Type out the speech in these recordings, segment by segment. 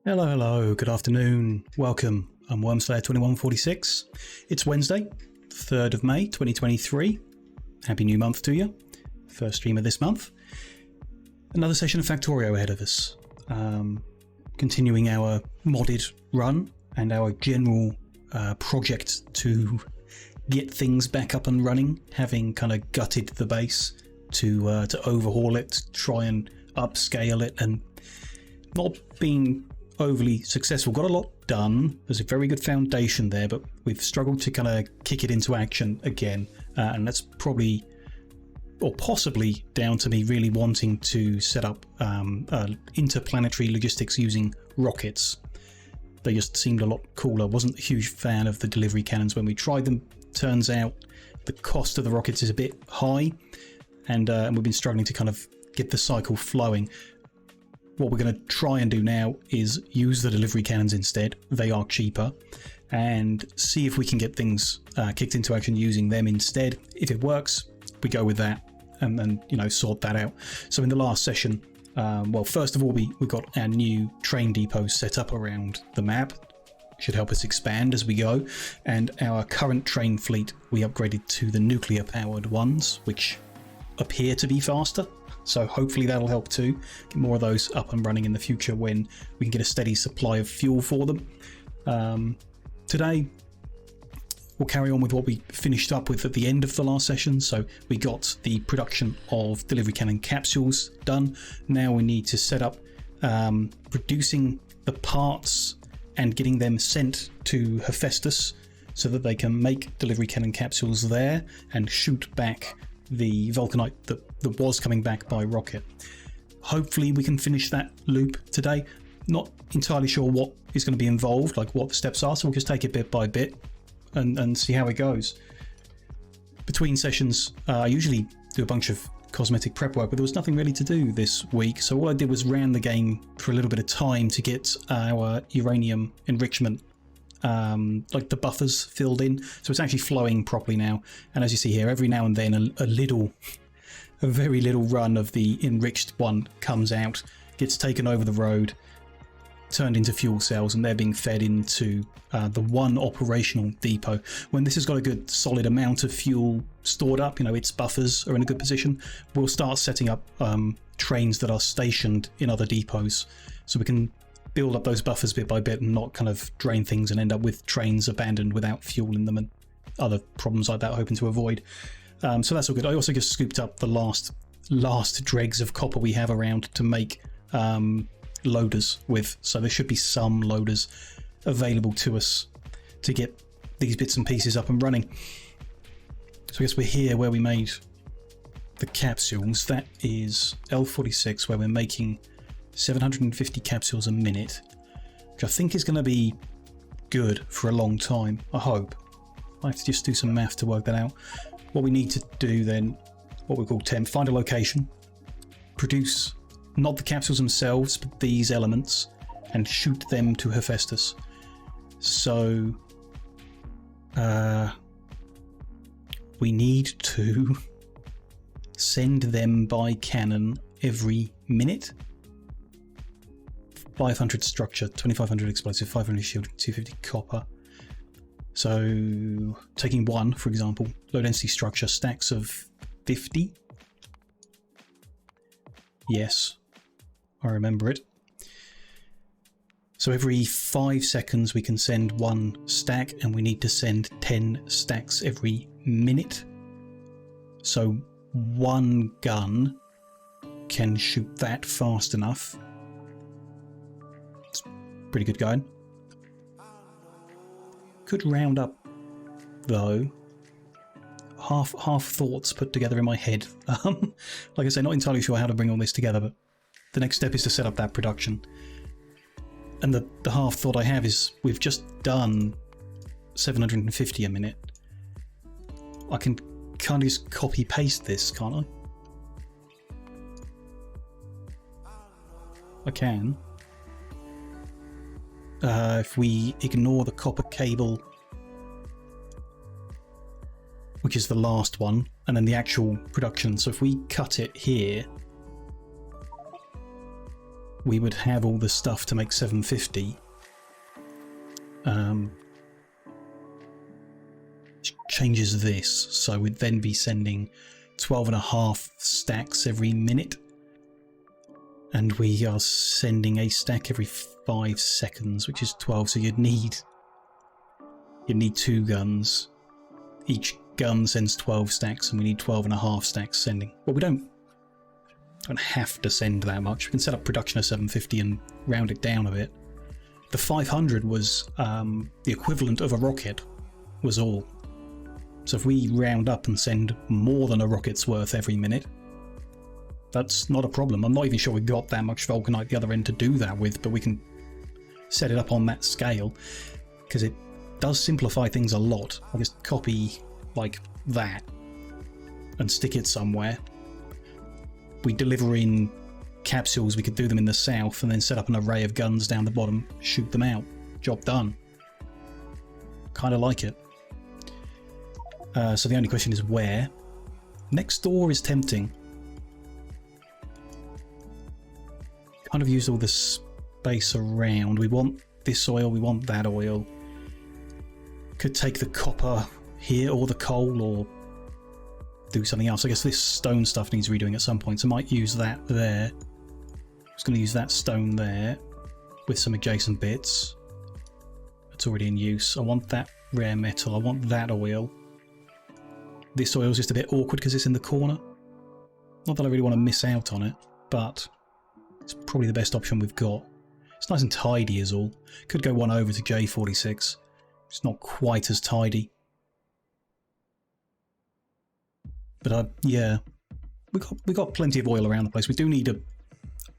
Hello, good afternoon. Welcome. I'm Wormslayer2146. It's Wednesday, 3rd of May 2023. Happy new month to you. First stream of this month. Another session of Factorio ahead of us. Continuing our modded run and our general project to get things back up and running, having kind of gutted the base to overhaul it, try and upscale it, and not being overly successful. Got a lot done. There's a very good foundation there, but we've struggled to kind of kick it into action again, and that's probably or possibly down to me really wanting to set up interplanetary logistics using rockets. They just seemed a lot cooler. Wasn't a huge fan of the delivery cannons when we tried them. Turns out the cost of the rockets is a bit high, and we've been struggling to kind of get the cycle flowing. What we're going to try and do now is use the delivery cannons instead. They are cheaper, and see if we can get things kicked into action using them instead. If it works, we go with that and then sort that out. So in the last session, well, first of all, we got our new train depots set up around the map. Should help us expand as we go. And our current train fleet, we upgraded to the nuclear powered ones, which appear to be faster. So hopefully that'll help too. Get more of those up and running in the future when we can get a steady supply of fuel for them. Today, we'll carry on with what we finished up with at the end of the last session. So we got the production of delivery cannon capsules done. Now we need to set up producing the parts and getting them sent to Hephaestus so that they can make delivery cannon capsules there and shoot back the vulcanite that was coming back by rocket. Hopefully we can finish that loop today. Not entirely sure what is going to be involved, like what the steps are, so we'll just take it bit by bit and see how it goes. Between sessions, I usually do a bunch of cosmetic prep work, but there was nothing really to do this week, so all I did was ran the game for a little bit of time to get our uranium enrichment, like the buffers filled in, so it's actually flowing properly now. And as you see here, every now and then a very little run of the enriched one comes out, gets taken over the road, turned into fuel cells, and they're being fed into the one operational depot. When this has got a good solid amount of fuel stored up, its buffers are in a good position, we'll start setting up trains that are stationed in other depots, so we can build up those buffers bit by bit and not kind of drain things and end up with trains abandoned without fuel in them and other problems like that, hoping to avoid. So that's all good. I also just scooped up the last dregs of copper we have around to make loaders with, so there should be some loaders available to us to get these bits and pieces up and running. So I guess we're here where we made the capsules. That is L46, where we're making 750 capsules a minute, which I think is going to be good for a long time, I hope. I have to just do some math to work that out. What we need to do then, what we call temp, find a location, produce not the capsules themselves, but these elements, and shoot them to Hephaestus. So we need to send them by cannon every minute. 500 structure, 2500 explosive, 500 shield, 250 copper. So taking one, for example, low density structure, stacks of 50. Yes, I remember it. So every 5 seconds we can send one stack, and we need to send 10 stacks every minute. So one gun can shoot that fast enough. It's pretty good going. Could round up though. Half thoughts put together in my head. Like I say, not entirely sure how to bring all this together, but the next step is to set up that production. And the half thought I have is we've just done 750 a minute. I can kind of just copy paste this, can't I? I can. If we ignore the copper cable, which is the last one, and then the actual production. So if we cut it here, we would have all the stuff to make 750. Changes this, so we'd then be sending 12.5 stacks every minute, and we are sending a stack every 5 seconds, which is 12. So you'd need 2 guns. Each gun sends 12 stacks, and we need 12.5 stacks sending. Well, we don't have to send that much. We can set up production of 750 and round it down a bit. The 500 was the equivalent of a rocket, was all. So if we round up and send more than a rocket's worth every minute, that's not a problem. I'm not even sure we've got that much vulcanite at the other end to do that with, but we can set it up on that scale, because it does simplify things a lot. I'll just copy like that and stick it somewhere. We deliver in capsules, we could do them in the south and then set up an array of guns down the bottom, shoot them out. Job done. Kind of like it. So the only question is where. Next door is tempting. Kind of used all the space around. We want this oil, we want that oil. Could take the copper here or the coal or do something else. I guess this stone stuff needs redoing at some point, so I might use that there. I was going to use that stone there with some adjacent bits. It's already in use. I want that rare metal. I want that oil. This oil's just a bit awkward because it's in the corner. Not that I really want to miss out on it, but it's probably the best option we've got. It's nice and tidy is all. Could go one over to J46. It's not quite as tidy. But yeah, we got plenty of oil around the place. We do need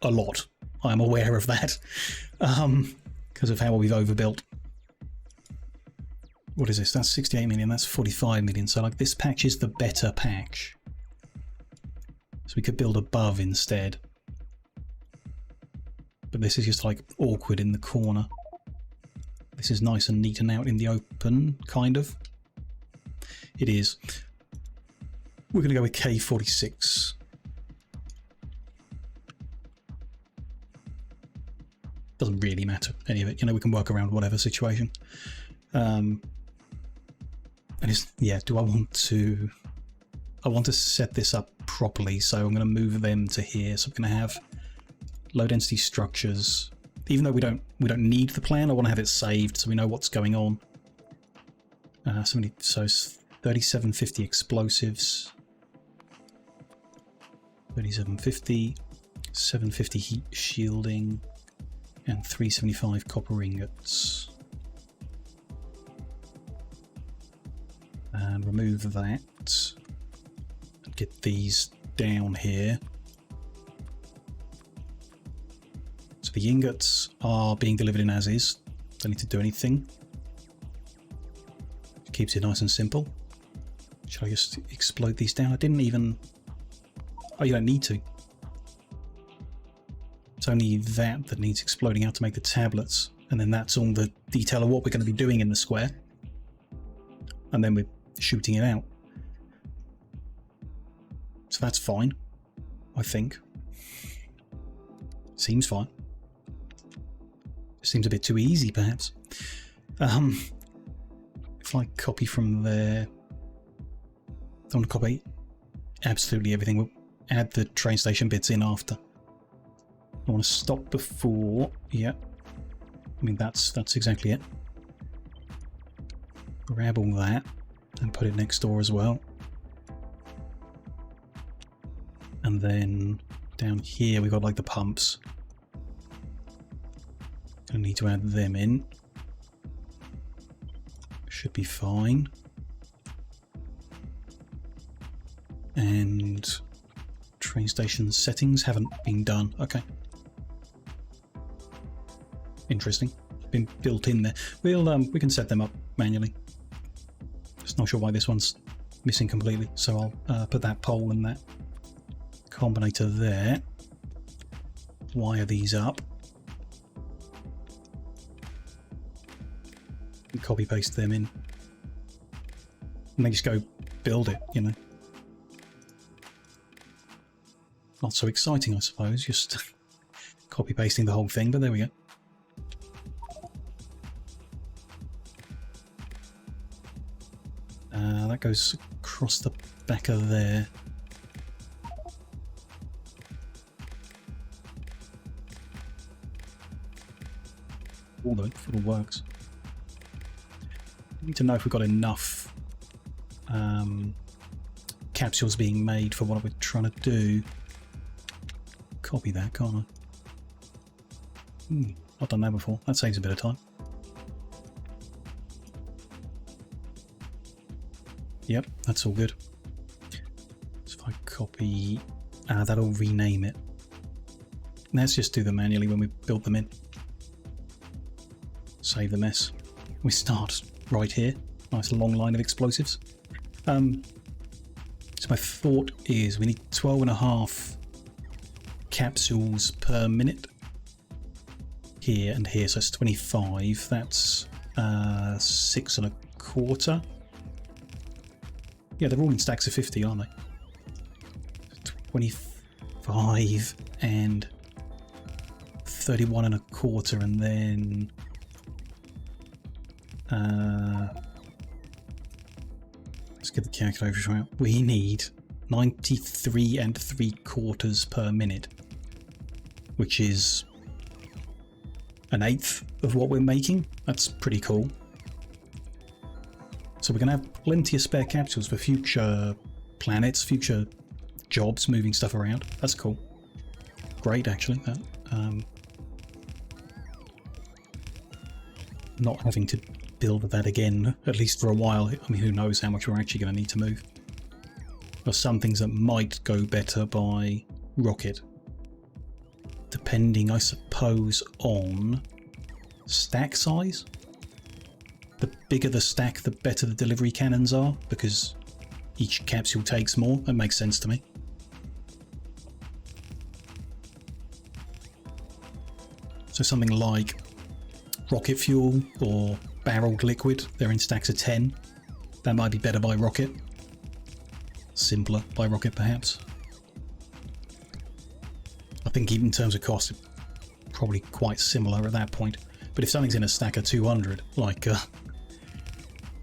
a lot. I am aware of that, because of how we've overbuilt. What is this? That's 68 million. That's 45 million. So like this patch is the better patch. So we could build above instead. But this is just like awkward in the corner. This is nice and neat and out in the open, kind of. It is. We're going to go with K46. Doesn't really matter, any of it. You know, we can work around whatever situation. And it's, yeah, do I want to... I want to set this up properly, so I'm going to move them to here. So I'm going to have low density structures. Even though we don't need the plan, I want to have it saved so we know what's going on. So 3750 explosives, 3750, 750 heat shielding, and 375 copper ingots. And remove that and get these down here. So the ingots are being delivered in as is. Don't need to do anything. It keeps it nice and simple. Should I just explode these down? I didn't even... Oh, you don't need to. It's only that needs exploding out to make the tablets. And then that's all the detail of what we're going to be doing in the square. And then we're shooting it out. So that's fine, I think. Seems fine. Seems a bit too easy, perhaps. If I copy from there... I want to copy absolutely everything. We'll add the train station bits in after. I want to stop before... Yeah. I mean, that's exactly it. Grab all that and put it next door as well. And then down here we've got like the pumps. I need to add them in. Should be fine. And train station settings haven't been done. Okay. Interesting. Been built in there. We can set them up manually. Just not sure why this one's missing completely. So I'll put that pole and that combinator there. Wire these up. And copy paste them in. And then just go build it, you know. Not so exciting, I suppose. Just copy pasting the whole thing, but there we go. That goes across the back of there. Although it all works. I need to know if we've got enough capsules being made for what we're trying to do. Copy that, can't I? I've done that before. That saves a bit of time. Yep, that's all good. So if I copy... that'll rename it. Let's just do them manually when we build them in. Save the mess. We start right here. Nice long line of explosives. So my thought is we need 12.5 capsules per minute. Here and here, so it's 25. That's 6 1/4. Yeah, they're all in stacks of 50, aren't they? 25 and 31 1/4, and then let's get the calculator out. We need 93 3/4 per minute, which is 1/8 of what we're making. That's pretty cool. So we're going to have plenty of spare capsules for future planets, future jobs, moving stuff around. That's cool. Great, actually. That, not having to build that again, at least for a while. I mean, who knows how much we're actually going to need to move. There are some things that might go better by rocket, depending, I suppose, on stack size. The bigger the stack, the better the delivery cannons are, because each capsule takes more. That makes sense to me. So something like rocket fuel or barreled liquid, they're in stacks of 10. That might be better by rocket. Simpler by rocket, perhaps. I think even in terms of cost, probably quite similar at that point. But if something's in a stack of 200, like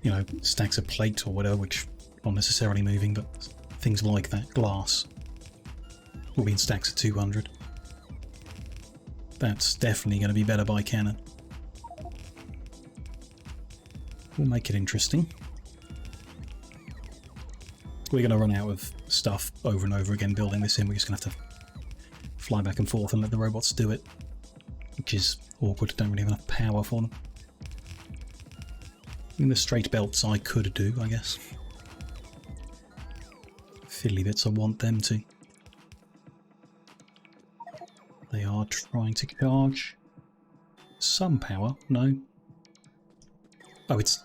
you know, stacks of plate or whatever, which not necessarily moving, but things like that, glass, will be in stacks of 200. That's definitely going to be better by cannon. We'll make it interesting. We're going to run out of stuff over and over again building this in. We're just going to have to fly back and forth and let the robots do it, which is awkward. Don't really have enough power for them. I mean, the straight belts I could do, I guess. Fiddly bits, I want them to. They are trying to charge some power. No. Oh, it's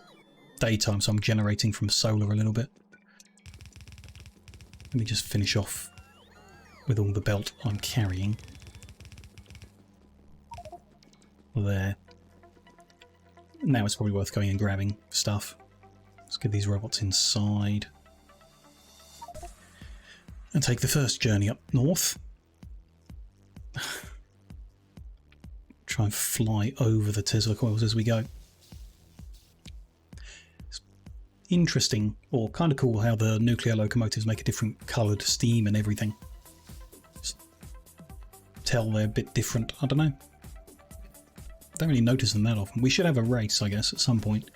daytime, so I'm generating from solar a little bit. Let me just finish off with all the belt I'm carrying. There. Now it's probably worth going and grabbing stuff. Let's get these robots inside. And take the first journey up north. Try and fly over the Tesla coils as we go. It's interesting, or kind of cool, how the nuclear locomotives make a different coloured steam and everything. Just tell they're a bit different. I don't know. Don't really notice them that often. We should have a race, I guess, at some point.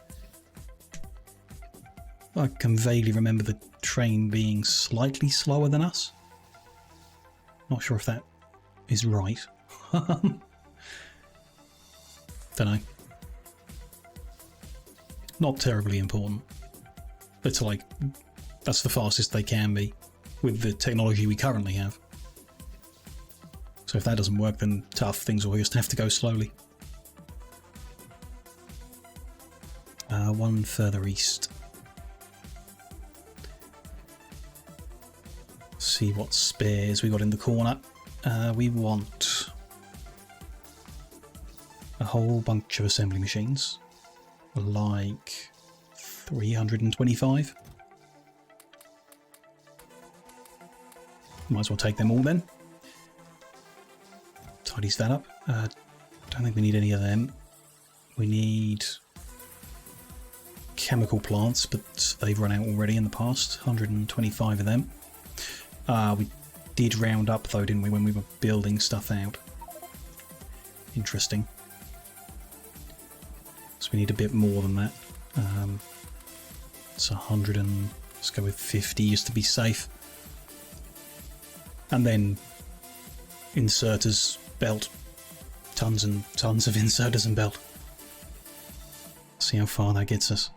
I can vaguely remember the train being slightly slower than us. Not sure if that is right. Don't know. Not terribly important. It's like, that's the fastest they can be with the technology we currently have. So if that doesn't work, then tough. Things will just have to go slowly. One further east. See what spares we got in the corner. We want a whole bunch of assembly machines, like 325. Might as well take them all then. tidies that up. Don't think we need any of them. We need chemical plants, but they've run out already in the past. 125 of them. We did round up though, didn't we, when we were building stuff out? Interesting. So we need a bit more than that. It's 100 and let's go with 50 just to be safe. And then inserters, belt. Tons and tons of inserters and belt. See how far that gets us.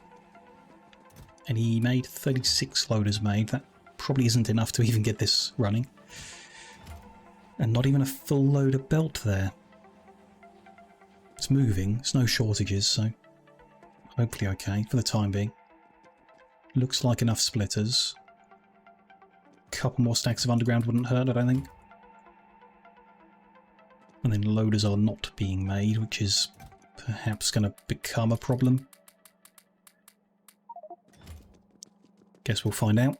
And he made 36 loaders made. That probably isn't enough to even get this running. And not even a full load of belt there. It's moving. There's no shortages, so hopefully okay for the time being. Looks like enough splitters. A couple more stacks of underground wouldn't hurt, I don't think. And then loaders are not being made, which is perhaps going to become a problem. Guess we'll find out.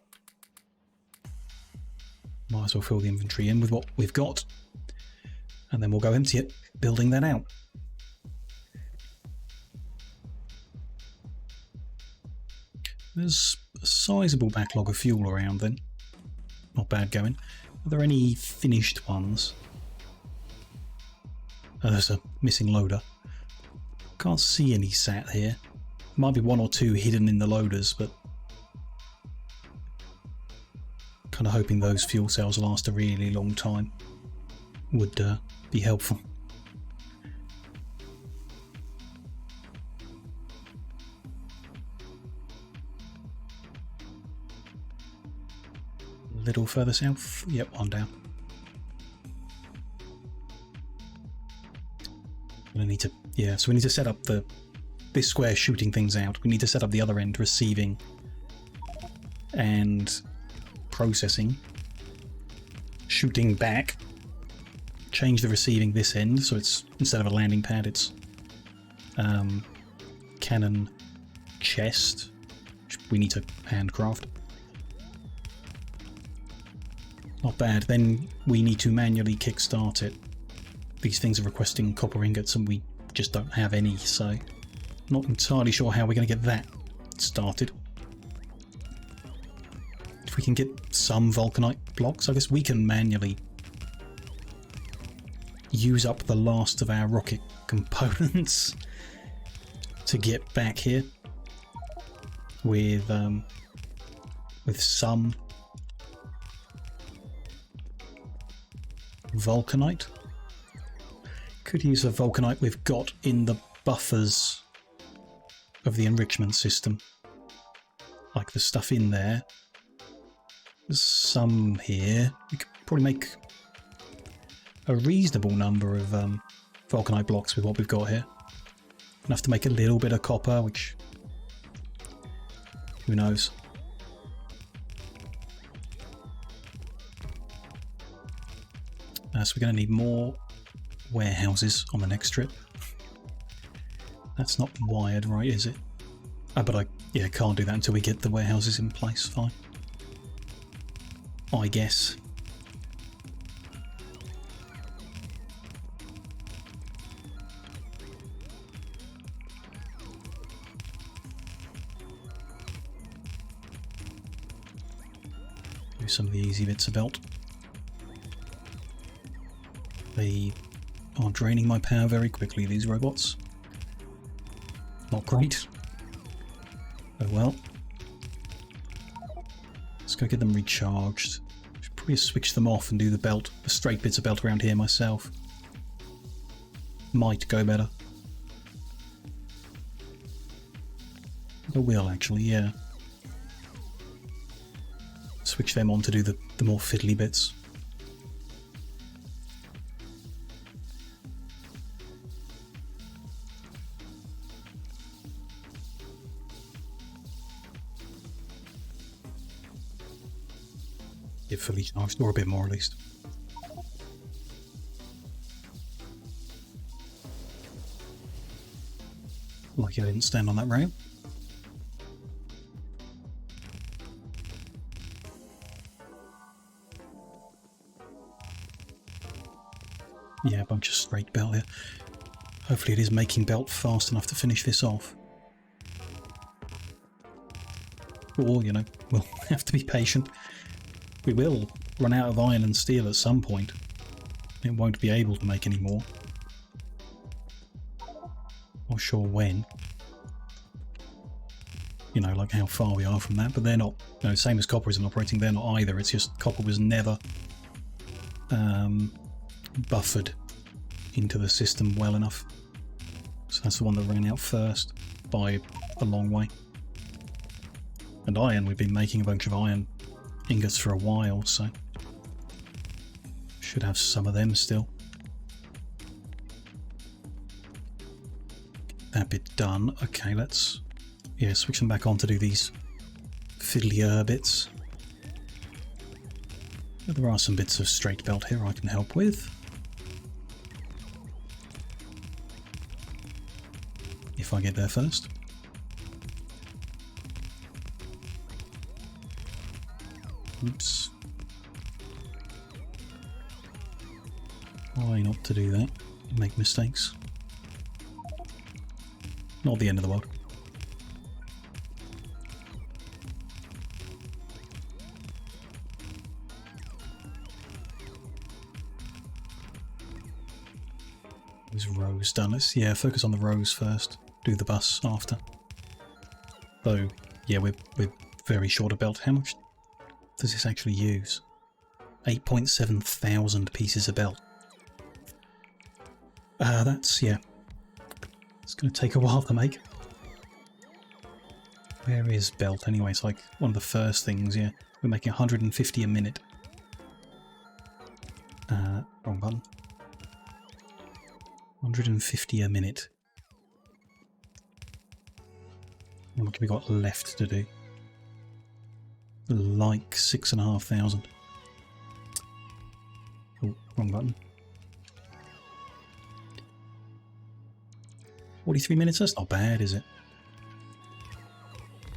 Might as well fill the inventory in with what we've got. And then we'll go empty it, building that out. There's a sizable backlog of fuel around then. Not bad going. Are there any finished ones? There's a missing loader. Can't see any sat here. Might be one or two hidden in the loaders, but kind of hoping those fuel cells last a really long time would be helpful. A little further south. Yep, one down. I need to, yeah, so we need to set up this square shooting things out. We need to set up the other end receiving and processing, shooting back, change the receiving this end so it's, instead of a landing pad, it's cannon chest, which we need to handcraft. Not bad. Then we need to manually kickstart it. These things are requesting copper ingots and we just don't have any, so not entirely sure how we're going to get that started. If we can get some vulcanite blocks, I guess we can manually use up the last of our rocket components to get back here with some vulcanite. Could use the vulcanite we've got in the buffers of the enrichment system. Like the stuff in there. There's some here. We could probably make a reasonable number of vulcanite blocks with what we've got here. Enough to make a little bit of copper, which who knows. So we're going to need more warehouses on the next trip. That's not wired right, is it? But I can't do that until we get the warehouses in place. Fine, I guess. Do some of the easy bits of belt. They are draining my power very quickly, these robots. Not great. Oh well. Let's go get them recharged. Should probably switch them off and do the belt, the straight bits of belt around here myself. Might go better. I will actually, yeah. Switch them on to do the more fiddly bits. Get fully charged, or a bit more at least. Lucky I didn't stand on that rail. Yeah, a bunch of straight belt here. Hopefully it is making belt fast enough to finish this off. Or, you know, we'll have to be patient. We will run out of iron and steel at some point. It won't be able to make any more. Not sure when. You know, like how far we are from that, but they're not, you know, same as copper isn't operating, they're not either. It's just copper was never buffered into the system well enough. So that's the one that ran out first by a long way. And iron, we've been making a bunch of iron ingots for a while, so should have some of them still. That bit done. Okay, let's switch them back on to do these fiddlier bits. But there are some bits of straight belt here I can help with. If I get there first. Oops. Why not to do that? Make mistakes. Not the end of the world. These rows done. Let's focus on the rows first. Do the bus after. Though, yeah, we're very short of belt. How much does this actually use? 8.7 thousand pieces of belt. That's, yeah. It's going to take a while to make. Where is belt anyway? It's like one of the first things, yeah. We're making 150 a minute. Wrong button. 150 a minute. What have we got left to do? Like 6,500. Oh, wrong button. 43 minutes, that's not bad, is it?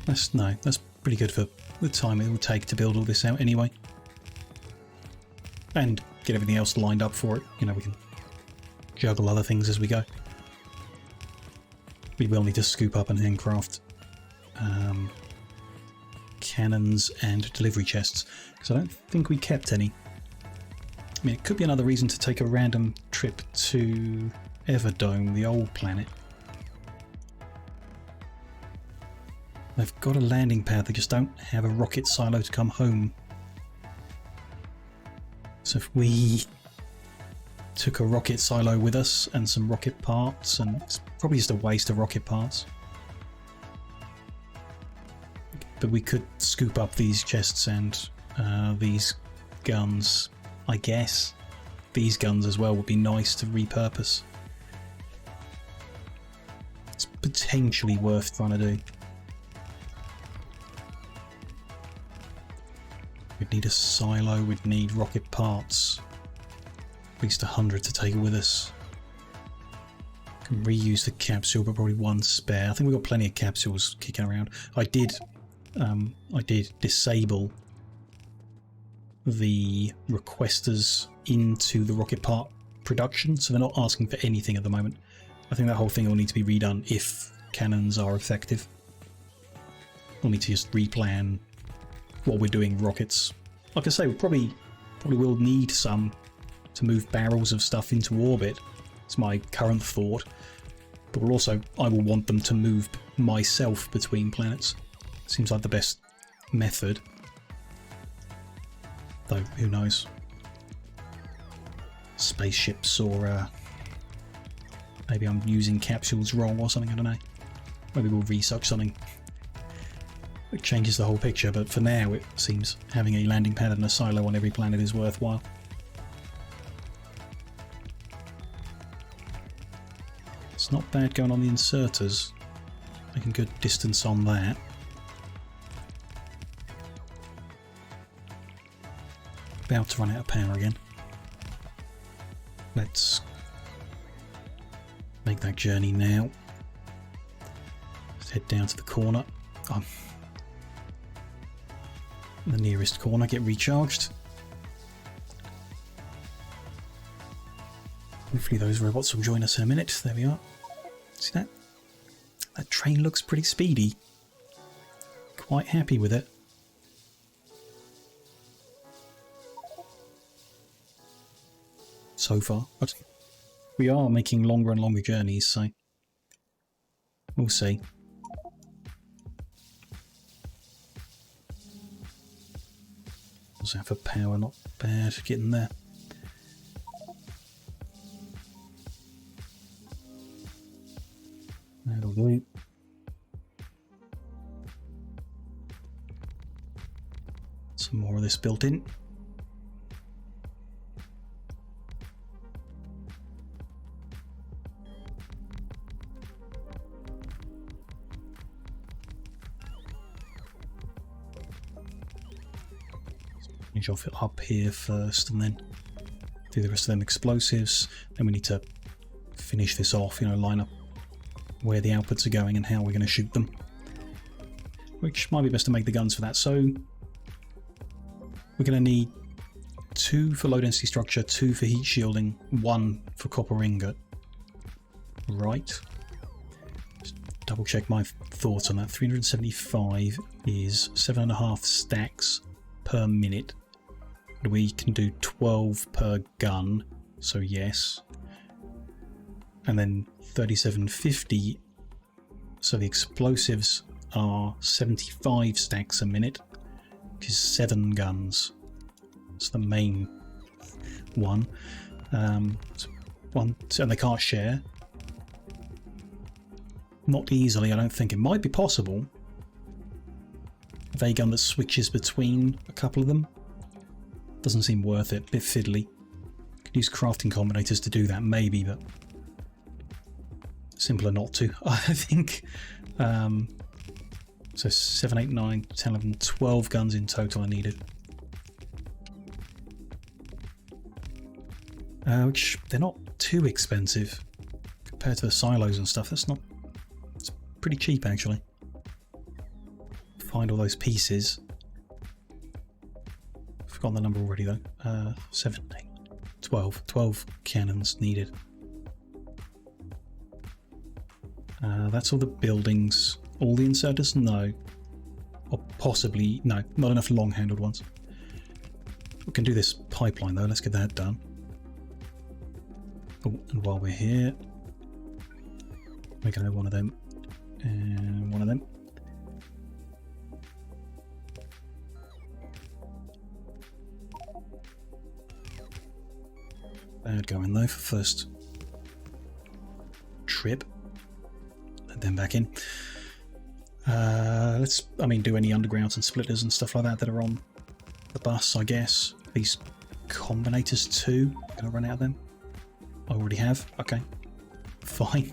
That's pretty good for the time it will take to build all this out anyway. And get everything else lined up for it. You know, we can juggle other things as we go. We will need to scoop up and handcraft cannons and delivery chests, because I don't think we kept any. I mean, it could be another reason to take a random trip to Everdome, the old planet. They've got a landing pad, they just don't have a rocket silo to come home. So if we took a rocket silo with us and some rocket parts, and it's probably just a waste of rocket parts. But we could scoop up these chests and these guns, I guess. These guns as well would be nice to repurpose. It's potentially worth trying to do. We'd need a silo, we'd need rocket parts. At least 100 to take with us. Can reuse the capsule, but probably one spare. I think we've got plenty of capsules kicking around. I did disable the requesters into the rocket part production, so they're not asking for anything at the moment. I think that whole thing will need to be redone if cannons are effective. We'll need to just replan what we're doing rockets. Like I say, we probably will need some to move barrels of stuff into orbit. It's my current thought. But I will want them to move myself between planets. Seems like the best method. Though, who knows? Spaceships, or maybe I'm using capsules wrong or something, I don't know. Maybe we'll research something. It changes the whole picture, but for now it seems having a landing pad and a silo on every planet is worthwhile. It's not bad going on the inserters. Making good distance on that. About to run out of power again. Let's make that journey now. Let's head down to the corner. The nearest corner, get recharged. Hopefully those robots will join us in a minute. There we are. See that? That train looks pretty speedy. Quite happy with it. So far. But we are making longer and longer journeys, so we'll see. What's that for power? Not bad. Getting there. That'll do. Some more of this built in. Finish off it up here first and then do the rest of them explosives. Then we need to finish this off, you know, line up where the outputs are going and how we're going to shoot them. Which might be best to make the guns for that. So we're going to need 2 for low density structure, 2 for heat shielding, 1 for copper ingot. Right. Just double check my thoughts on that. 375 is 7.5 stacks per minute. We can do 12 per gun, so yes. And then 3750, so the explosives are 75 stacks a minute, which is 7 guns. It's the main one. And they can't share. Not easily, I don't think. It might be possible. A gun that switches between a couple of them. Doesn't seem worth it. Bit fiddly. Could use crafting combinators to do that, maybe, but simpler not to, I think. So 7, 8, 9, 10, 11, 12 guns in total I needed. Which, they're not too expensive compared to the silos and stuff. It's pretty cheap, actually. Find all those pieces. Forgotten the number already, though. 7, 8, 12. 12 cannons needed. That's all the buildings. All the inserters? No. Or possibly... No, not enough long-handled ones. We can do this pipeline, though. Let's get that done. Oh, and while we're here... we're going to have one of them. And one of them. Bad going, though, for first trip. Let them back in. Let's, do any undergrounds and splitters and stuff like that are on the bus, I guess. These combinators too. I'm going to run out of them. I already have. Okay. Fine.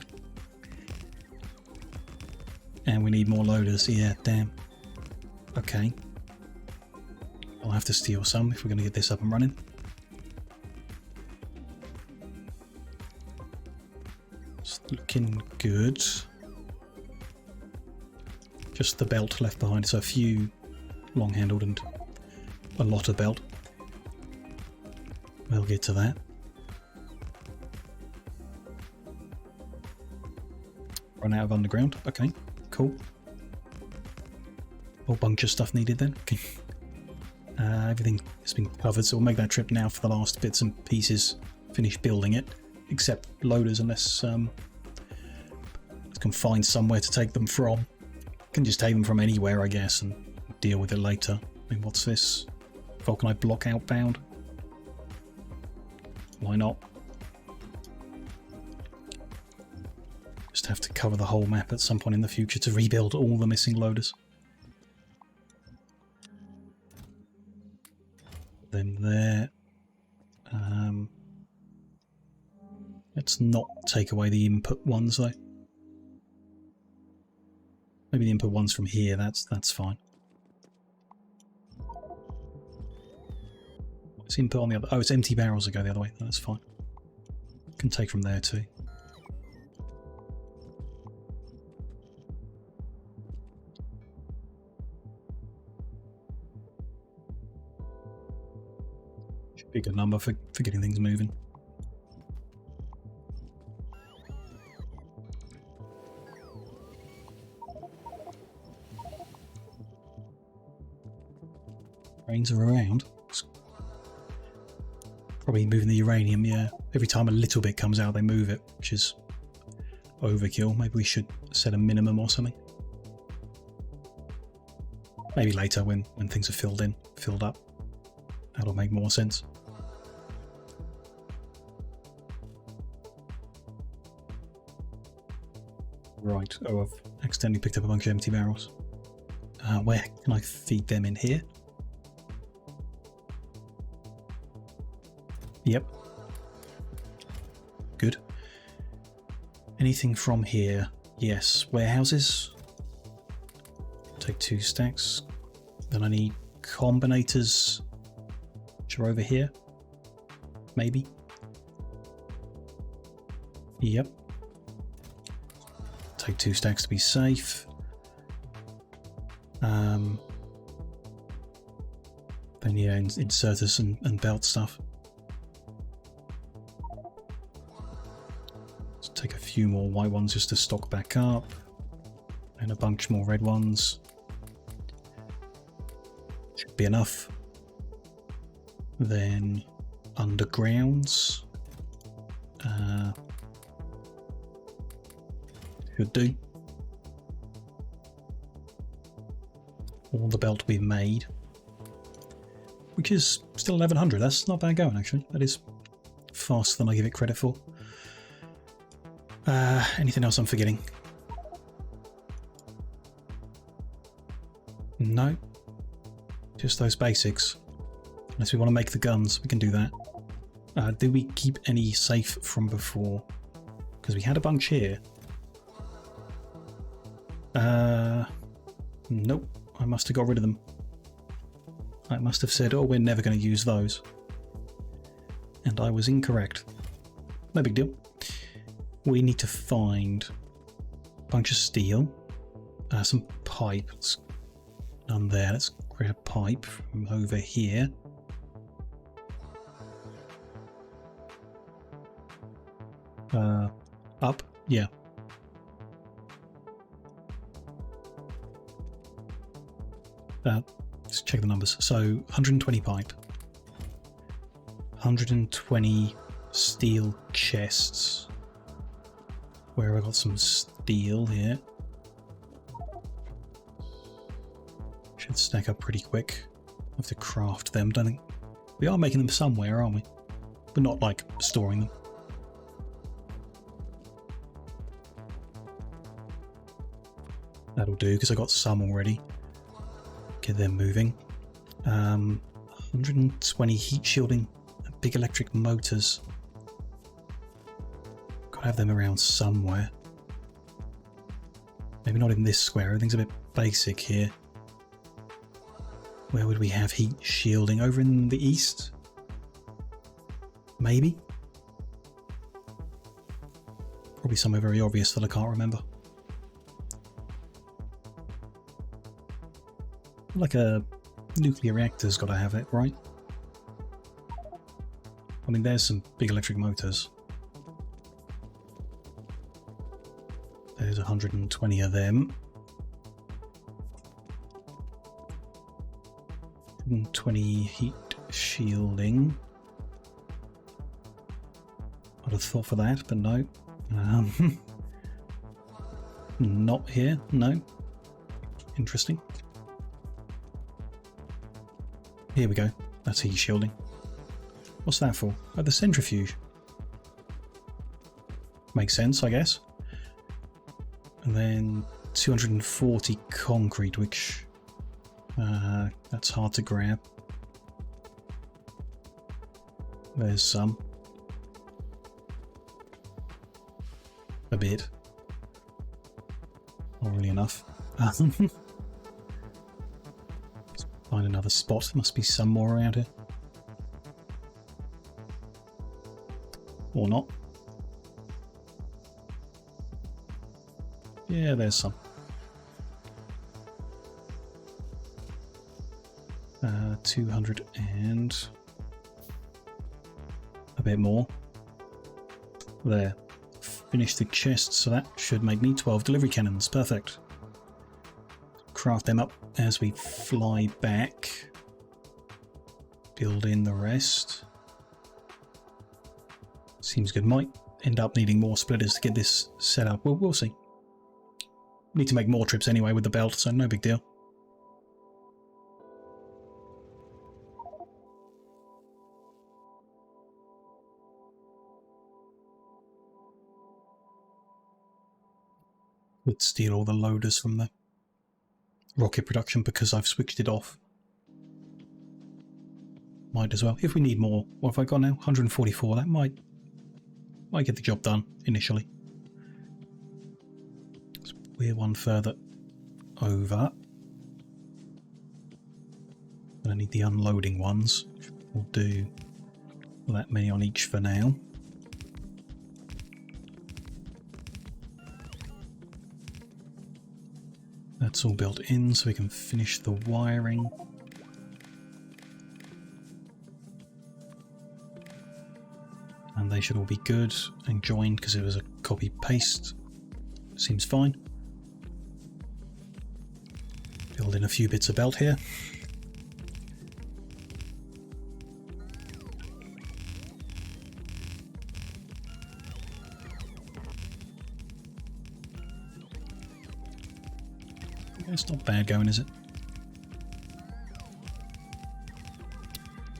And we need more loaders. Yeah, damn. Okay. I'll have to steal some if we're going to get this up and running. It's looking good. Just the belt left behind, so a few long-handled and a lot of belt. We'll get to that. Run out of underground. Okay, cool. Whole bunch of stuff needed then. Okay. Everything has been covered, so we'll make that trip now for the last bits and pieces. Finish building it, except loaders, unless we can find somewhere to take them from. Can just take them from anywhere, I guess, and deal with it later. What's this? Vulcanite block outbound? Why not? Just have to cover the whole map at some point in the future to rebuild all the missing loaders. Them there. Let's not take away the input ones though. Maybe the input ones from here, that's fine. What's input on the other? Oh, it's empty barrels that go the other way. That's fine. Can take from there too. Should be a good number for getting things moving. trains are around. It's probably moving the uranium, yeah. Every time a little bit comes out, they move it, which is overkill. Maybe we should set a minimum or something. Maybe later when things are filled up. That'll make more sense. Right, oh, I've accidentally picked up a bunch of empty barrels. Where can I feed them in here? Yep. Good. Anything from here? Yes. Warehouses. Take 2 stacks. Then I need combinators, which are over here. Maybe. Yep. Take 2 stacks to be safe. Then yeah, inserters and belt stuff. Let's take a few more white ones just to stock back up. And a bunch more red ones. Should be enough. Then undergrounds. Should do. All the belt we've made, which is still 1100. That's not bad going, actually. That is faster than I give it credit for. Anything else I'm forgetting? No, just those basics. Unless we want to make the guns, we can do that. Did we keep any safe from before? Because we had a bunch here. Nope. I must have got rid of them. I must have said, oh, we're never going to use those. And I was incorrect. No big deal. We need to find a bunch of steel, some pipe. None there. Let's grab pipe from over here. Up? Yeah. Let's check the numbers. So 120 pipe, 120 steel chests. Where have I got some steel here? Should stack up pretty quick. I have to craft them, don't think. We are making them somewhere, aren't we? But not like storing them. That'll do because I got some already. Get them moving. 120 heat shielding and big electric motors. Gotta have them around somewhere. Maybe not in this square. Everything's a bit basic here. Where would we have heat shielding? Over in the east? Maybe? Probably somewhere very obvious that I can't remember. Like a nuclear reactor's got to have it, right? I mean, there's some big electric motors. There's 120 of them. 120 heat shielding. I'd have thought for that, but no. Not here, no. Interesting. Here we go. That's heat shielding. What's that for? Oh, the centrifuge. Makes sense, I guess. And then 240 concrete, which that's hard to grab. There's some. A bit. Not really enough. Find another spot. There must be some more around here. Or not. Yeah, there's some. 200 and a bit more. There. Finish the chest, so that should make me 12 delivery cannons. Perfect. Craft them up as we fly back. build in the rest. Seems good. Might end up needing more splitters to get this set up. We'll see. Need to make more trips anyway with the belt, so no big deal. Would steal all the loaders from the rocket production because I've switched it off. Might as well. If we need more, what have I got now? 144. That might get the job done initially. We're one further over. I need the unloading ones. We'll do that many on each for now. That's all built in so we can finish the wiring. And they should all be good and joined because it was a copy paste. Seems fine. Build in a few bits of belt here. It's not bad going, is it?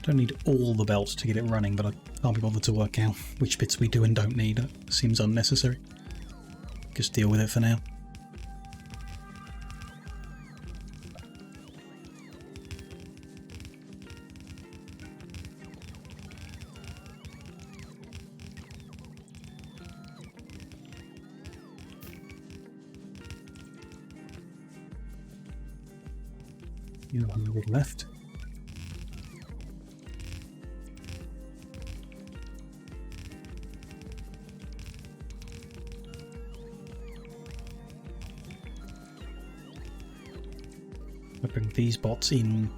Don't need all the belts to get it running, but I can't be bothered to work out which bits we do and don't need. It seems unnecessary. Just deal with it for now. You have 100 left. I bring these bots in,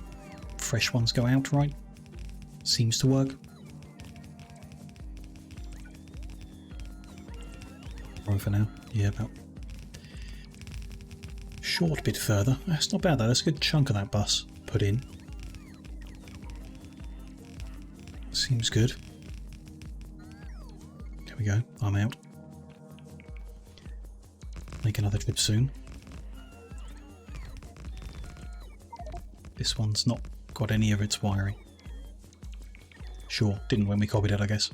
fresh ones go out, right? Seems to work. Right for now. Yeah, about short bit further. That's not bad though, that's a good chunk of that bus put in. Seems good. There we go, I'm out. Make another trip soon. This one's not got any of its wiring. Sure, didn't when we copied it, I guess.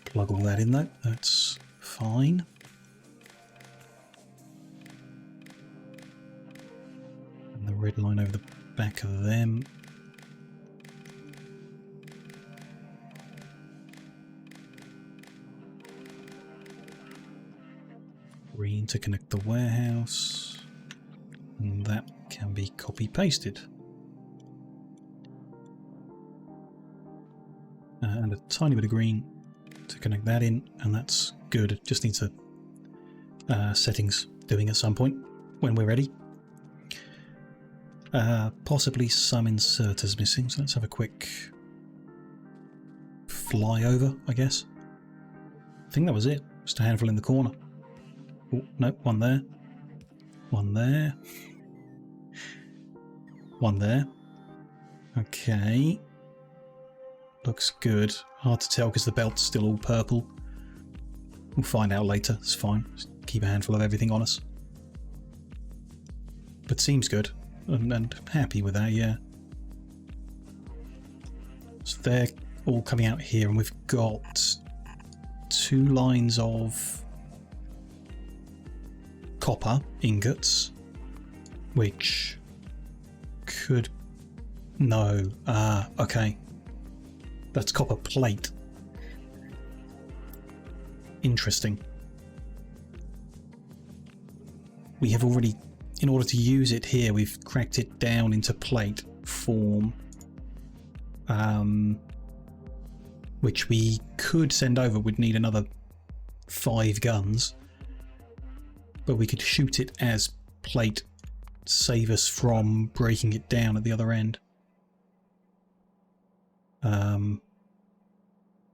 Plug all that in though, that's fine. And the red line over the back of them. Green to connect the warehouse. And that can be copy pasted. And a tiny bit of green to connect that in, and that's good. It just needs a settings doing at some point when we're ready. Possibly some inserters missing, so let's have a quick flyover, I guess. I think that was it. Just a handful in the corner. Oh, no, one there. One there. One there. Okay. Looks good. Hard to tell because the belt's still all purple. We'll find out later. It's fine. Just keep a handful of everything on us. But seems good. And happy with that, yeah. So they're all coming out here, and we've got 2 lines of copper ingots, which could... No. Okay. That's copper plate. Interesting. We have already, in order to use it here, we've cracked it down into plate form, which we could send over. We'd need another 5 guns, but we could shoot it as plate, save us from breaking it down at the other end.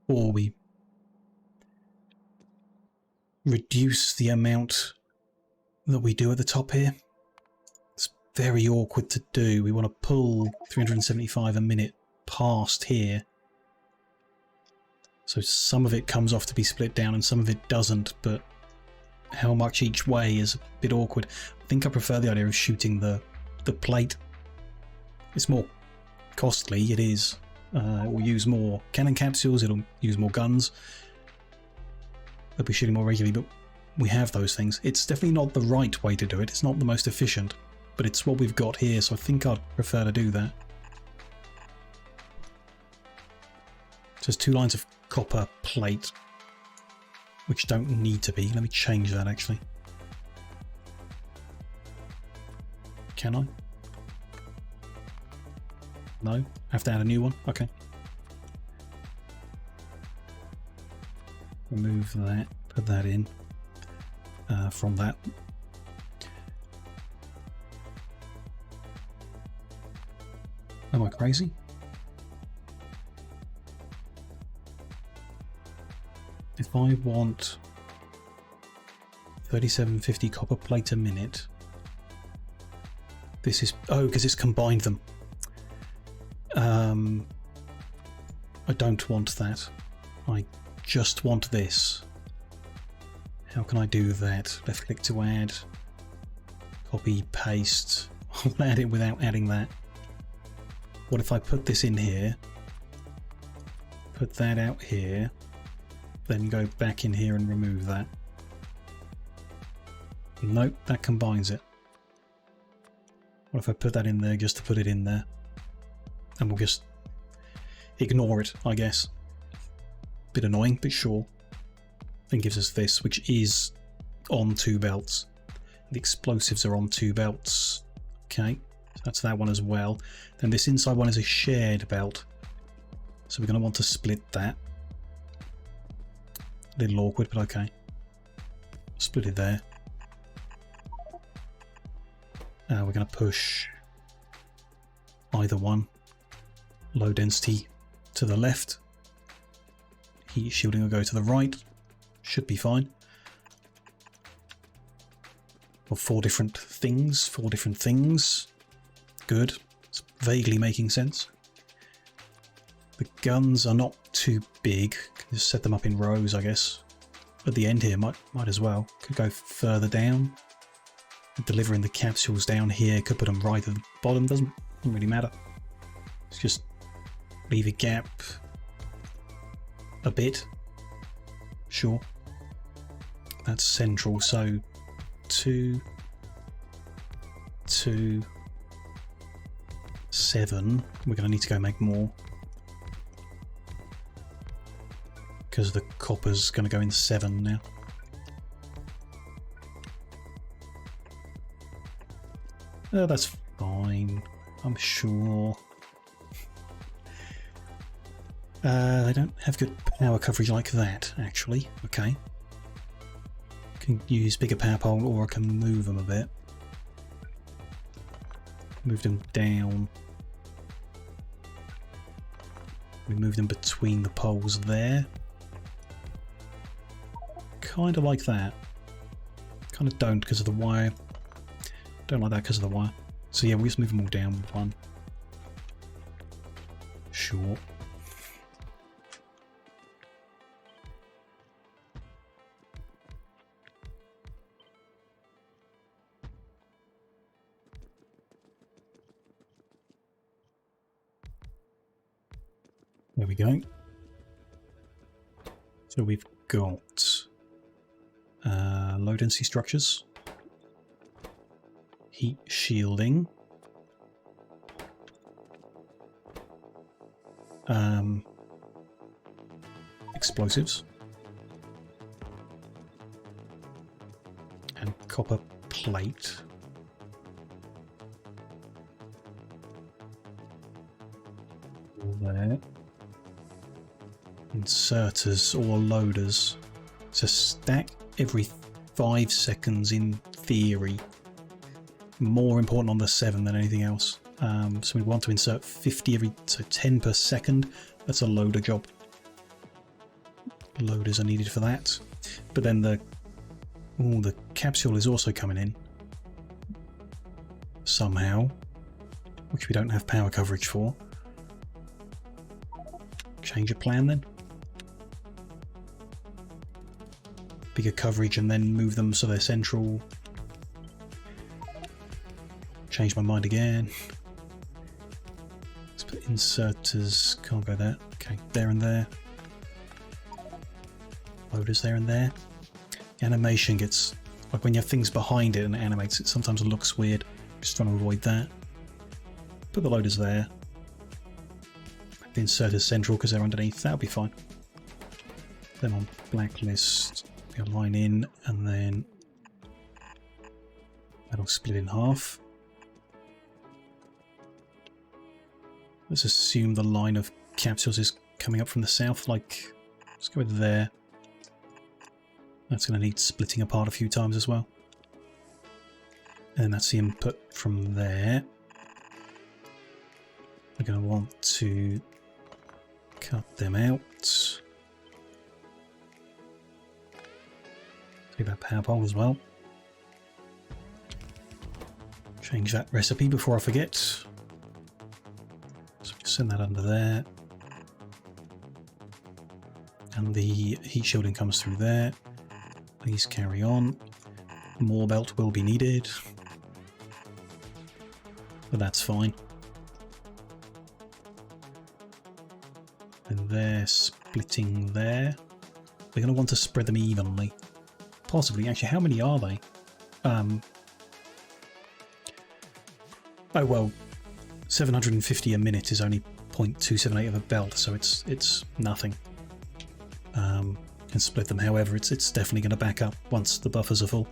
Or we reduce the amount that we do at the top here. It's very awkward to do. We want to pull 375 a minute past here. So some of it comes off to be split down and some of it doesn't, but how much each way is a bit awkward. I think I prefer the idea of shooting the plate. It's more costly, it is. It will use more cannon capsules, it'll use more guns. They'll be shooting more regularly, but we have those things. It's definitely not the right way to do it. It's not the most efficient, but it's what we've got here, so I think I'd prefer to do that. So there's 2 lines of copper plate, which don't need to be. Let me change that actually. Can I? No? Have to add a new one? Okay. Remove that, put that in from that. Am I crazy? If I want 3750 copper plate a minute, this is, oh, because it's combined them. I don't want that. I just want this. How can I do that? Left click to add, copy, paste. I'll add it without adding that. What if I put this in here, put that out here, then go back in here and remove that? Nope, that combines it. What if I put that in there just to put it in there? And we'll just ignore it, I guess. Bit annoying, but sure. Then gives us this, which is on 2 belts. The explosives are on 2 belts. Okay, so that's that one as well. Then this inside one is a shared belt. So we're going to want to split that. A little awkward, but okay. Split it there. We're going to push either one. Low density to the left. Heat shielding will go to the right. Should be fine. Or 4 different things. 4 different things. Good. It's vaguely making sense. The guns are not too big. Can just set them up in rows, I guess. At the end here, might as well. Could go further down. Delivering the capsules down here. Could put them right at the bottom. Doesn't really matter. It's just leave a gap a bit. Sure. That's central. So 2, 2, 7. We're going to need to go make more. Because the copper's going to go in 7 now. Oh, that's fine, I'm sure. They don't have good power coverage like that, actually. Okay. Can use bigger power pole, or I can move them a bit. Move them down. We move them between the poles there. Kind of like that. Kind of don't because of the wire. Don't like that because of the wire. So yeah, we just move them all down with one. Sure. There we go. So we've got low density structures, heat shielding, explosives, and copper plate. There. Inserters or loaders. So stack every 5 seconds in theory. More important on the 7 than anything else. So we want to insert 50 every, so 10 per second. That's a loader job. Loaders are needed for that. But then the capsule is also coming in. somehow, which we don't have power coverage for. Change of plan then. Bigger coverage and then move them so they're central. Change my mind again. Let's put inserters, can't go there. Okay, there and there. Loaders there and there. Animation gets, like when you have things behind it and it animates, it sometimes looks weird. Just trying to avoid that. Put the loaders there. The inserters central because they're underneath, that'll be fine. Then on blacklist, we line in and then that'll split in half. Let's assume the line of capsules is coming up from the south, like, let's go with there. That's going to need splitting apart a few times as well. And that's the input from there. We're going to want to cut them out. Take that power pole as well. Change that recipe before I forget. So just send that under there. And the heat shielding comes through there. Please carry on. More belt will be needed. But that's fine. And they're splitting there. We're going to want to spread them evenly. Possibly. Actually, how many are they? Oh well, 750 a minute is only 0.278 of a belt, so it's nothing. Can split them, however, it's definitely going to back up once the buffers are full.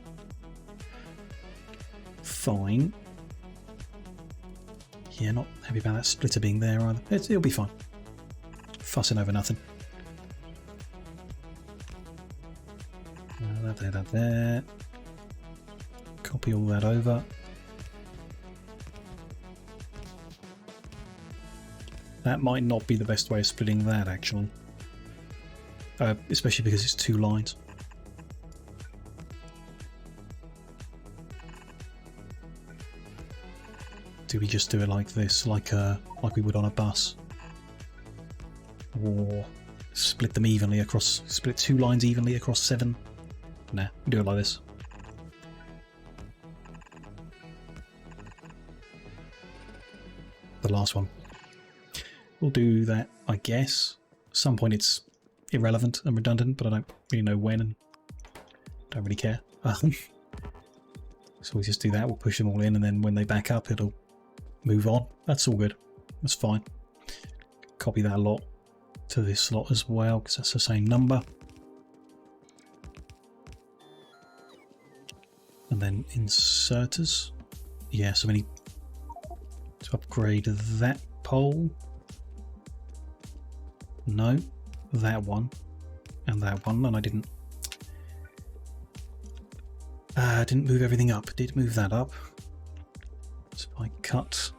Fine. Yeah, not happy about that splitter being there either. It'll be fine. Fussing over nothing. That there. Copy all that over. That might not be the best way of splitting that, actually. Especially because it's two lines. Do we just do it like this, like we would on a bus? Or split them evenly across, split two lines evenly across 7? Nah, we do it like this. The last one. We'll do that, I guess. At some point it's irrelevant and redundant, but I don't really know when and don't really care. So we just do that, we'll push them all in, and then when they back up it'll move on. That's all good. That's fine. Copy that lot to this slot as well, because that's the same number. And then inserters. Yeah, so we need to upgrade that pole. No, that one. And that one, and I didn't move everything up. Did move that up. So I cut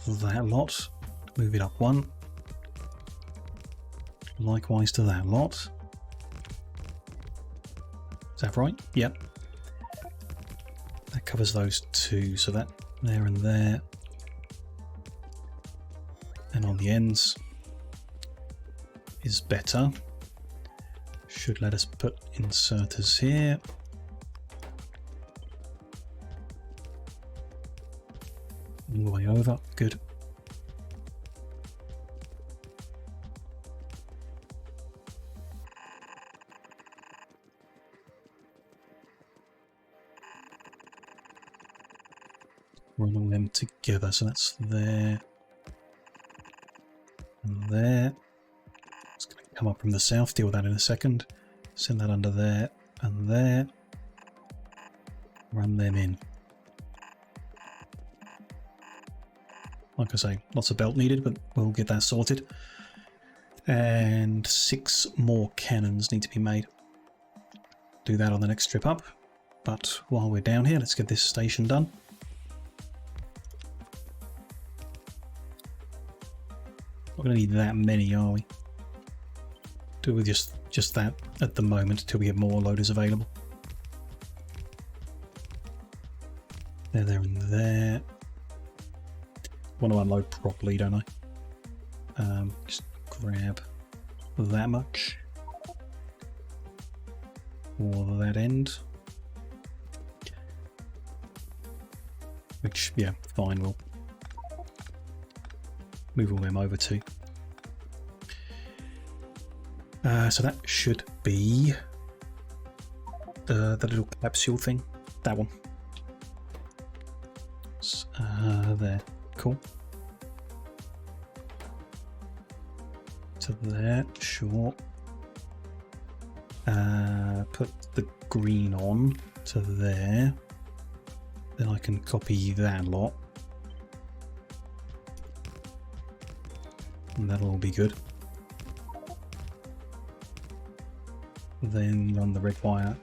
that lot, move it up one. Likewise to that lot. Is that right? Yep. That covers those two, so that there and there. And on the ends is better. Should let us put inserters here. All the way over, good. Run all them together, so that's there and there. It's going to come up from the south, deal with that in a second. Send that under there and there. Run them in. Like I say, lots of belt needed, but we'll get that sorted. And 6 more cannons need to be made. Do that on the next trip up. But while we're down here, let's get this station done. Not going to need that many, are we? Do with just that at the moment until we get more loaders available. There and there. want to unload properly, don't I? Just grab that much. Or that end. Which, yeah, fine, we'll move all them over to. So that should be the little capsule thing. That one. There. Cool. To there, sure. Put the green on to there. Then I can copy that lot. And that'll all be good. Then run the red wire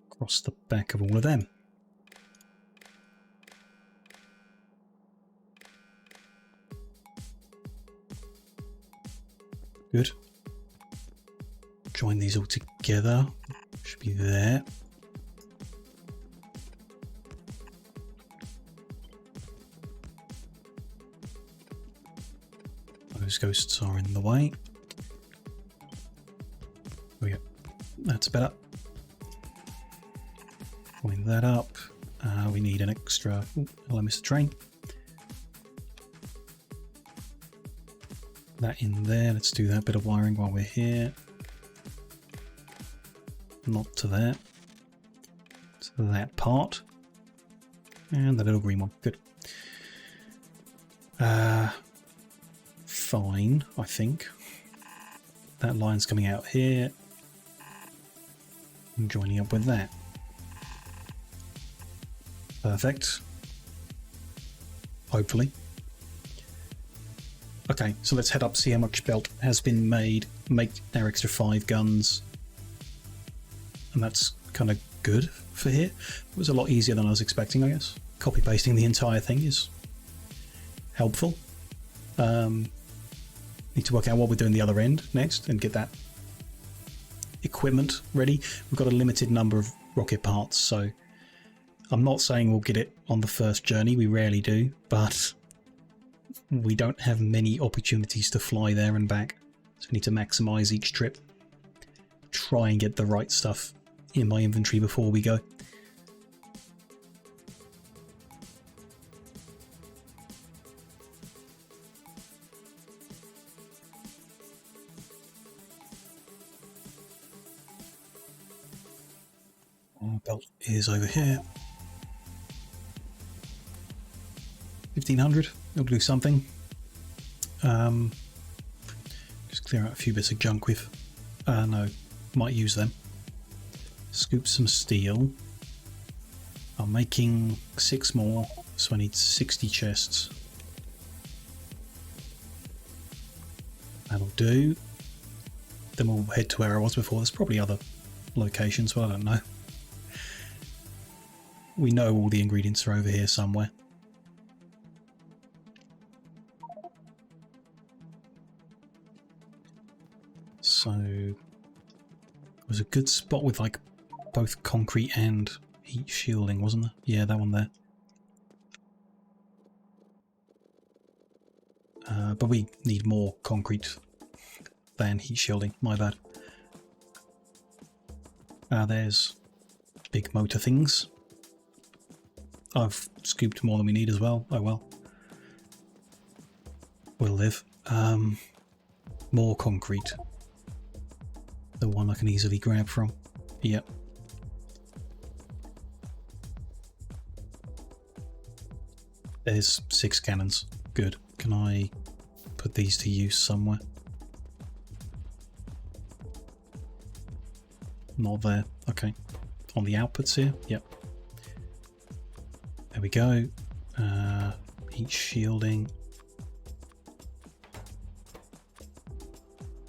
across the back of all of them. Good. Join these all together. Should be there. Those ghosts are in the way. Oh yeah, that's better. Join that up. We need an extra... Oh, I missed the train. That in there. Let's do that bit of wiring while we're here. Not to there. To that part. And the little green one. Good. Fine, I think. That line's coming out here. And joining up with that. Perfect. Hopefully. Okay, so let's head up, see how much belt has been made. Make our extra 5 guns. And that's kind of good for here. It was a lot easier than I was expecting, I guess. Copy pasting the entire thing is helpful. Need to work out what we're doing the other end next and get that equipment ready. We've got a limited number of rocket parts, so I'm not saying we'll get it on the first journey. We rarely do, but we don't have many opportunities to fly there and back. So we need to maximize each trip. Try and get the right stuff in my inventory before we go. Our belt is over here. 1500, it'll do something. Just clear out a few bits of junk with. No, might use them. Scoop some steel. I'm making 6 more, so I need 60 chests. That'll do. Then we'll head to where I was before. There's probably other locations, but I don't know. We know all the ingredients are over here somewhere. So it was a good spot with like both concrete and heat shielding, wasn't there? Yeah, that one there. But we need more concrete than heat shielding, my bad. There's big motor things. I've scooped more than we need as well. Oh well. We'll live. More concrete. The one I can easily grab from. Yep. There's 6 cannons. Good. Can I put these to use somewhere? Not there. Okay. On the outputs here? Yep. There we go. Heat shielding.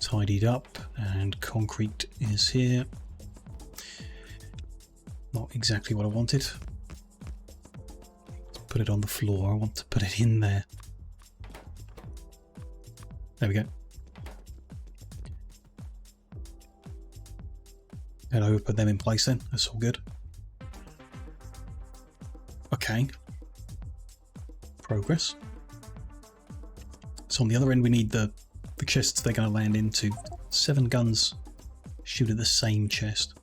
Tidied up, and concrete is here. Not exactly what I wanted. Let's put it on the floor. I want to put it in there. There we go. And I would put them in place then. That's all good. Okay. Progress. So on the other end we need the chests they're going to land into. 7 guns shoot at the same chest.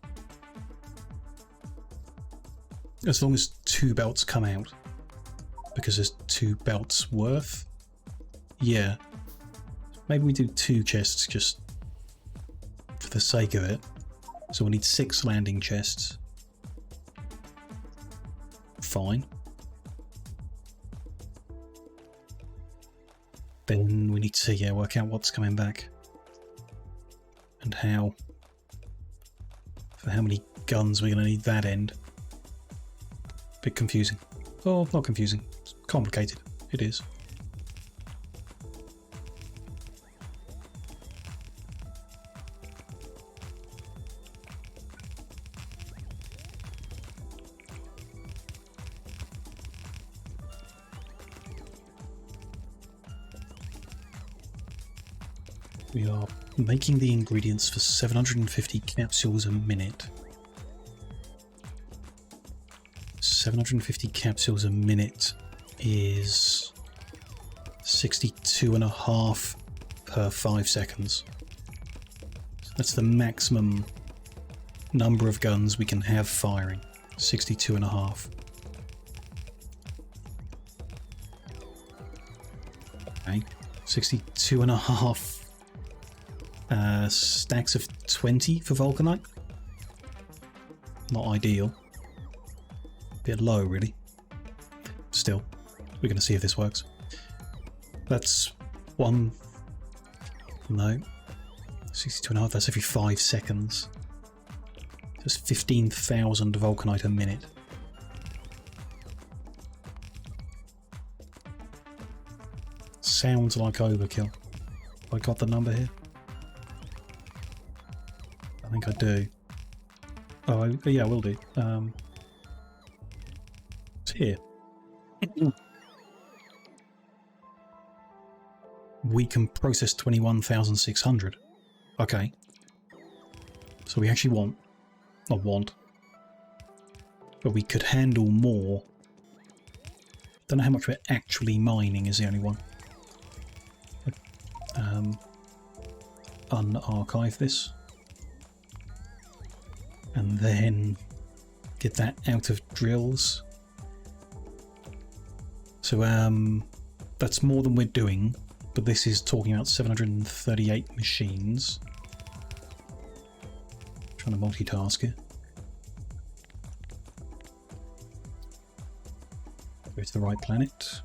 As long as 2 belts come out. Because there's 2 belts worth. Yeah. Maybe we do 2 chests just for the sake of it. So we need 6 landing chests. Fine. Then we need to, yeah, work out what's coming back. And how. For how many guns we're going to need that end. Bit confusing. Oh, not confusing. It's complicated. It is. We are making the ingredients for 750 capsules a minute. 750 capsules a minute is 62.5 per 5 seconds. That's the maximum number of guns we can have firing. 62.5. Okay, 62.5 stacks of 20 for Vulcanite. Not ideal. Bit low, really. Still, we're going to see if this works. That's one. No. 62.5, that's every 5 seconds. That's 15,000 Vulcanite a minute. Sounds like overkill. Have I got the number here? I think I do. Oh, yeah, I will do. It's here. We can process 21,600. Okay. So we actually want... Not want. But we could handle more. Don't know how much we're actually mining is the only one. Unarchive this. And then get that out of drills. So that's more than we're doing, but this is talking about 738 machines. Trying to multitask here. Go to the right planet.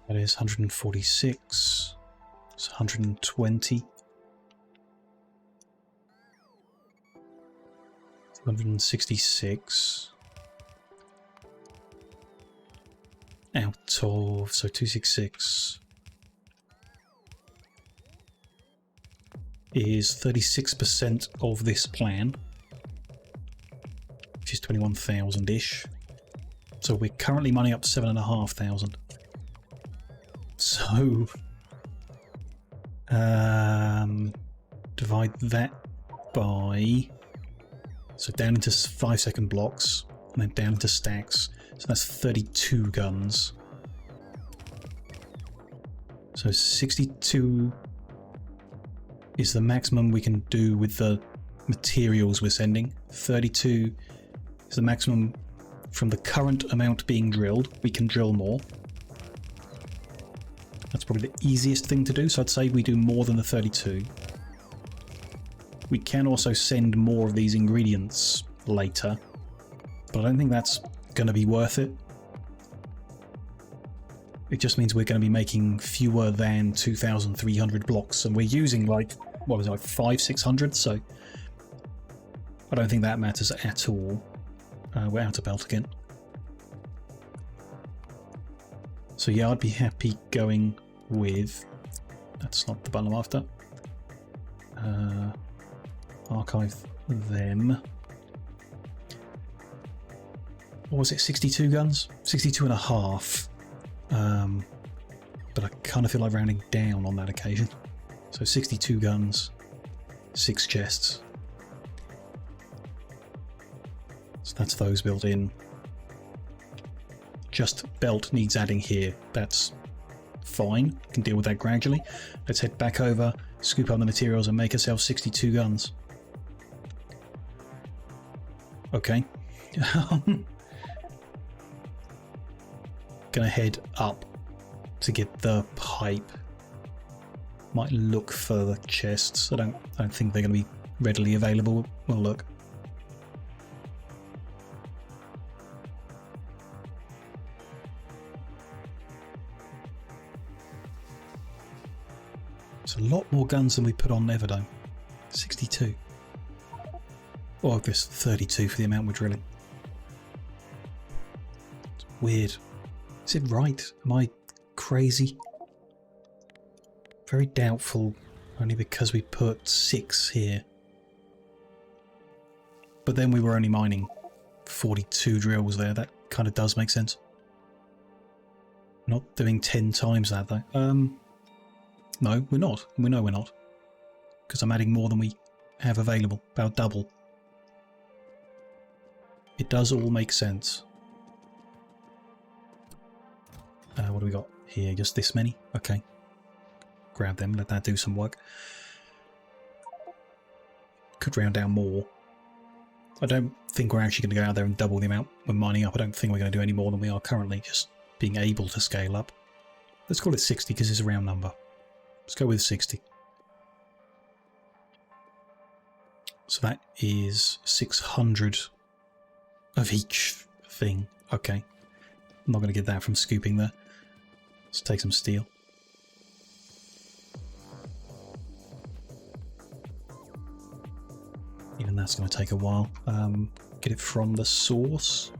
That is 146. It's 120. 166. Out of, so 266 is 36% of this plan, which is 21,000-ish. So we're currently mining up 7,500. So divide that by, so down into 5-second blocks and then down into stacks. So that's 32 guns. So 62 is the maximum we can do with the materials we're sending. 32 is the maximum from the current amount being drilled. We can drill more. That's probably the easiest thing to do, so I'd say we do more than the 32. We can also send more of these ingredients later, but I don't think that's going to be worth it. It just means we're going to be making fewer than 2,300 blocks, and we're using like, what was it, like 500-600, so I don't think that matters at all. We're out of belt again. So yeah, I'd be happy going with, that's not the button I'm after, archive them. What was it, 62 guns? 62 and a half. But I kind of feel like rounding down on that occasion. So 62 guns, 6 chests. So that's those built in. Just belt needs adding here. That's fine. Can deal with that gradually. Let's head back over, scoop up the materials and make ourselves 62 guns. Okay. Gonna head up to get the pipe. Might look for the chests. I don't think they're gonna be readily available. We'll look. It's a lot more guns than we put on Everdome. 62. Or I guess 32 for the amount we're drilling. It's weird. Is it right? Am I crazy? Very doubtful, only because we put 6 here. But then we were only mining 42 drills there. That kind of does make sense. Not doing 10 times that though. No, we're not. We know we're not. Because I'm adding more than we have available. About double. It does all make sense. What do we got here? Just this many? Okay. Grab them, let that do some work. Could round down more. I don't think we're actually going to go out there and double the amount we're mining up. I don't think we're going to do any more than we are currently, just being able to scale up. Let's call it 60 because it's a round number. Let's go with 60. So that is 600 of each thing. Okay. I'm not going to get that from scooping there. Let's take some steel. Even that's going to take a while. Get it from the source.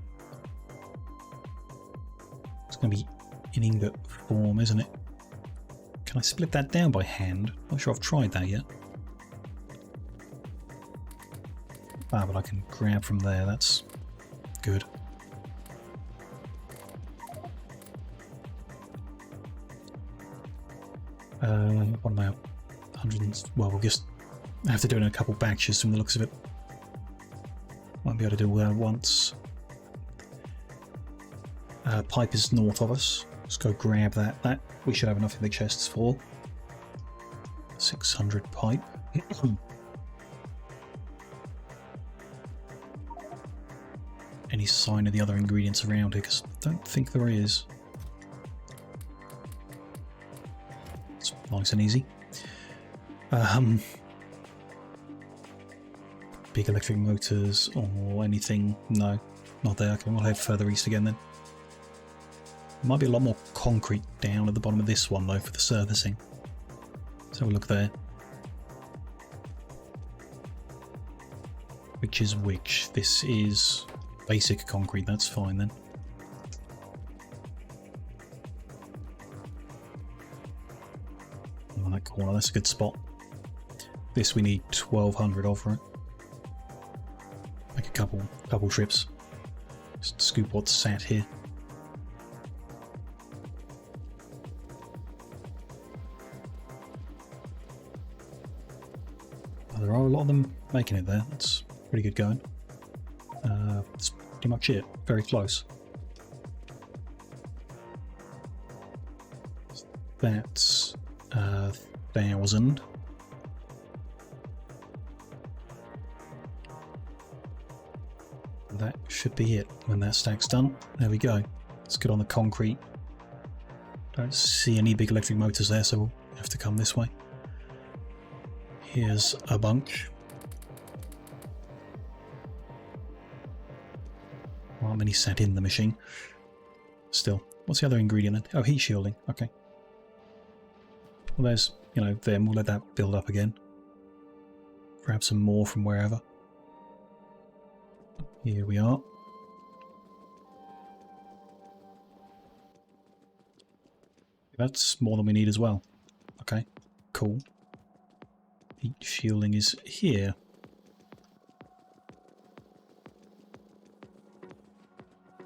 It's going to be in ingot form, isn't it? Can I split that down by hand? Not sure I've tried that yet. Ah, but I can grab from there. That's good. What am I up? 100. Well, we'll just have to do it in a couple batches from the looks of it. Won't be able to do once. Pipe is north of us. Let's go grab that. That we should have enough in the chests for. 600 pipe. Any sign of the other ingredients around here? Because I don't think there is. It's nice and easy. Big electric motors or anything? No, not there. Okay, we'll head further east again then. Might be a lot more concrete down at the bottom of this one though for the servicing. Let's have a look there. Which is which? This is basic concrete, that's fine then. Oh, that corner, that's a good spot. This we need 1200 of, right? Make a couple trips. Just scoop what's sat here. Oh, there are a lot of them making it there. That's pretty good going. That's pretty much it. Very close. That's 1,000. That should be it when that stack's done. There we go. Let's get on the concrete. Don't see any big electric motors there, so we'll have to come this way. Here's a bunch. Not many sat in the machine. Still, what's the other ingredient then? Oh, heat shielding. Okay. Well, there's, you know, them. We'll let that build up again. Grab some more from wherever. Here we are. That's more than we need as well. Okay, cool. Heat shielding is here.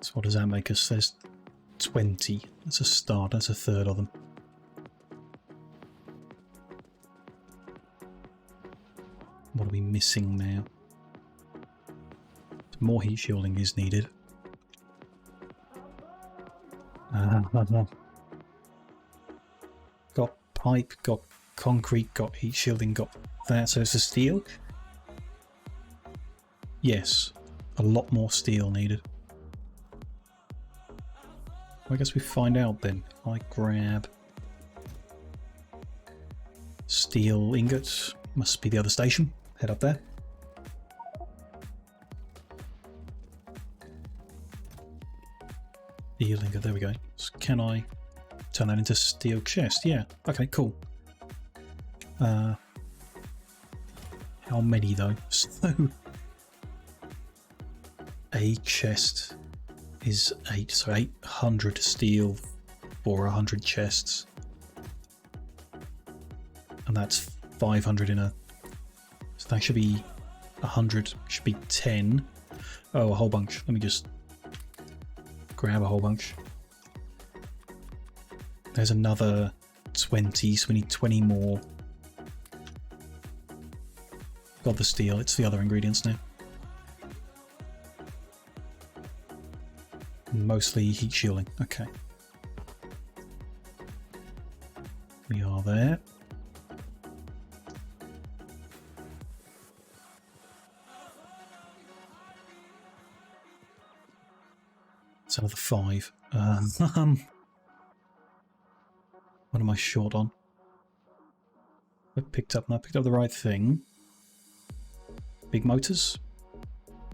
So what does that make us? There's 20. That's a start. That's a third of them. What are we missing now? More heat shielding is needed. Got pipe, got concrete, got heat shielding, got that. So it's a steel? Yes. A lot more steel needed. I guess we find out then. I grab steel ingots. Must be the other station. Head up there. Steel ingot, there we go. So can I turn that into steel chest? Yeah. Okay, cool. How many though? So a chest is 8, so 800 steel for 100 chests. And that's 500 in a... So that should be 100, should be 10. Oh, a whole bunch. Let me just grab a whole bunch. There's another 20, so we need 20 more. Got the steel, it's the other ingredients now. Mostly heat shielding, okay. We are there. It's another 5. What am I short on? I picked up the right thing. Big motors.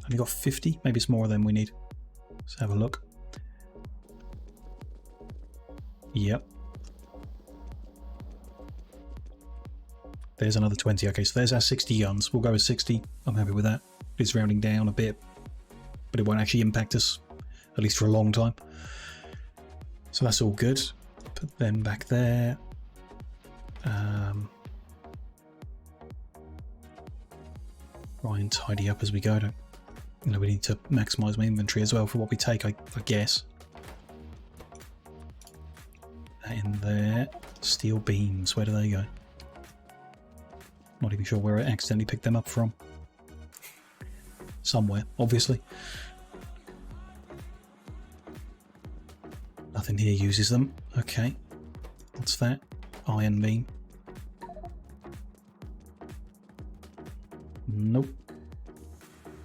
Only got 50. Maybe it's more than we need. Let's have a look. Yep. There's another 20. Okay, so there's our 60 guns. We'll go with 60. I'm happy with that. It's rounding down a bit, but it won't actually impact us, at least for a long time. So that's all good. Put them back there. Try and tidy up as we go. You know, we need to maximise my inventory as well for what we take, I guess. That in there. Steel beams, where do they go? Not even sure where I accidentally picked them up from. Somewhere, obviously. Nothing here uses them. Okay. What's that? Iron beam. Nope.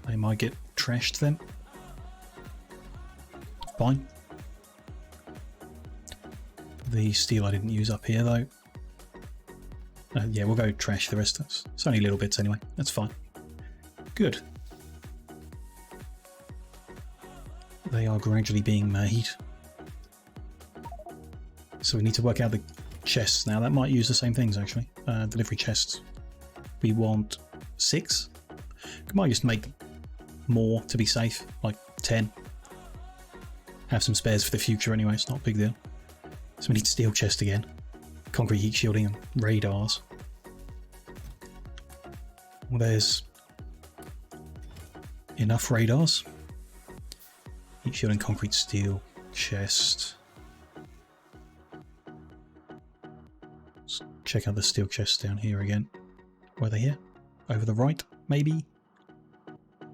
They might get trashed then. Fine. The steel I didn't use up here though. Yeah, we'll go trash the rest of us. It's only little bits anyway. That's fine. Good. They are gradually being made. So we need to work out the chests now. That might use the same things actually. Delivery chests. We want 6. We might just make more to be safe, like 10. Have some spares for the future anyway, it's not a big deal. So we need steel chest again. Concrete heat shielding and radars. Well, there's enough radars. Heat shielding, concrete, steel, chest. Let's check out the steel chests down here again. Were they here? Over the right, maybe?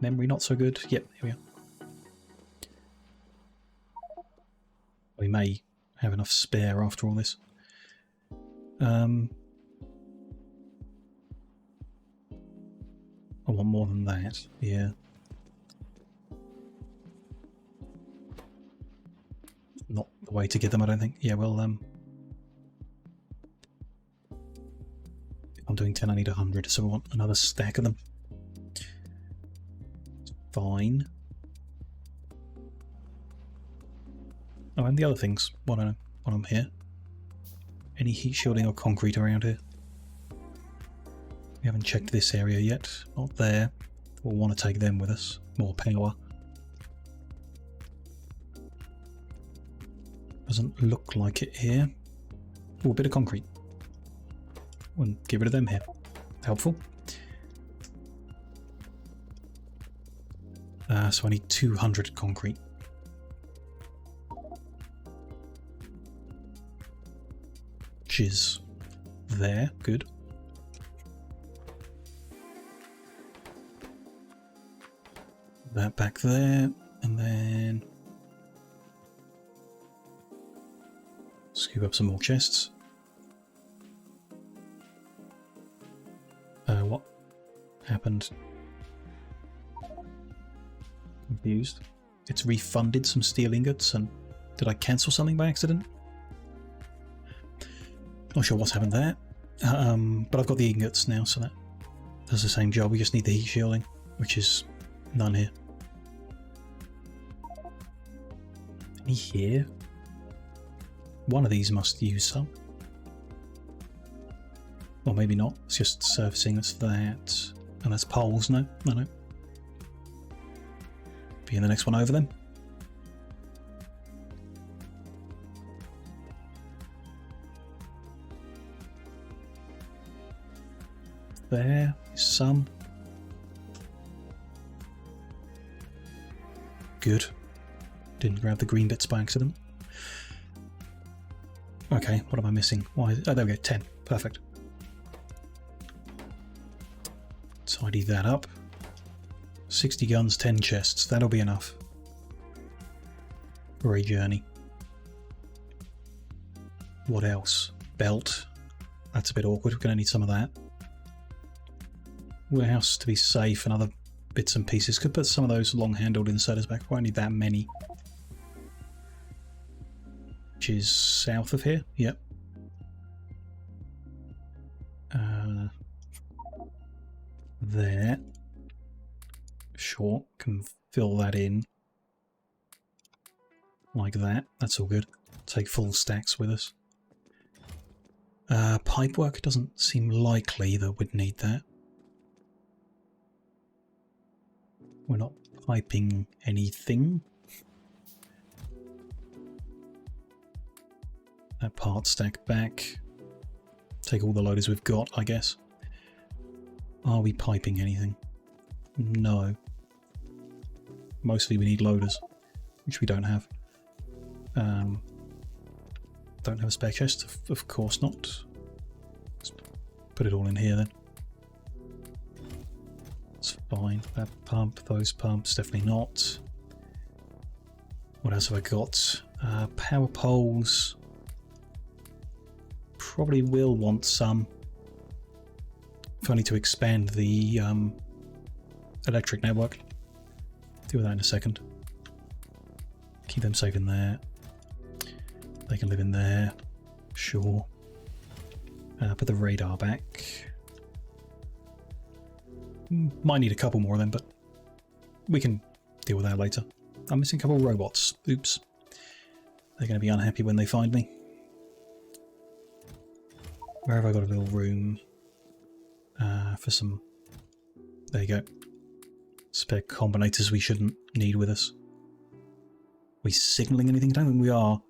Memory not so good. Yep, here we are. We may have enough spare after all this. I want more than that, yeah. Not the way to get them, I don't think. Yeah, well, if I'm doing 10, I need 100, so I want another stack of them. Fine. Oh, and the other things, while I'm here. Any heat shielding or concrete around here? We haven't checked this area yet. Not there. We'll want to take them with us. More power. Doesn't look like it here. Oh, a bit of concrete. We'll get rid of them here. Helpful. So I need 200 concrete. Which is there. Good. that back there, and then scoop up some more chests. What happened? Confused. It's refunded some steel ingots, and did I cancel something by accident? Not sure what's happened there. But I've got the ingots now, so that does the same job. We just need the heat shielding, which is none here. Any here? One of these must use some. Or maybe not. It's just surfacing us that. And that's poles. No. Be in the next one over then. There is some. Good. Didn't grab the green bits by accident. Okay, what am I missing? Why? Oh, there we go. 10. Perfect. Tidy that up. 60 guns, 10 chests. That'll be enough for a journey. What else? Belt. That's a bit awkward. We're going to need some of that. Warehouse to be safe and other bits and pieces. Could put some of those long-handled inserters back. Won't need that many. Which is south of here. Yep. There. Sure, can fill that in. Like that. That's all good. Take full stacks with us. Pipework doesn't seem likely that we'd need that. We're not piping anything. That part stack back. Take all the loaders we've got, I guess. Are we piping anything? No. Mostly we need loaders, which we don't have. Don't have a spare chest? Of course not. Let's put it all in here then. It's fine. That pump, those pumps, definitely not. What else have I got? Power poles. Probably will want some. If only to expand the electric network. Deal with that in a second. Keep them safe in there. They can live in there. Sure. Put the radar back. Might need a couple more of them, but we can deal with that later. I'm missing a couple of robots. Oops. They're going to be unhappy when they find me. Where have I got a little room for some... There you go. Spare combinators we shouldn't need with us. We signalling anything? I don't think we are.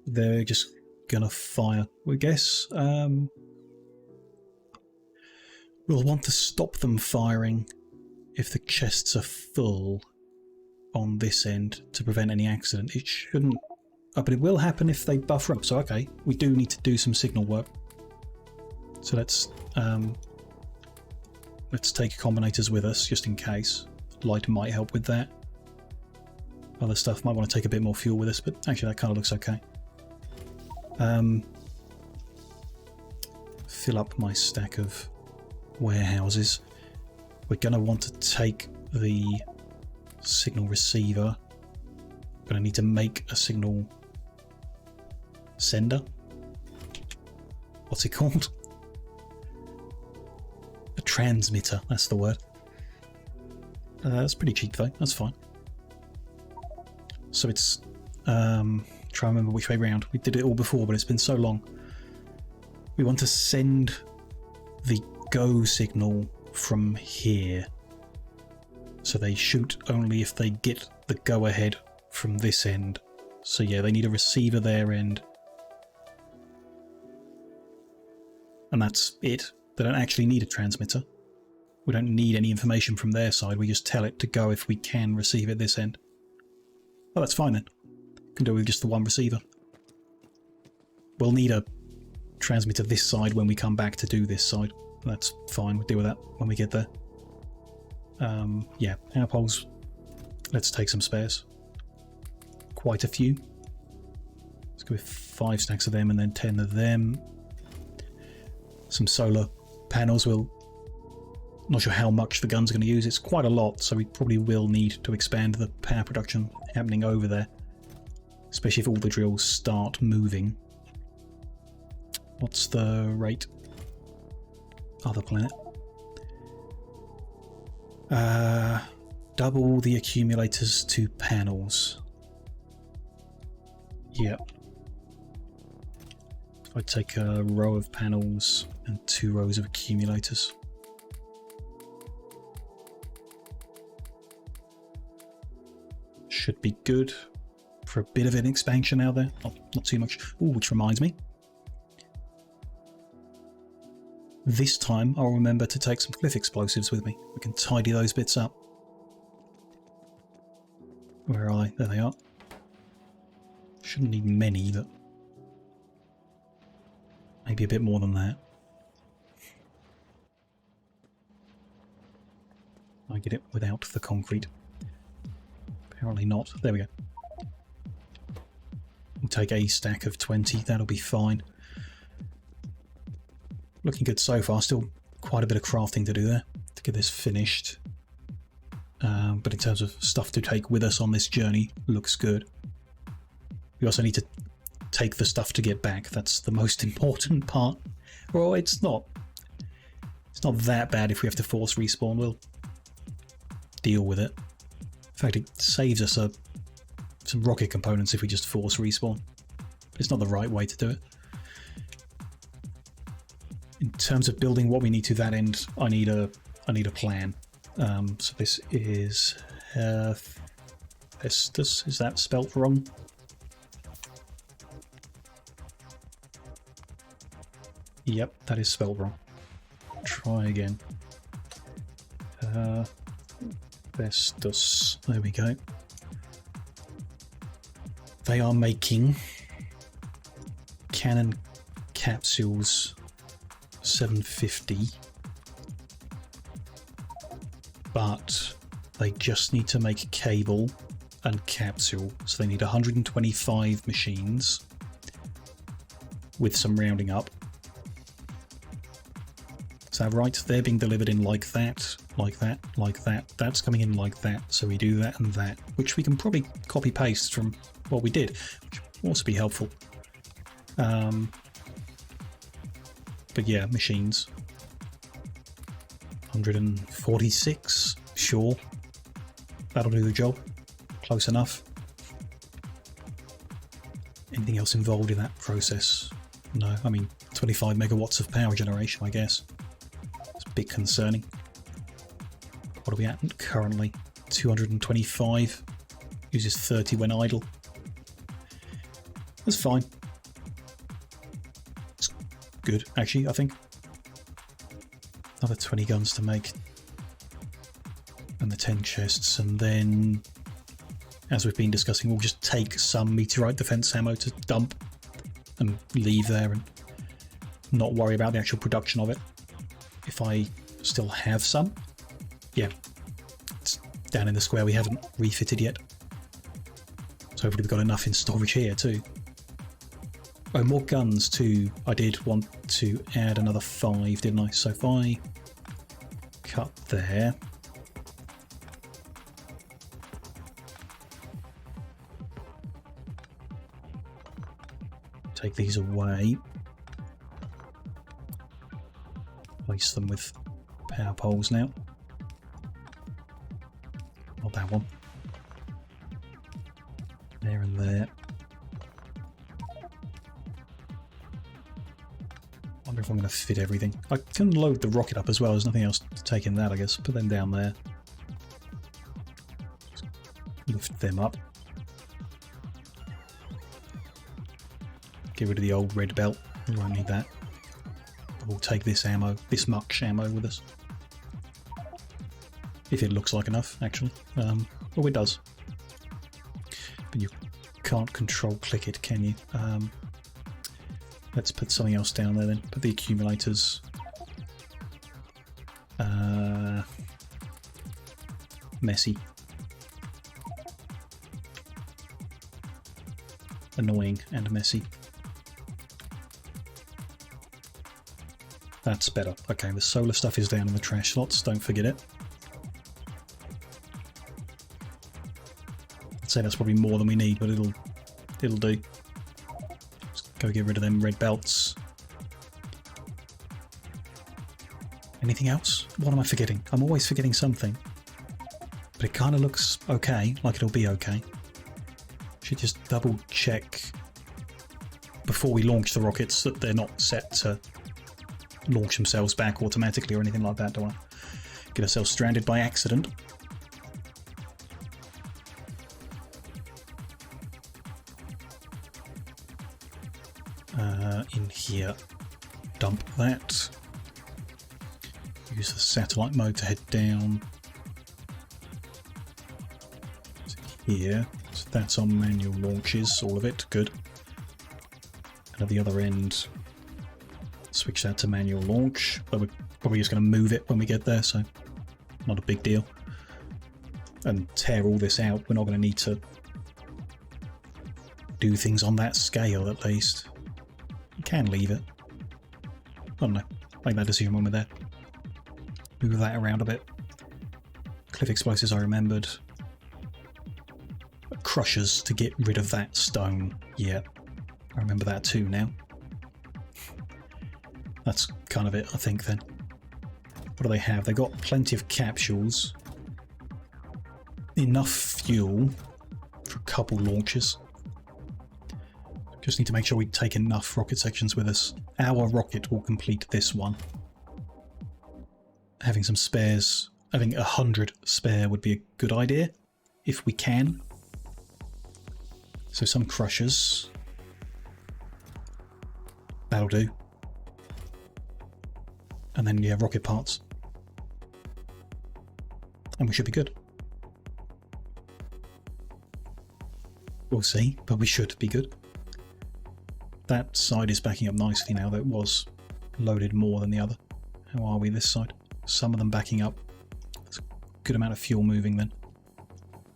They're just gonna fire, we guess. We'll want to stop them firing if the chests are full on this end to prevent any accident. It shouldn't... Oh, but it will happen if they buffer up. So, okay, we do need to do some signal work. So let's take combinators with us, just in case. Light might help with that. Other stuff might want to take a bit more fuel with us, but actually that kind of looks okay. Fill up my stack of warehouses. We're going to want to take the signal receiver. Going to need to make a signal sender. What's it called? A transmitter, that's the word. That's pretty cheap though, that's fine. So it's... try and remember which way round. We did it all before, but it's been so long. We want to send the go signal from here. So they shoot only if they get the go ahead from this end. So yeah, they need a receiver their end. And that's it. They don't actually need a transmitter. We don't need any information from their side. We just tell it to go if we can receive it this end. Oh, that's fine then. Can do it with just the one receiver. We'll need a transmitter this side when we come back to do this side. That's fine. We'll deal with that when we get there. Yeah, power poles Let's take some spares. Quite a few. Let's go with 5 stacks of them and then 10 of them. Some solar panels will... Not sure how much the gun's going to use. It's quite a lot, so we probably will need to expand the power production happening over there. Especially if all the drills start moving. What's the rate? Other planet. Double the accumulators to panels. Yep. I'd take a row of panels and 2 rows of accumulators. Should be good for a bit of an expansion out there. Not too much. Ooh, which reminds me. This time I'll remember to take some cliff explosives with me. We can tidy those bits up. Where are they? There they are. Shouldn't need many, but maybe a bit more than that. I get it without the concrete. Apparently not. There we go. We'll take a stack of 20. That'll be fine. Looking good so far. Still quite a bit of crafting to do there to get this finished. But in terms of stuff to take with us on this journey, looks good. We also need to take the stuff to get back. That's the most important part. Well, it's not that bad if we have to force respawn. We'll deal with it. In fact, it saves us some rocket components if we just force respawn. It's not the right way to do it. In terms of building what we need to that end, I need a plan. So this is Hephaestus. Is that spelt wrong? Yep, that is spelled wrong. Try again. Hephaestus. There we go. They are making cannon capsules 750, but they just need to make cable and capsule, so they need 125 machines with some rounding up. Is that right? They're being delivered in like that, like that, like that. That's coming in like that, so we do that and that, which we can probably copy paste from what we did, which will also be helpful. But yeah, machines. 146, sure. That'll do the job. Close enough. Anything else involved in that process? No, I mean 25 megawatts of power generation, I guess. It's a bit concerning. What are we at currently? 225. Uses 30 when idle. That's fine. It's good, actually, I think. Another 20 guns to make. And the 10 chests, and then, as we've been discussing, we'll just take some meteorite defense ammo to dump and leave there and not worry about the actual production of it. If I still have some. Yeah. It's down in the square we haven't refitted yet. So hopefully we've got enough in storage here too. Oh, more guns too. I did want to add another 5, didn't I? So if I cut there. Take these away. Place them with power poles now. Not that one. There and there. Wonder if I'm going to fit everything. I can load the rocket up as well. There's nothing else to take in that, I guess. Put them down there. Just lift them up. Get rid of the old red belt. We won't need that. We'll take this ammo, this much ammo with us. If it looks like enough, actually. Oh, it does. But you can't control click it, can you? Let's put something else down there then. Put the accumulators. Messy. annoying and messy. That's better. Okay, the solar stuff is down in the trash slots, don't forget it. I'd say that's probably more than we need, but it'll do. Let's go get rid of them red belts. Anything else? What am I forgetting? I'm always forgetting something. But it kind of looks okay, like it'll be okay. Should just double check before we launch the rockets that they're not set to launch themselves back automatically or anything like that. Don't want to get ourselves stranded by accident. In here, dump that. Use the satellite mode to head down. Here, so that's on manual launches, all of it, good. And at the other end, switch that to manual launch, but we're probably just going to move it when we get there, so not a big deal. And tear all this out, we're not going to need to do things on that scale at least. You can leave it. I don't know, make that decision when we're there. Move that around a bit. Cliff explosives I remembered. Crushers to get rid of that stone. Yeah, I remember that too now. That's kind of it, I think, then. What do they have? They've got plenty of capsules. Enough fuel for a couple launches. Just need to make sure we take enough rocket sections with us. Our rocket will complete this one. Having some spares, having 100 spare would be a good idea, if we can. So some crushers. That'll do. And then, yeah, rocket parts. And we should be good. We'll see, but we should be good. That side is backing up nicely now, though it was loaded more than the other. How are we this side? Some of them backing up. There's a good amount of fuel moving then.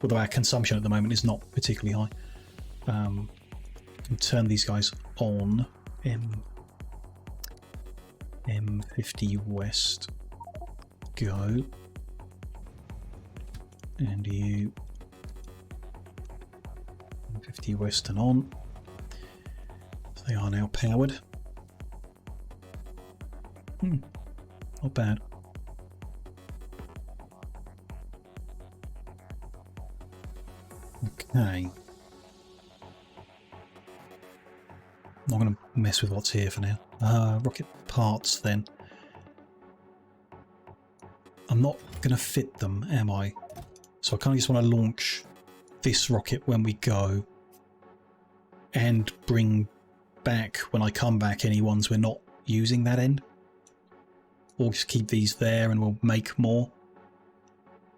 Although our consumption at the moment is not particularly high. Can turn these guys on. M50 west. Go. And you. M50 west and on. They are now powered. Not bad. Okay. Not going to mess with what's here for now. Rocket parts then. I'm not going to fit them, am I? So I kind of just want to launch this rocket when we go and bring back, when I come back, any ones we're not using that end. Or just keep these there and we'll make more.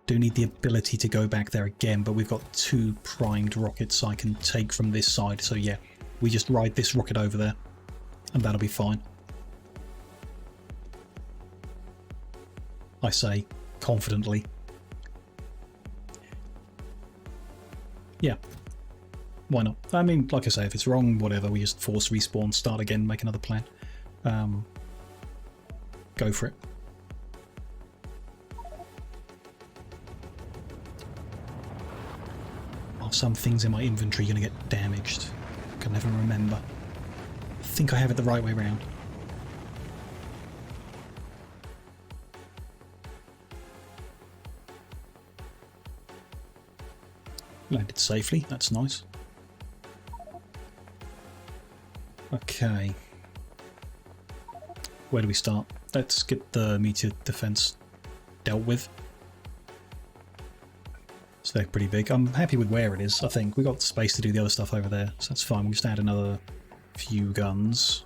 Do need the ability to go back there again, but we've got 2 primed rockets I can take from this side. So yeah, we just ride this rocket over there and that'll be fine. I say confidently. Yeah. Why not? I mean, like I say, if it's wrong, whatever, we just force respawn, start again, make another plan. Go for it. Are some things in my inventory going to get damaged? I can never remember. I think I have it the right way round. Landed safely, that's nice. Okay. Where do we start? Let's get the meteor defense dealt with. So they're pretty big. I'm happy with where it is, I think. We've got space to do the other stuff over there, so that's fine. We'll just add another few guns.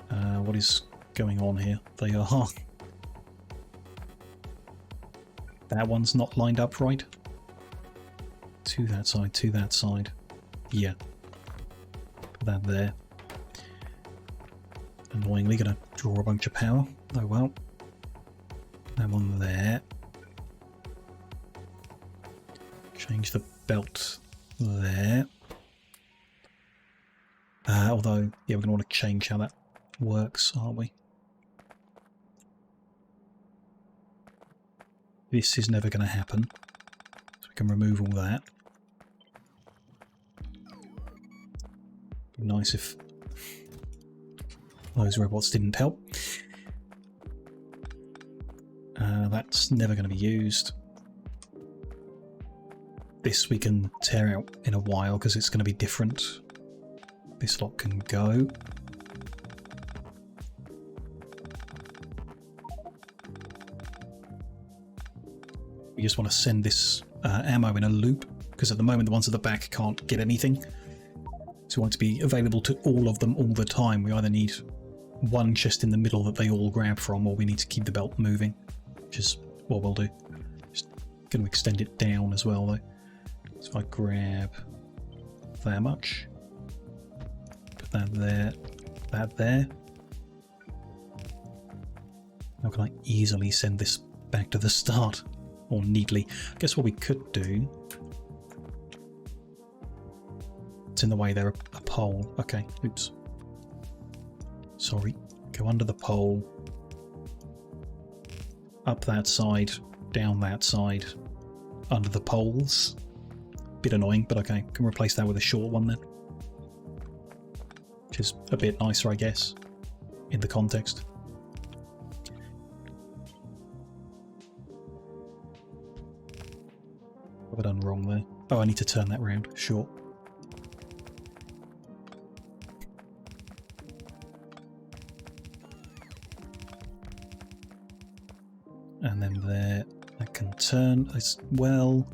What is going on here? They are... That one's not lined up right. To that side, to that side. Yeah. Put that there. Annoyingly gonna draw a bunch of power. Oh well. That one there. Change the belt there. although, yeah, we're going to want to change how that works, aren't we? This is never going to happen. So we can remove all that. Be nice if those robots didn't help. That's never going to be used. This we can tear out in a while because it's going to be different. This lot can go. We just want to send this ammo in a loop because at the moment the ones at the back can't get anything. So we want it to be available to all of them all the time. We either need one chest in the middle that they all grab from, or we need to keep the belt moving, which is what we'll do. Just going to extend it down as well though. So if I grab that much, put that there, that there. How can I easily send this back to the start? Or neatly? I guess what we could do... It's in the way there, a pole. Okay, oops. Sorry. Go under the pole. Up that side, down that side, under the poles. Bit annoying, but okay. Can replace that with a short one then. Which is a bit nicer, I guess, in the context. What have I done wrong there? Oh, I need to turn that round. Short. And then there, that can turn as well.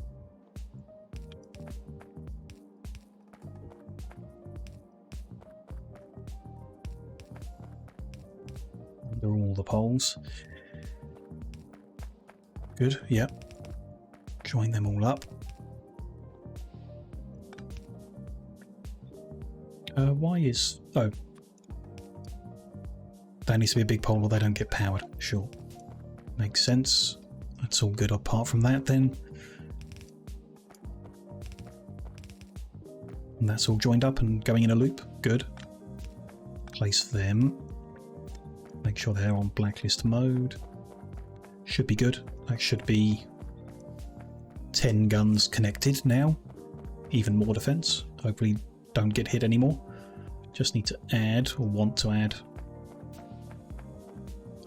Under all the poles. Good, yep. Join them all up. Why is... Oh. That needs to be a big pole or they don't get powered. Sure. Makes sense. That's all good apart from that then. And that's all joined up and going in a loop. Good. Place them. Make sure they're on blacklist mode. Should be good. That should be 10 guns connected now. Even more defense. Hopefully don't get hit anymore. Just need to add, or want to add,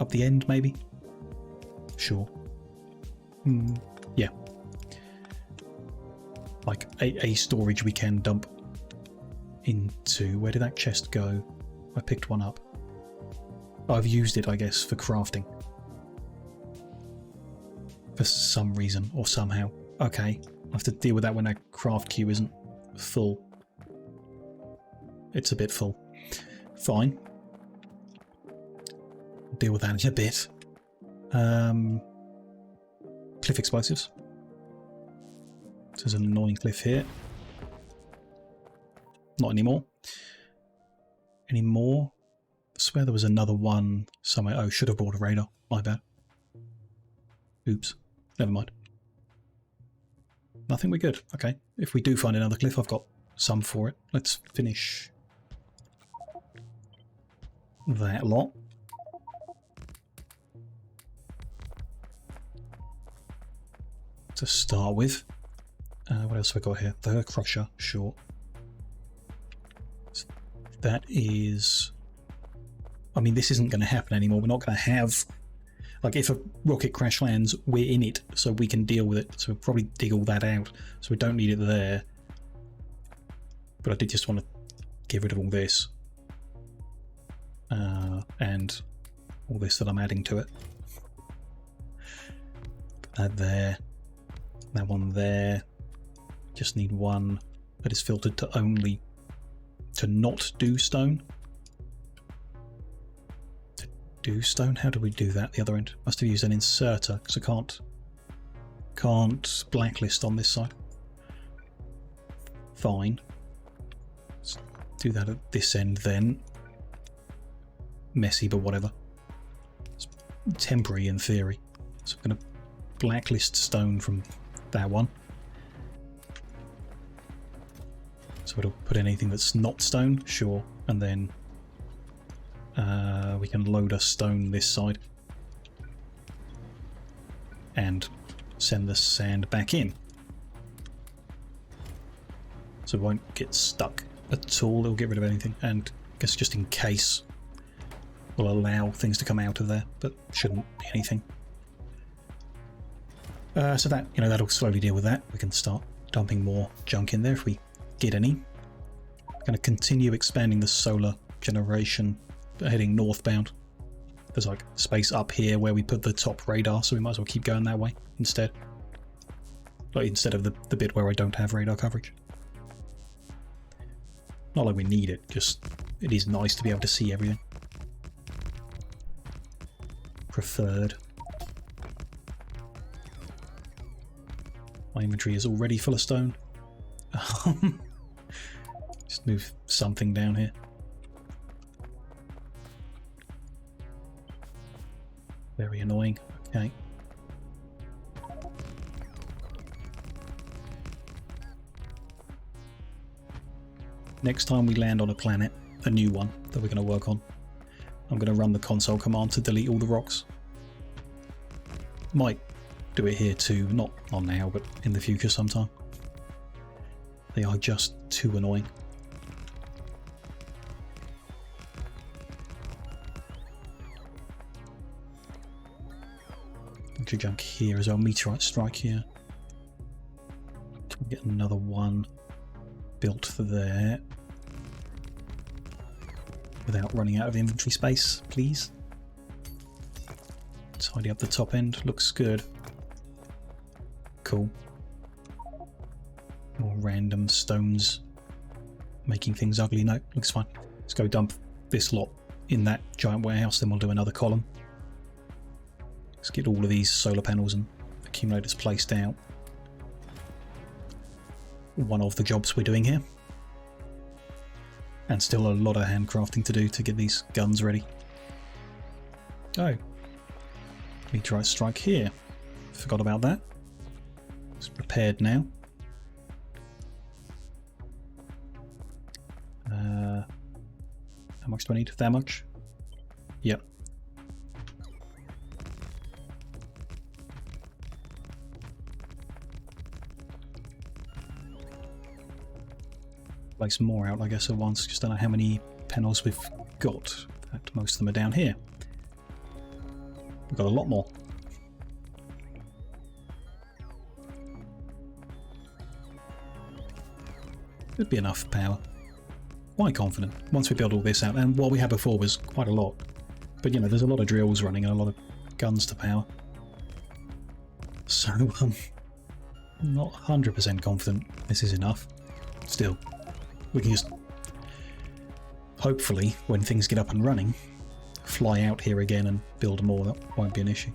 up the end maybe. Sure. Yeah. Like a storage we can dump into. Where did that chest go? I picked one up. I've used it, I guess, for crafting. For some reason or somehow. Okay. I have to deal with that when our craft queue isn't full. It's a bit full. Fine. Deal with that in a bit. Cliff explosives. There's an annoying cliff here. Not anymore. Any more? I swear there was another one somewhere. Oh, should have brought a radar. My bad. Oops. Never mind. Nothing, we're good. Okay. If we do find another cliff, I've got some for it. Let's finish that lot. To start with. What else have I got here? The crusher, sure. So that is... I mean, this isn't going to happen anymore. We're not going to have... Like, if a rocket crash lands, we're in it, so we can deal with it. So we'll probably dig all that out. So we don't need it there. But I did just want to get rid of all this. And all this that I'm adding to it. Put that there. That one there. Just need one that is filtered to only... to not do stone. To do stone? How do we do that at the other end? Must have used an inserter, because I can't blacklist on this side. Fine. Let's do that at this end then. Messy, but whatever. It's temporary in theory. So I'm going to blacklist stone from that one. So it'll put anything that's not stone, sure, and then we can load a stone this side and send the sand back in. So it won't get stuck at all, it'll get rid of anything, and I guess just in case we'll allow things to come out of there, but shouldn't be anything. So that, you know, that'll slowly deal with that. We can start dumping more junk in there if we get any. I'm going to continue expanding the solar generation, heading northbound. There's like space up here where we put the top radar, so we might as well keep going that way instead. Like instead of the bit where I don't have radar coverage. Not like we need it, just it is nice to be able to see everything. Preferred. My inventory is already full of stone. Just move something down here. Very annoying. Okay. Next time we land on a planet, a new one that we're going to work on, I'm going to run the console command to delete all the rocks. Might do it here too, not now, but in the future sometime. They are just too annoying. Bunch of junk here as well. Meteorite strike here. Can we get another one built for there without running out of inventory space, please? Tidy up the top end. Looks good. Cool. More random stones making things ugly. No, looks fine. Let's go dump this lot in that giant warehouse, then we'll do another column. Let's get all of these solar panels and accumulators placed out. One of the jobs we're doing here. And still a lot of handcrafting to do to get these guns ready. Oh. Meteorite strike here. Forgot about that. It's prepared now. How much do I need? That much? Yep. Place more out, I guess, at once. Just don't know how many panels we've got. In fact, most of them are down here. We've got a lot more. Could be enough power. Quite confident. Once we build all this out, and what we had before was quite a lot. But you know, there's a lot of drills running and a lot of guns to power. So, not 100% confident this is enough. Still, we can just, hopefully, when things get up and running, fly out here again and build more. That won't be an issue.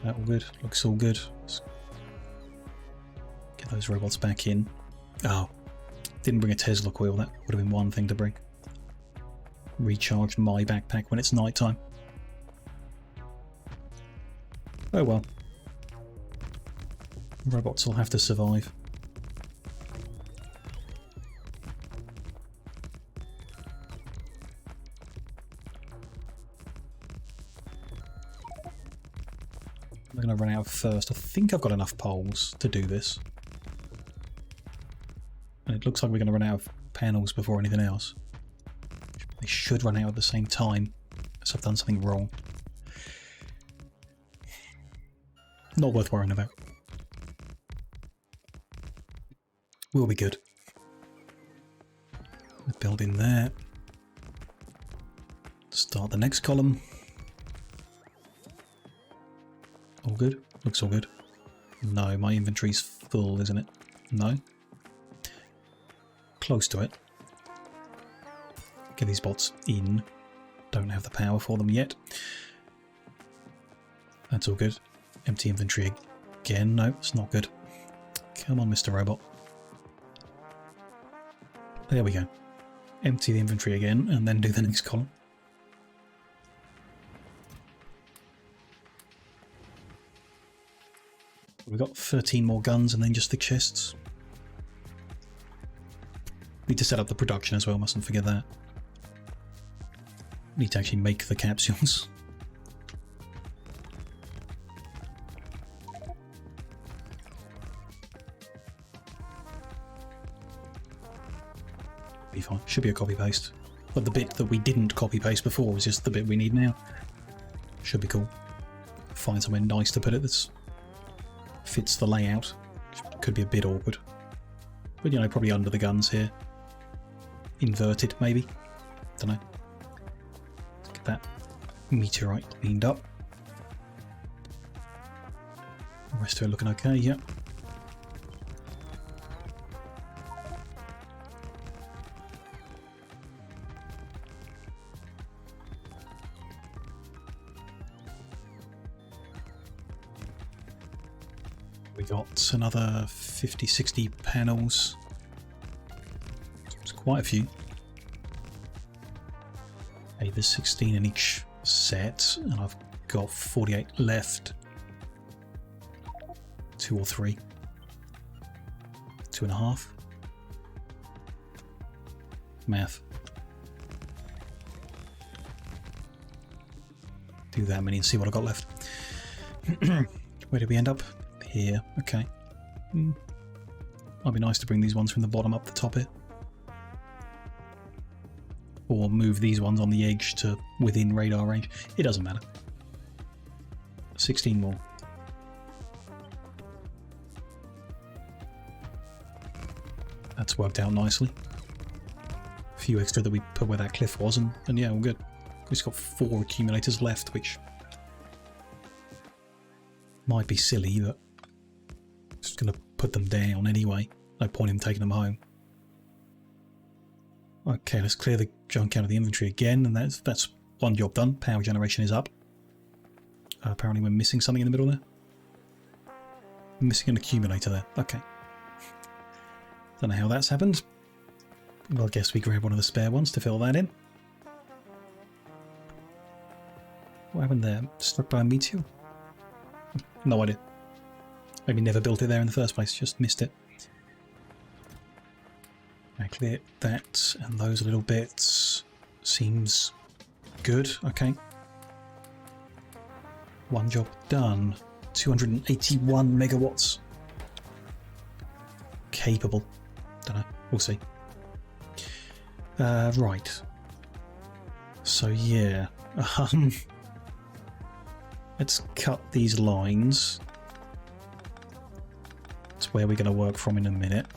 That all good. Looks all good. Let's get those robots back in. Oh, didn't bring a Tesla coil. That would have been one thing to bring. Recharge my backpack when it's night time. Oh well. Robots will have to survive. I'm going to run out first. I think I've got enough poles to do this. And it looks like we're going to run out of panels before anything else. They should run out at the same time, unless I've done something wrong. Not worth worrying about. We'll be good. Build in there. Start the next column. All good? Looks all good. No, my inventory's full, isn't it? No. Close to it. Get these bots in. Don't have the power for them yet. That's all good. Empty inventory again. No, it's not good. Come on, Mr. Robot. There we go. Empty the inventory again and then do the next column. We've got 13 more guns and then just the chests. Need to set up the production as well, mustn't forget that. Need to actually make the capsules. Be fine. Should be a copy paste. But the bit that we didn't copy paste before is just the bit we need now. Should be cool. Find somewhere nice to put it that fits the layout. Could be a bit awkward. But you know, probably under the guns here. Inverted, maybe. Don't know. Let's get that meteorite cleaned up. The rest of it looking okay, yep. We got another 50-60 panels. It's quite a few. Okay, there's 16 in each set, and I've got 48 left. 2 or 3. 2.5. Math. Do that many and see what I've got left. Where did we end up? Here. Okay. Might be nice to bring these ones from the bottom up the top here. Or move these ones on the edge to within radar range. It doesn't matter. 16 more. That's worked out nicely. A few extra that we put where that cliff was, and yeah, all good. We've just got 4 accumulators left, which might be silly, but just going to put them down anyway. No point in taking them home. Okay, let's clear the junk out of the inventory again, and that's one job done. Power generation is up. Apparently we're missing something in the middle there. We're missing an accumulator there. Okay. Don't know how that's happened. Well, I guess we grab one of the spare ones to fill that in. What happened there? Struck by a meteor? No idea. Maybe never built it there in the first place, just missed it. I clear that and those little bits. Seems good. Okay. One job done. 281 megawatts. Capable. Don't know. We'll see. Right. So yeah. Let's cut these lines. That's where we're going to work from in a minute.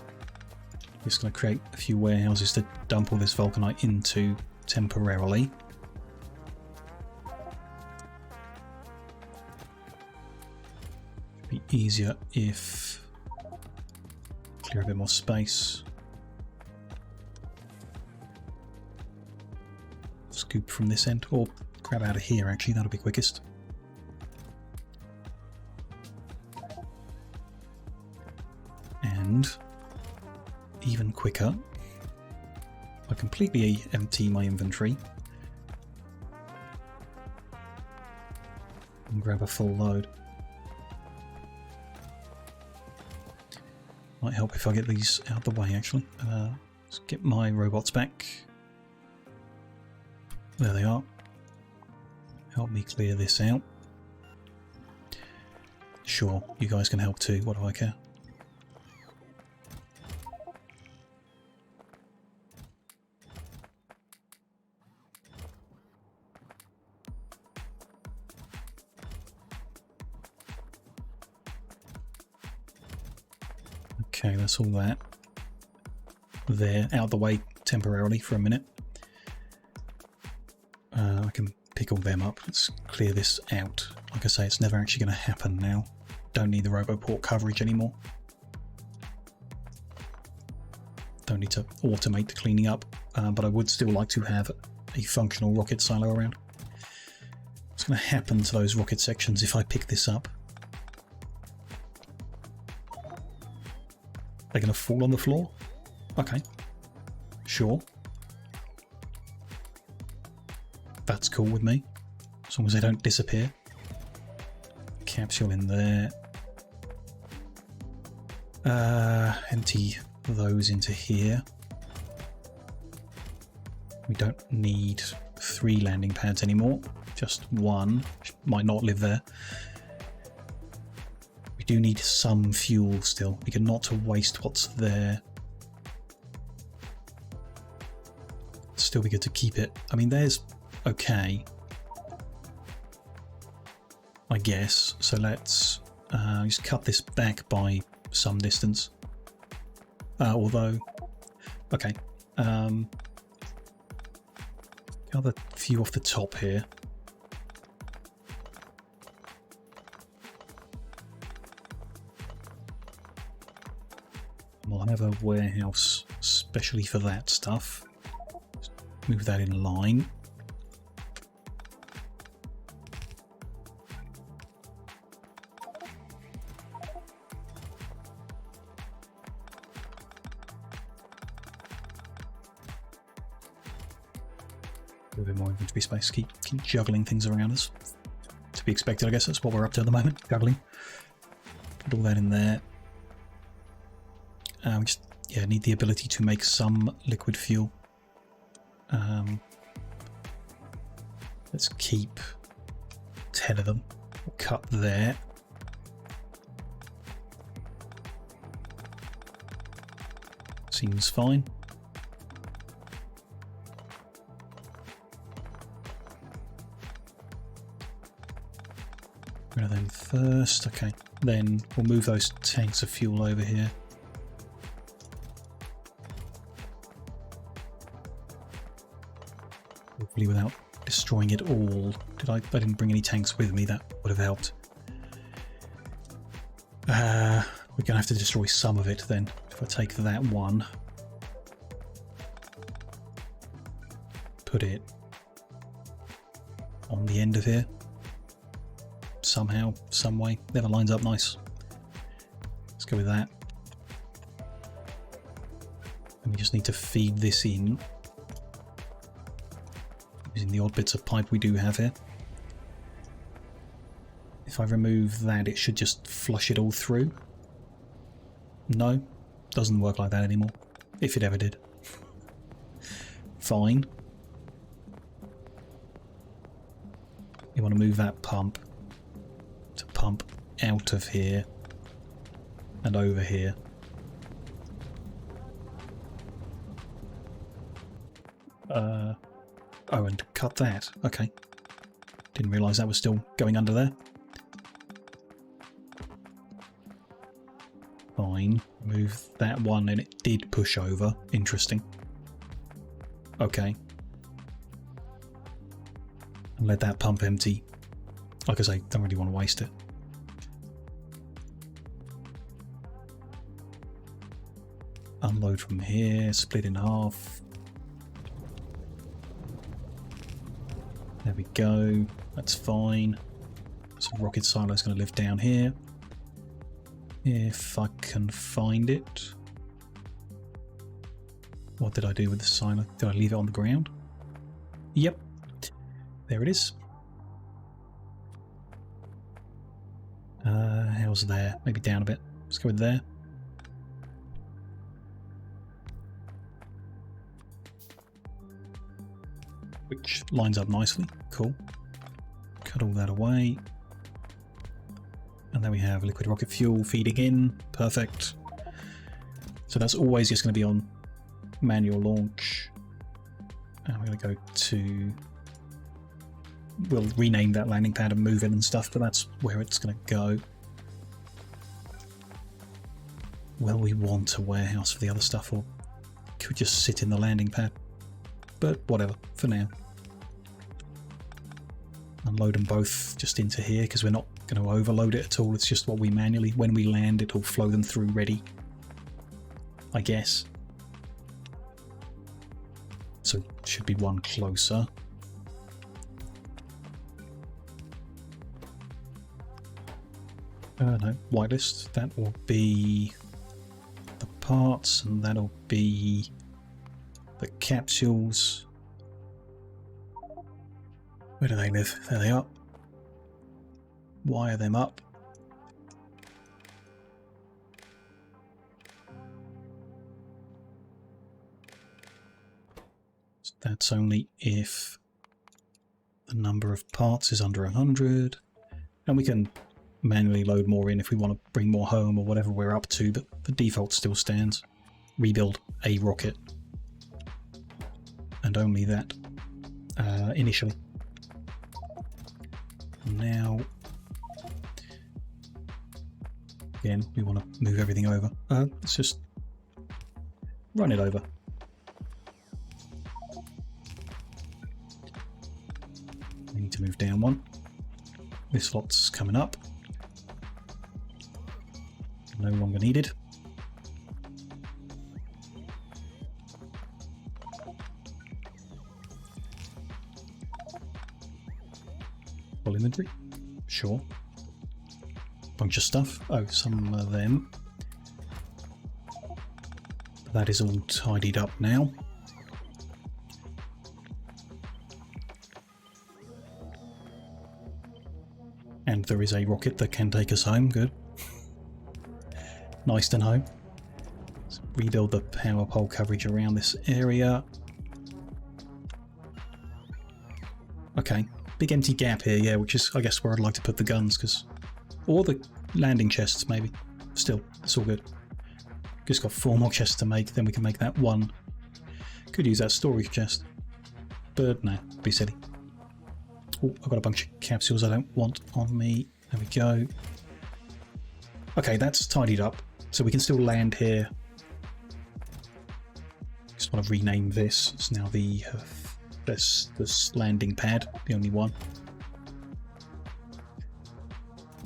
Just going to create a few warehouses to dump all this vulcanite into temporarily. It'd be easier if clear a bit more space. Scoop from this end, or grab out of here actually, that'll be quickest. And even quicker, I completely empty my inventory and grab a full load. Might help if I get these out of the way actually. Let's get my robots back. There they are. Help me clear this out. Sure, you guys can help too, what do I care? Okay, that's all that. There, out of the way temporarily for a minute. I can pick all them up. Let's clear this out. Like I say, it's never actually going to happen now. Don't need the RoboPort coverage anymore. Don't need to automate the cleaning up, but I would still like to have a functional rocket silo around. What's going to happen to those rocket sections if I pick this up? They're going to fall on the floor? Okay. Sure. That's cool with me. As long as they don't disappear. Capsule in there. Empty those into here. We don't need 3 landing pads anymore, just 1, which might not live there. We do need some fuel still. We can not to waste what's there. Still be good to keep it. I mean, there's okay, I guess. So let's just cut this back by some distance. Although, okay, got a few off the top here. We'll have a warehouse specially for that stuff. Just move that in line. A little bit more inventory space. Keep juggling things around us. To be expected, I guess. That's what we're up to at the moment. Juggling. Put all that in there. We just need the ability to make some liquid fuel. Let's keep 10 of them. We'll cut there. Seems fine. Rid of them first. Okay, then we'll move those tanks of fuel over here. Hopefully without destroying it all. I didn't bring any tanks with me, that would have helped. We're going to have to destroy some of it then. If I take that one, put it on the end of here. Somehow, some way. Never lines up nice. Let's go with that. And we just need to feed this in. Using the odd bits of pipe we do have here. If I remove that, it should just flush it all through. No, doesn't work like that anymore. If it ever did. Fine. You want to move that pump to pump out of here and over here. Oh, and cut that. Okay. Didn't realise that was still going under there. Fine. Move that one and it did push over. Interesting. Okay. And let that pump empty. Like I say, don't really want to waste it. Unload from here, split in half. There we go. That's fine. So rocket silo is going to live down here. If I can find it. What did I do with the silo? Did I leave it on the ground? Yep. There it is. How's there? Maybe down a bit. Let's go with there. Which lines up nicely. Cool. Cut all that away. And then we have liquid rocket fuel feeding in. Perfect. So that's always just going to be on manual launch. And we're going to go to... We'll rename that landing pad and move it and stuff, but that's where it's going to go. Will we want a warehouse for the other stuff, or could we just sit in the landing pad? But whatever, for now. Unload them both just into here, because we're not going to overload it at all. It's just what we manually, when we land, it'll flow them through ready, I guess. So it should be one closer. No, whitelist. That will be the parts, and that'll be the capsules. Where do they live? There they are. Wire them up. That's only if the number of parts is under 100. And we can manually load more in if we want to bring more home or whatever we're up to, but the default still stands. Rebuild a rocket. And only that initially. Now, again, we want to move everything over. Let's just run it over. We need to move down one. This lot's coming up. No longer needed. Full inventory? Sure. Bunch of stuff. Oh, some of them. That is all tidied up now. And there is a rocket that can take us home. Good. Nice to know. Let's rebuild the power pole coverage around this area. Okay. Big empty gap here, yeah, which is, I guess, where I'd like to put the guns, because... Or the landing chests, maybe. Still, it's all good. Just got 4 more chests to make, then we can make that one. Could use that storage chest. But no, be silly. Oh, I've got a bunch of capsules I don't want on me. There we go. Okay, that's tidied up. So we can still land here. Just want to rename this. It's now the... this landing pad, the only one.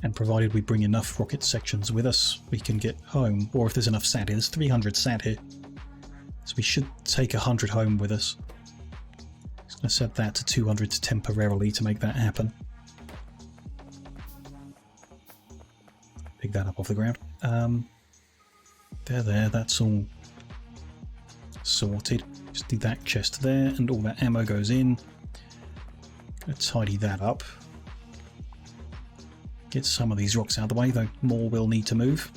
And provided we bring enough rocket sections with us, we can get home. Or if there's enough sat here, there's 300 sat here. So we should take 100 home with us. Just going to set that to 200 temporarily to make that happen. Pick that up off the ground. There, that's all sorted. Just need that chest there, and all that ammo goes in. Gonna tidy that up. Get some of these rocks out of the way, though more will need to move.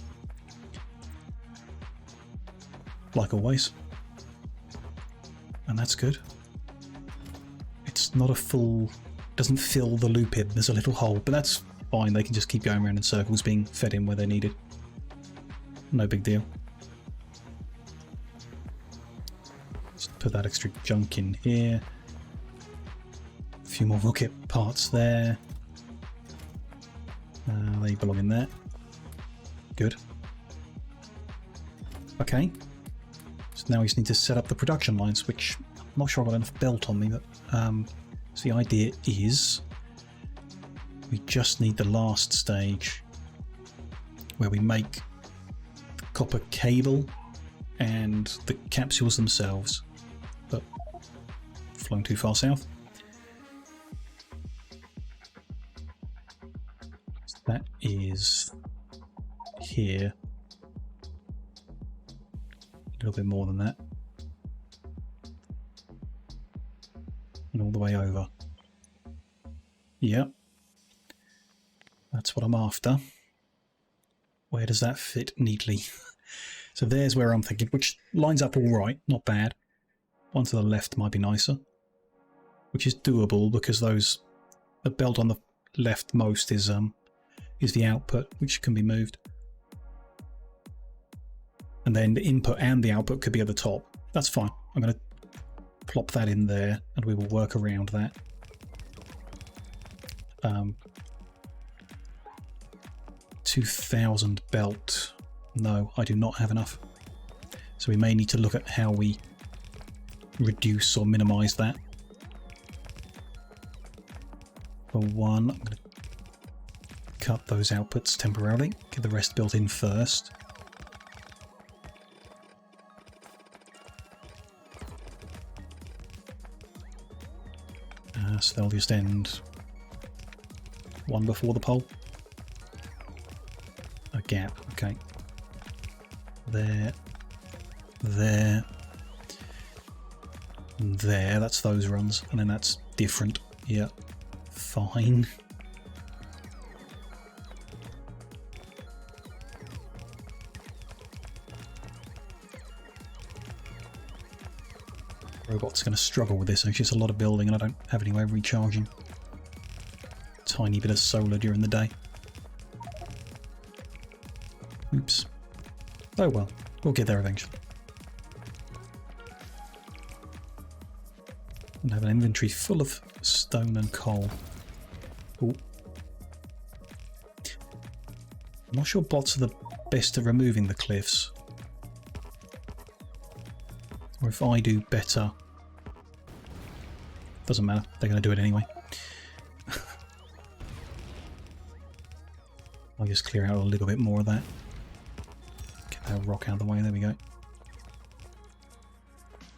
Like always. And that's good. It's not a full... doesn't fill the loop in, there's a little hole, but that's fine, they can just keep going around in circles, being fed in where they're needed. No big deal. Just put that extra junk in here. A few more rocket parts there. They belong in there. Good. Okay. So now we just need to set up the production lines, which I'm not sure I've got enough belt on me, but so the idea is we just need the last stage where we make the copper cable and the capsules themselves, but flown too far south. So that is here. A little bit more than that. And all the way over. Yep. That's what I'm after. Where does that fit neatly? So there's where I'm thinking, which lines up all right, not bad. One to the left might be nicer, which is doable because the belt on the left most is the output, which can be moved. And then the input and the output could be at the top. That's fine. I'm going to plop that in there and we will work around that. 2000 belt. No, I do not have enough. So we may need to look at how we reduce or minimize that. For one, I'm going to cut those outputs temporarily, get the rest built in first. So they'll just end one before the pole. A gap, okay. There, there, and there, that's those runs, and then that's different. Yeah, fine. Robot's going to struggle with this. It's just a lot of building and I don't have any way of recharging. Tiny bit of solar during the day. Oops. Oh well, we'll get there eventually. And have an inventory full of stone and coal. Ooh. I'm not sure bots are the best at removing the cliffs. Or if I do better. Doesn't matter, they're going to do it anyway. I'll just clear out a little bit more of that. Get that rock out of the way, there we go.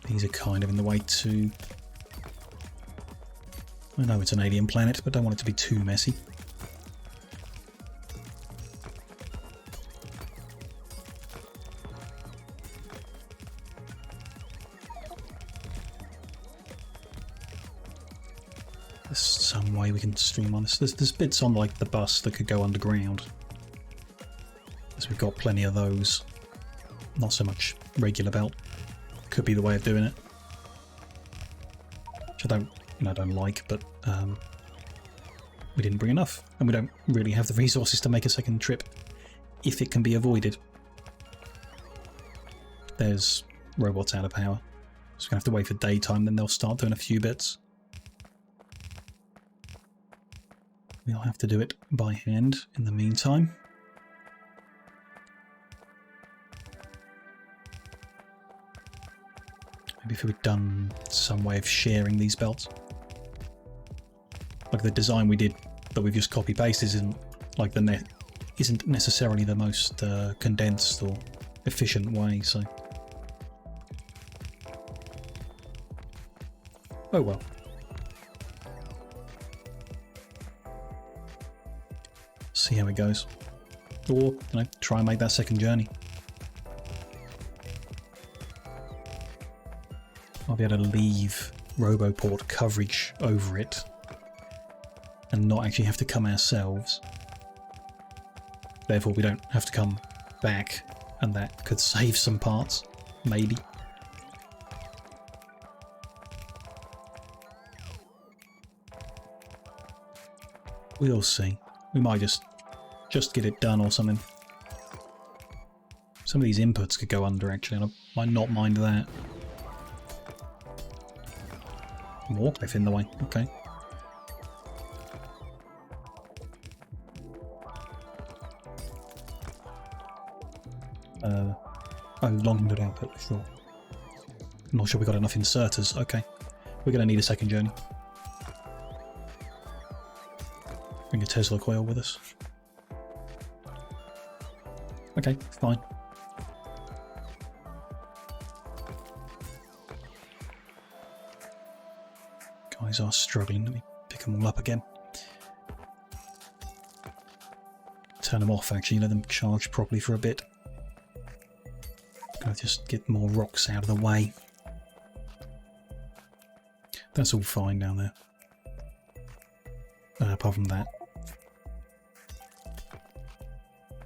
These are kind of in the way too. I know it's an alien planet, but don't want it to be too messy. There's some way we can streamline this. There's bits on like the bus that could go underground. As we've got plenty of those. Not so much regular belt. Could be the way of doing it. Which I don't like, but we didn't bring enough. And we don't really have the resources to make a second trip if it can be avoided. There's robots out of power. So we're gonna have to wait for daytime, then they'll start doing a few bits. We'll have to do it by hand in the meantime. Maybe if we'd done some way of sharing these belts. Like the design we did that we've just copy pasted isn't like the net isn't necessarily the most condensed or efficient way, so. Oh well. See how it goes. Or, try and make that second journey. I'll be able to leave Roboport coverage over it and not actually have to come ourselves. Therefore we don't have to come back, and that could save some parts, maybe. We'll see. We might just get it done or something. Some of these inputs could go under actually, and I might not mind that. More cliff in the way, okay. Oh, long-winded output, sure. I'm not sure we got enough inserters, okay. We're going to need a second journey. Bring a Tesla coil with us. Okay, fine. Guys are struggling. Let me pick them all up again. Turn them off actually, let them charge properly for a bit. Gotta just get more rocks out of the way. That's all fine down there. Apart from that.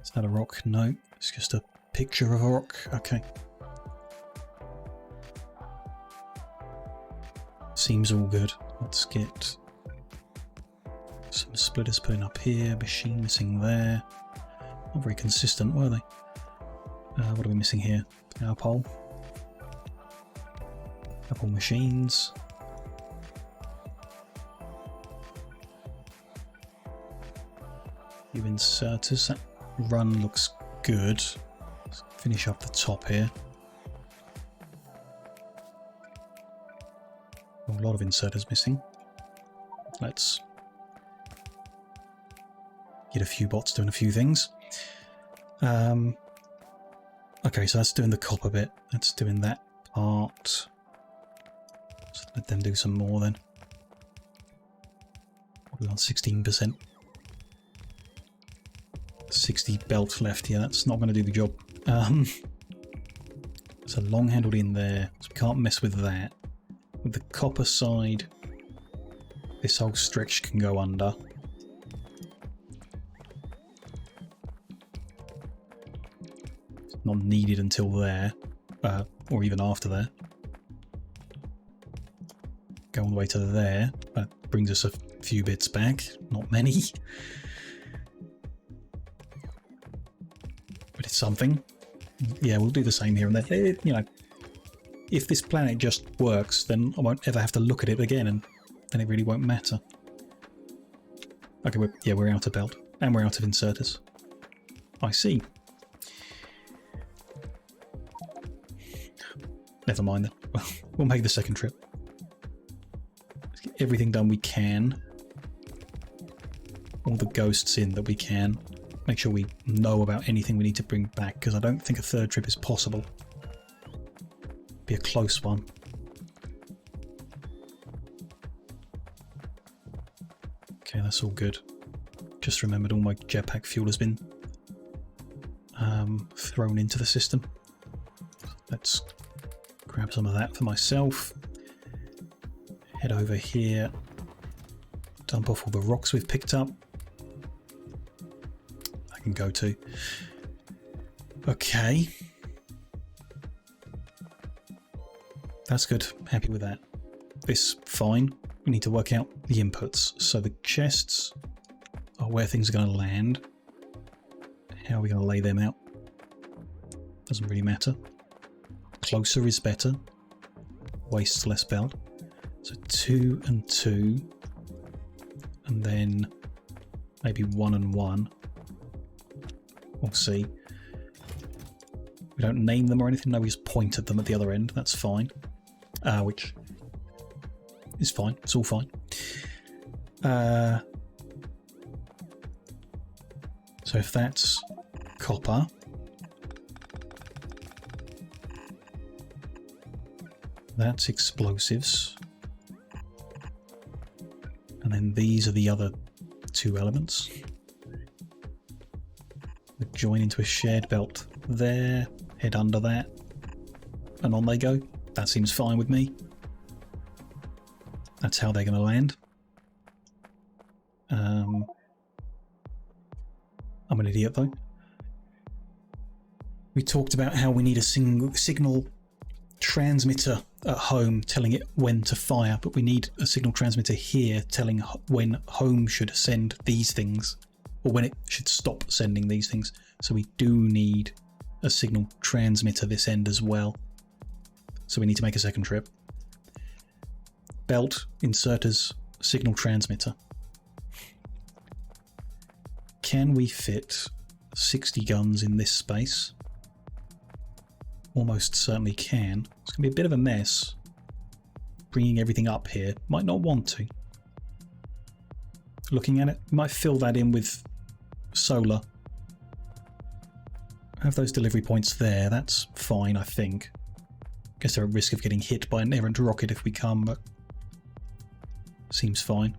Is that a rock? No, it's just a picture of a rock. Okay. Seems all good. Let's get some splitters put in up here. Machine missing there. Not very consistent, were they? What are we missing here? Power pole. Couple machines. Few inserters. That run looks good. Let's finish up the top here. A lot of inserters missing. Let's get a few bots doing a few things. Okay, so that's doing the copper bit. That's doing that part. So let them do some more then. What are we on? 16%. 60 belt left here. That's not going to do the job. There's a long handled in there, so we can't mess with that. With the copper side, this whole stretch can go under. It's not needed until there, or even after there. go all the way to there. That brings us a few bits back, not many. But it's something. Yeah, we'll do the same here and there. You know, if this planet just works, then I won't ever have to look at it again, and then it really won't matter. Okay, we're out of belt. And we're out of inserters. I see. Never mind then. Well, we'll make the second trip. Let's get everything done we can. All the ghosts in that we can. Make sure we know about anything we need to bring back, because I don't think a third trip is possible. Be a close one. Okay, that's all good. Just remembered all my jetpack fuel has been thrown into the system. Let's grab some of that for myself. Head over here. Dump off all the rocks we've picked up. I can go to. Okay. That's good. Happy with that. This fine. We need to work out the inputs. So the chests are where things are going to land. How are we going to lay them out? Doesn't really matter. Closer is better. Wastes less belt. So 2 and 2. And then maybe 1 and 1. We'll see. We don't name them or anything. No, we just point at them at the other end. That's fine. Which is fine. It's all fine. So if that's copper, that's explosives, and then these are the other two elements that join into a shared belt there, head under that, and on they go. That seems fine with me. That's how they're going to land. I'm an idiot though. We talked about how we need a signal transmitter at home telling it when to fire, but we need a signal transmitter here telling when home should send these things, or when it should stop sending these things. So we do need a signal transmitter this end as well. So we need to make a second trip. Belt, inserters, signal transmitter. Can we fit 60 guns in this space? Almost certainly can. It's going to be a bit of a mess. Bringing everything up here. Might not want to. Looking at it, we might fill that in with solar. Have those delivery points there. That's fine, I think. Guess they're at risk of getting hit by an errant rocket if we come, but seems fine.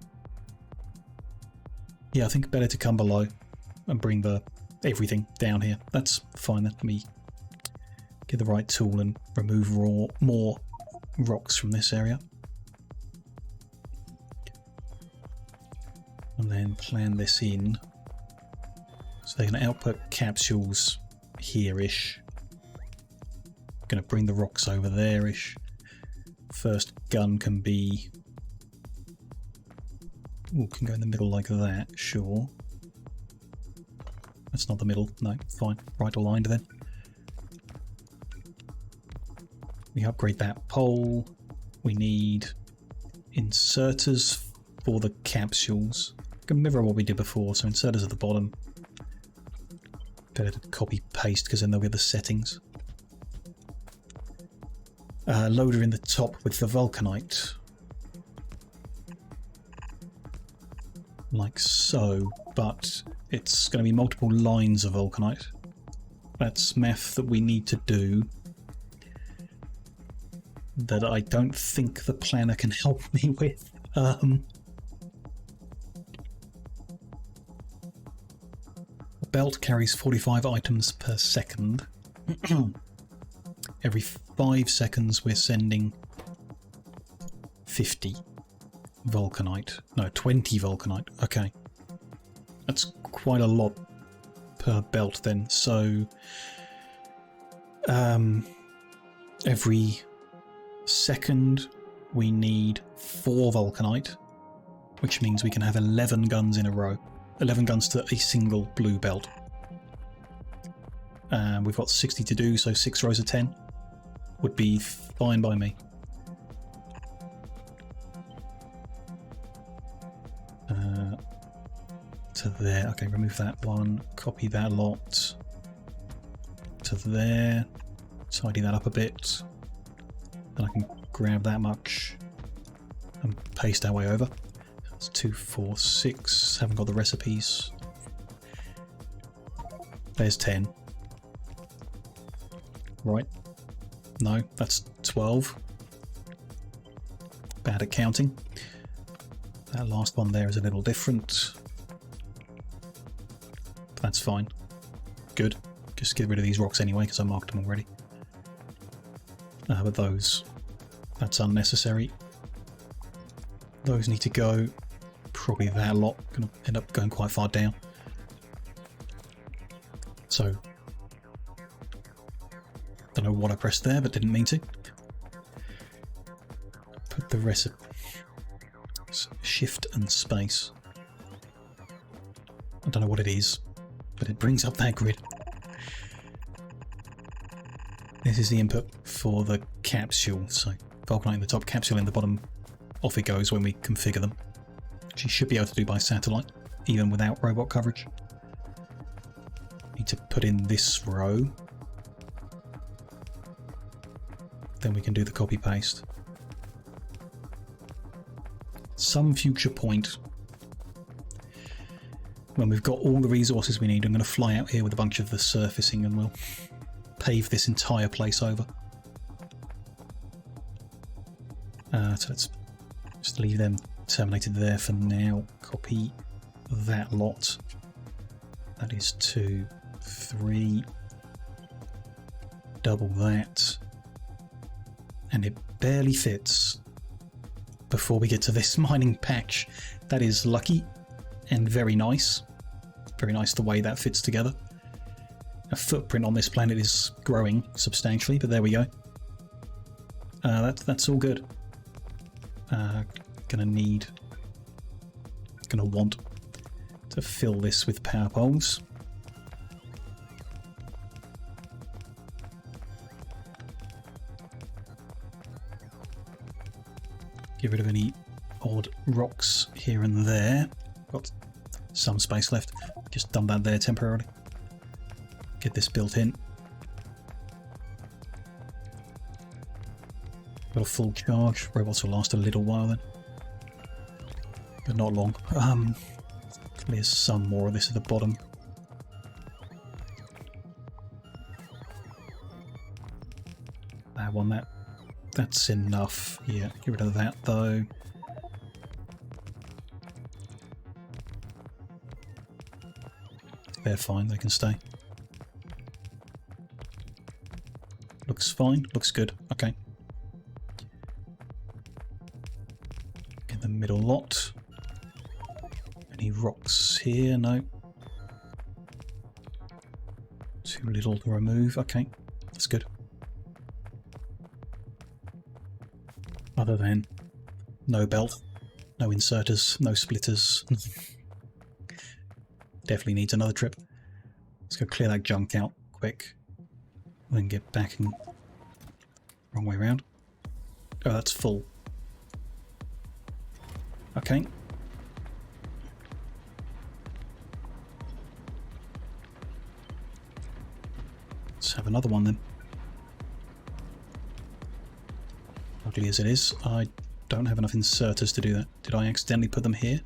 Yeah, I think better to come below and bring the everything down here. That's fine. Let me get the right tool and remove more rocks from this area. And then plan this in. So they're going to output capsules here-ish. Going to bring the rocks over there-ish. First gun can be... Ooh, can go in the middle like that, sure. That's not the middle, no, fine. Right aligned then. We upgrade that pole. We need inserters for the capsules. Can mirror what we did before, so inserters at the bottom. Better to copy paste because then they'll get the settings. Loader in the top with the vulcanite. Like so, but it's going to be multiple lines of vulcanite. That's math that we need to do that I don't think the planner can help me with. The belt carries 45 items per second. Every 5 seconds we're sending 50 vulcanite. No, 20 vulcanite. Okay. That's quite a lot per belt then. So every second we need 4 vulcanite, which means we can have 11 guns in a row. 11 guns to a single blue belt. And we've got 60 to do, so 6 rows of 10 would be fine by me. To there. Okay, remove that one. Copy that lot. To there. Tidy that up a bit. Then I can grab that much and paste our way over. That's 2, 4, 6. Haven't got the recipes. There's 10. Right. No, that's 12. Bad at counting. That last one there is a little different. But that's fine. Good. Just get rid of these rocks anyway because I marked them already. But those, that's unnecessary. Those need to go. Probably that lot. Going to end up going quite far down. So, don't know what I pressed there, but didn't mean to. Put the recipe. Shift and space. I don't know what it is, but it brings up that grid. This is the input for the capsule. So, vulcanite in the top, capsule in the bottom. Off it goes when we configure them. Which you should be able to do by satellite, even without robot coverage. Need to put in this row. Then we can do the copy paste. Some future point, when we've got all the resources we need, I'm going to fly out here with a bunch of the surfacing and we'll pave this entire place over. So let's just leave them terminated there for now. Copy that lot. That is 2, 3. Double that. And it barely fits before we get to this mining patch. That is lucky and very nice. Very nice the way that fits together. A footprint on this planet is growing substantially, but there we go. That's all good. Gonna want to fill this with power poles. Get rid of any odd rocks here and there. Got some space left. Just dump that there temporarily. Get this built in. Got a full charge. Robots will last a little while then. But not long. There's some more of this at the bottom. That one, that's enough. Yeah, get rid of that though. They're fine, they can stay. Looks fine, looks good. Okay. In the middle lot. Any rocks here? No. Too little to remove. Okay, that's good. Other than no belt, no inserters, no splitters. Definitely needs another trip. Let's go clear that junk out quick. Then get back and... wrong way around. Oh, that's full. Okay. Let's have another one then. Ugly as it is, I don't have enough inserters to do that. Did I accidentally put them here?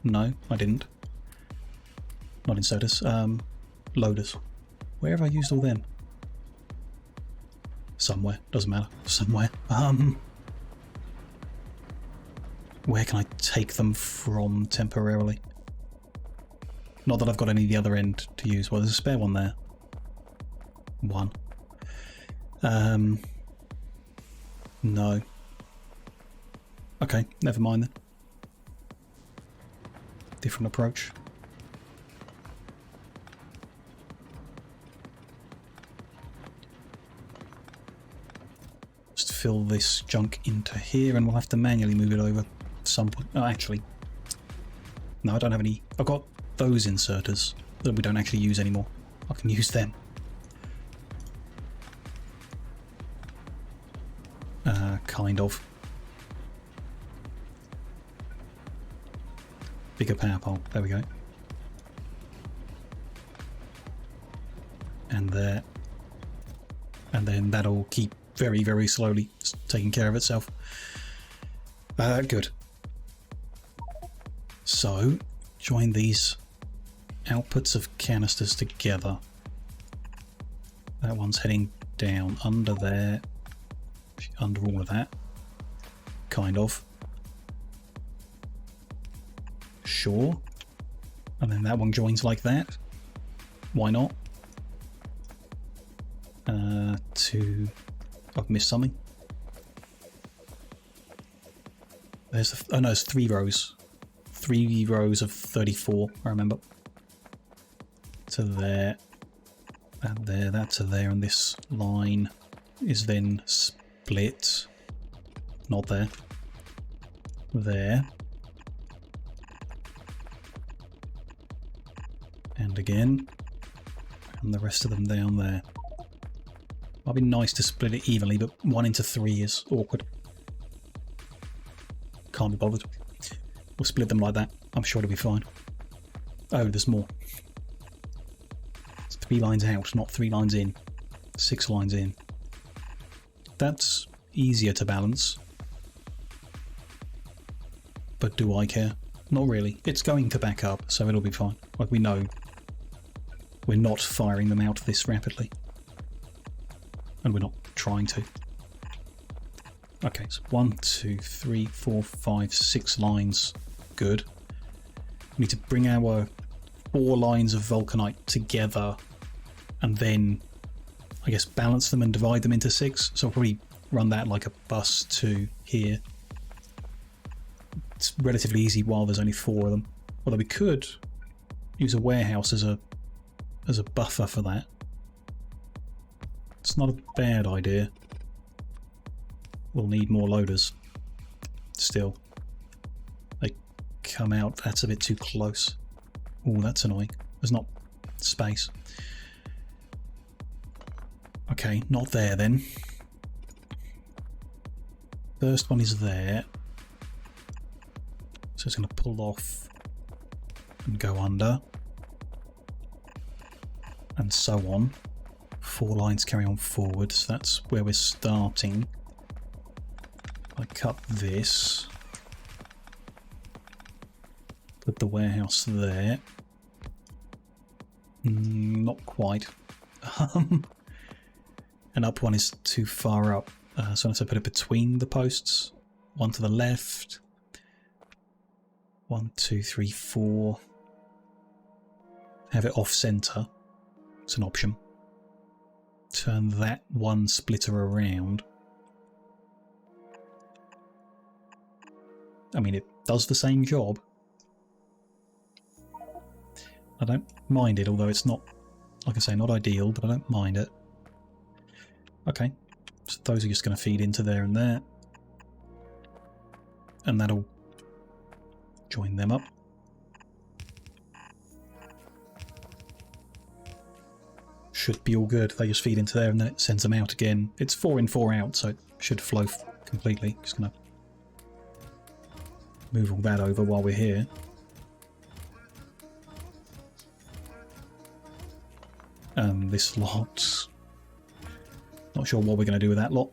No, I didn't. Not inserters, loaders. Where have I used all them? Somewhere, doesn't matter. Somewhere. Where can I take them from temporarily? Not that I've got any of the other end to use. Well, there's a spare one there. One. No. Okay, never mind then. Different approach. Just fill this junk into here, and we'll have to manually move it over at some point. Oh, actually, no, I don't have any. I've got those inserters that we don't actually use anymore. I can use them. Kind of. Bigger power pole. There we go. And there. And then that'll keep very, very slowly taking care of itself. Good. So, join these outputs of canisters together. That one's heading down under there, under all of that. Kind of. Sure. And then that one joins like that. Why not? I've missed something. There's oh no, it's 3 rows. 3 rows of 34, I remember. To there, and there, that to there, and this line is then split. Not there. There. And again. And the rest of them down there. Might be nice to split it evenly, but 1 into 3 is awkward. Can't be bothered. We'll split them like that. I'm sure it'll be fine. Oh, there's more. It's 3 lines out, not 3 lines in. 6 lines in. That's easier to balance. But do I care? Not really. It's going to back up, so it'll be fine. Like, we know we're not firing them out this rapidly. And we're not trying to. Okay, so 1, 2, 3, 4, 5, 6 lines. Good. We need to bring our 4 lines of vulcanite together and then, I guess, balance them and divide them into 6. So I'll probably run that like a bus to here. It's relatively easy while there's only 4 of them. Although we could use a warehouse as a buffer for that. It's not a bad idea. We'll need more loaders. Still. They come out. That's a bit too close. Oh, that's annoying. There's not space. Okay, not there then. First one is there. So it's going to pull off and go under. And so on. 4 lines carry on forward, so that's where we're starting. I cut this. Put the warehouse there. Not quite. And up one is too far up, so I have to put it between the posts. 1 to the left. 1, 2, 3, 4. Have it off center. It's an option. Turn that one splitter around. I mean, it does the same job. I don't mind it, although it's not, like I say, not ideal, but I don't mind it. Okay, so those are just going to feed into there and there. And that'll join them up. Should be all good. They just feed into there and then it sends them out again. It's 4 in, 4 out, so it should flow completely. Just gonna move all that over while we're here. This lot. Not sure what we're going to do with that lot.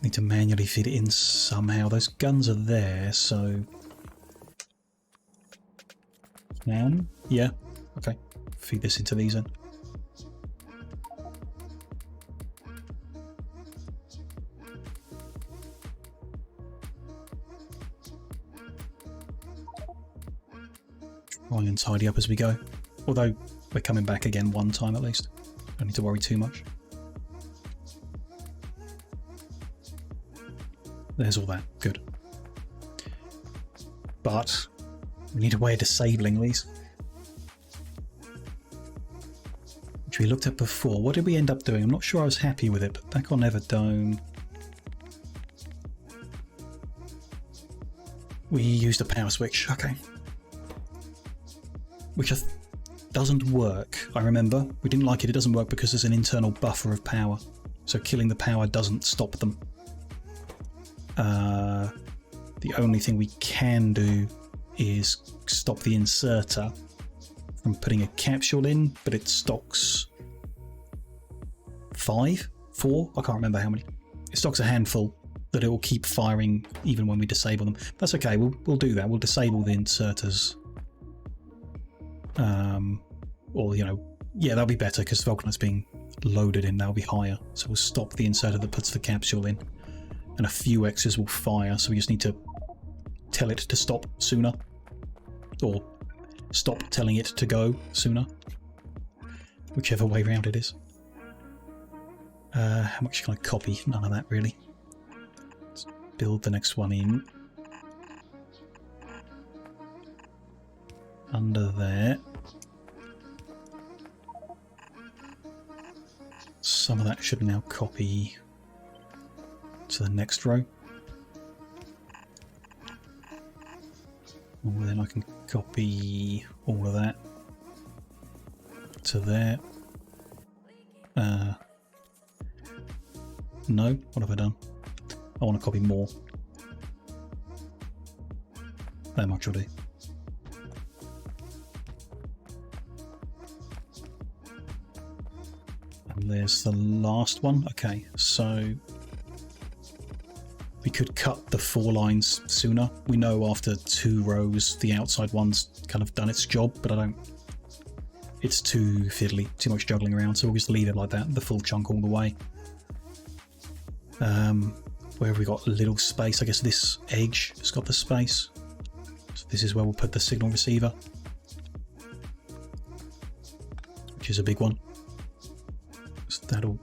Need to manually fit it in somehow. Those guns are there, so... Yeah, okay. Feed this into these then. Try and tidy up as we go. Although we're coming back again one time at least. Don't need to worry too much. There's all that. Good. But we need a way of disabling these. Which which we looked at before. What did we end up doing? I'm not sure I was happy with it, but back on Everdome, we used a power switch. Okay. Which doesn't work. I remember. We didn't like it. It doesn't work because there's an internal buffer of power. So killing the power doesn't stop them. The only thing we can do is stop the inserter from putting a capsule in, but it stocks 4? I can't remember how many. It stocks a handful that it will keep firing even when we disable them. That's okay, we'll do that. We'll disable the inserters. Or, you know, yeah, that'll be better because Vulcanite's being loaded in, that'll be higher. So we'll stop the inserter that puts the capsule in. And a few X's will fire, so we just need to tell it to stop sooner. Or stop telling it to go sooner. Whichever way round it is. How much can I copy? None of that, really. Let's build the next one in. Under there. Some of that should now copy to the next row. And then I can copy all of that to there. No, what have I done? I want to copy more. That much will do. And there's the last one. Okay, so we could cut the 4 lines sooner. We know after 2 rows the outside one's kind of done its job, but I don't... It's too fiddly, too much juggling around, so we'll just leave it like that, the full chunk all the way. Where have we got a little space? I guess this edge has got the space. So this is where we'll put the signal receiver, which is a big one. So that'll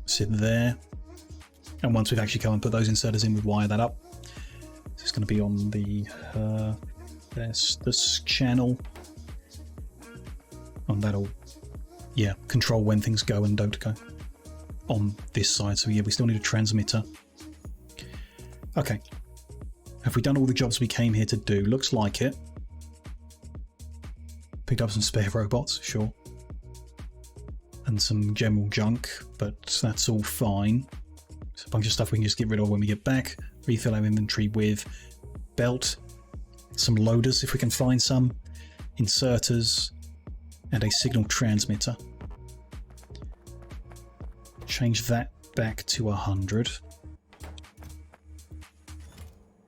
sit there. And once we've actually come and put those inserters in, we wire that up. So it's going to be on the there's this channel. And that'll, yeah, control when things go and don't go on this side. So yeah, we still need a transmitter. Okay. Have we done all the jobs we came here to do? Looks like it. Picked up some spare robots, sure. And some general junk, but that's all fine. It's a bunch of stuff we can just get rid of when we get back. Refill our inventory with belt, some loaders if we can find some, inserters, and a signal transmitter. Change that back to 100.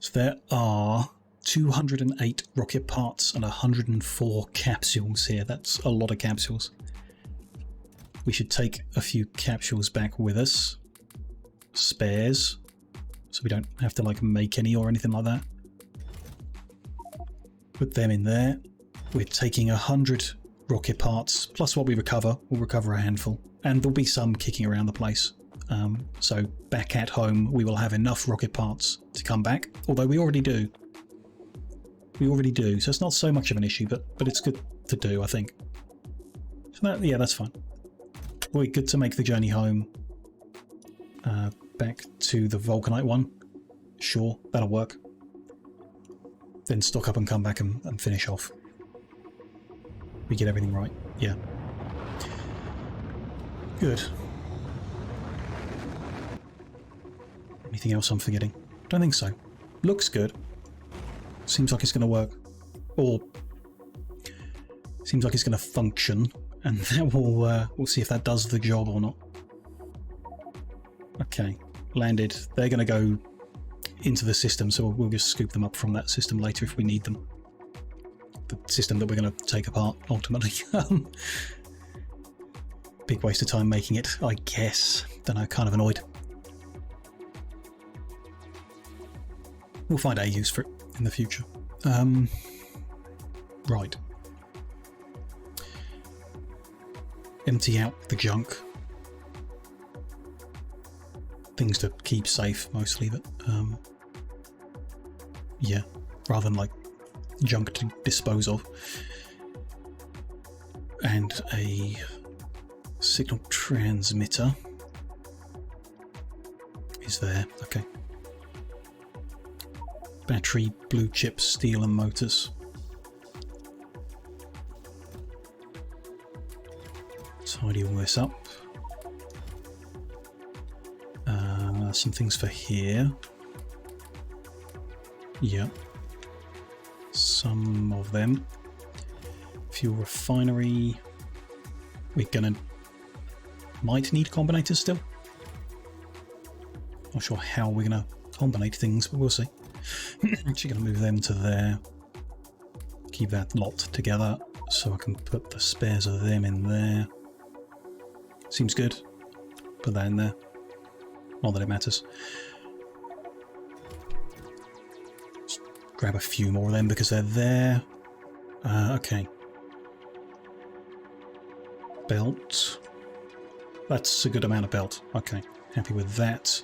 So there are 208 rocket parts and 104 capsules here. That's a lot of capsules. We should take a few capsules back with us. Spares. So we don't have to like make any or anything like that. Put them in there. We're taking 100 rocket parts plus what we recover. We'll recover a handful. And there'll be some kicking around the place. So back at home we will have enough rocket parts to come back. Although we already do. We already do. So it's not so much of an issue, but it's good to do, I think. So that, yeah, that's fine. We're good to make the journey home. Back to the Vulcanite one. Sure, that'll work. Then stock up and come back and finish off. We get everything right. Yeah. Good. Anything else I'm forgetting? Don't think so. Looks good. Seems like it's going to work. Or seems like it's going to function. And then we'll see if that does the job or not. Okay, landed. They're going to go into the system, so we'll just scoop them up from that system later if we need them. The system that we're going to take apart, ultimately. Big waste of time making it, I guess. Don't know, kind of annoyed. We'll find a use for it in the future. Right. Empty out the junk. Things to keep safe, mostly, but yeah, rather than like junk to dispose of. And a Signal transmitter is there. Okay. Battery, blue chip, steel and motors. Tidy all this up. Some things for here. Yeah. Some of them. Fuel refinery. We're gonna... might need combinators still. Not sure how we're gonna combinate things, but we'll see. Actually gonna move them to there. Keep that lot together so I can put the spares of them in there. Seems good. Put that in there. Not that it matters. Just grab a few more of them because they're there. Okay. Belt. That's a good amount of belt. Okay. Happy with that.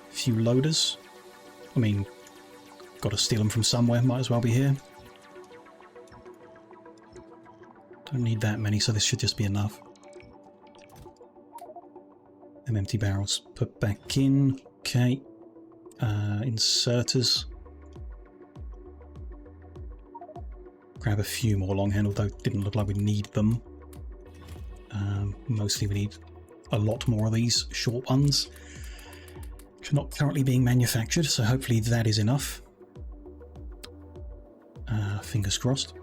Few loaders. I mean, got to steal them from somewhere. Might as well be here. Don't need that many, so this should just be enough. Them empty barrels put back in. Okay. Inserters. Grab a few more long handle, though didn't look like we need them. Mostly we need a lot more of these short ones, which are not currently being manufactured, so hopefully that is enough. Fingers crossed.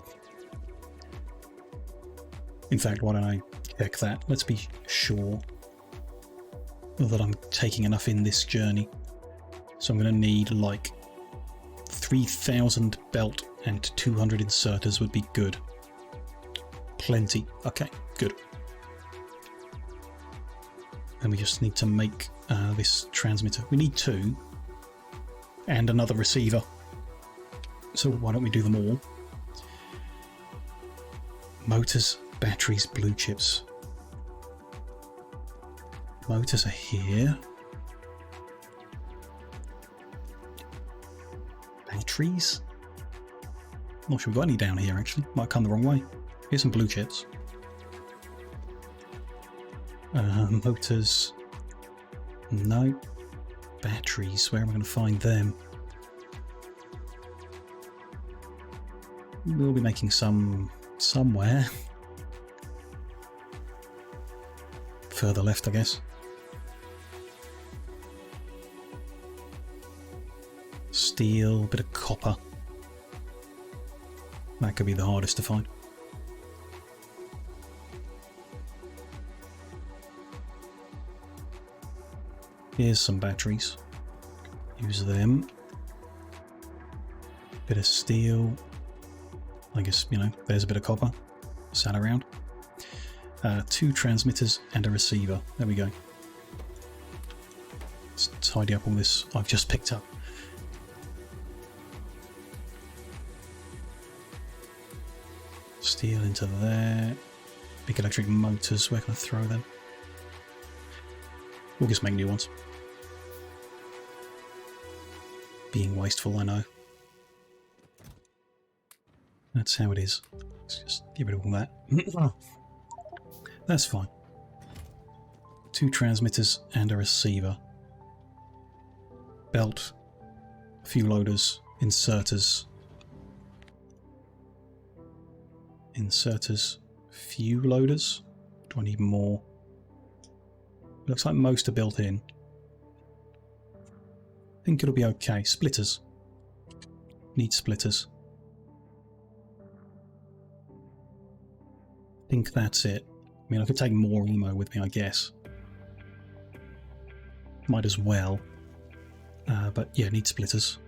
In fact, why don't I check that? Let's be sure that I'm taking enough in this journey. So I'm going to need like 3,000 belt and 200 inserters would be good. Plenty. Okay, good. Then we just need to make this transmitter. We need 2 and another receiver. So why don't we do them all? Motors, batteries, blue chips. Motors are here. Batteries? Not sure we've got any down here actually. Might come the wrong way. Here's some blue chips. Motors. No. Batteries. Where am I going to find them? We'll be making some somewhere. Further left, I guess. Steel, bit of copper. That could be the hardest to find. Here's some batteries. Use them. Bit of steel. I guess, you know, there's a bit of copper sat around. 2 transmitters and a receiver. There we go. Let's tidy up all this I've just picked up. Steel into there. Big electric motors. Where can I throw them? We'll just make new ones. Being wasteful, I know. That's how it is. Let's just get rid of all that. That's fine. 2 transmitters and a receiver. Belt. A few loaders. Inserters. Inserters. Few loaders. Do I need more? Looks like most are built in. I think it'll be okay. Splitters. Need splitters. I think that's it. I mean, I could take more ammo with me, I guess. Might as well. But yeah, need splitters.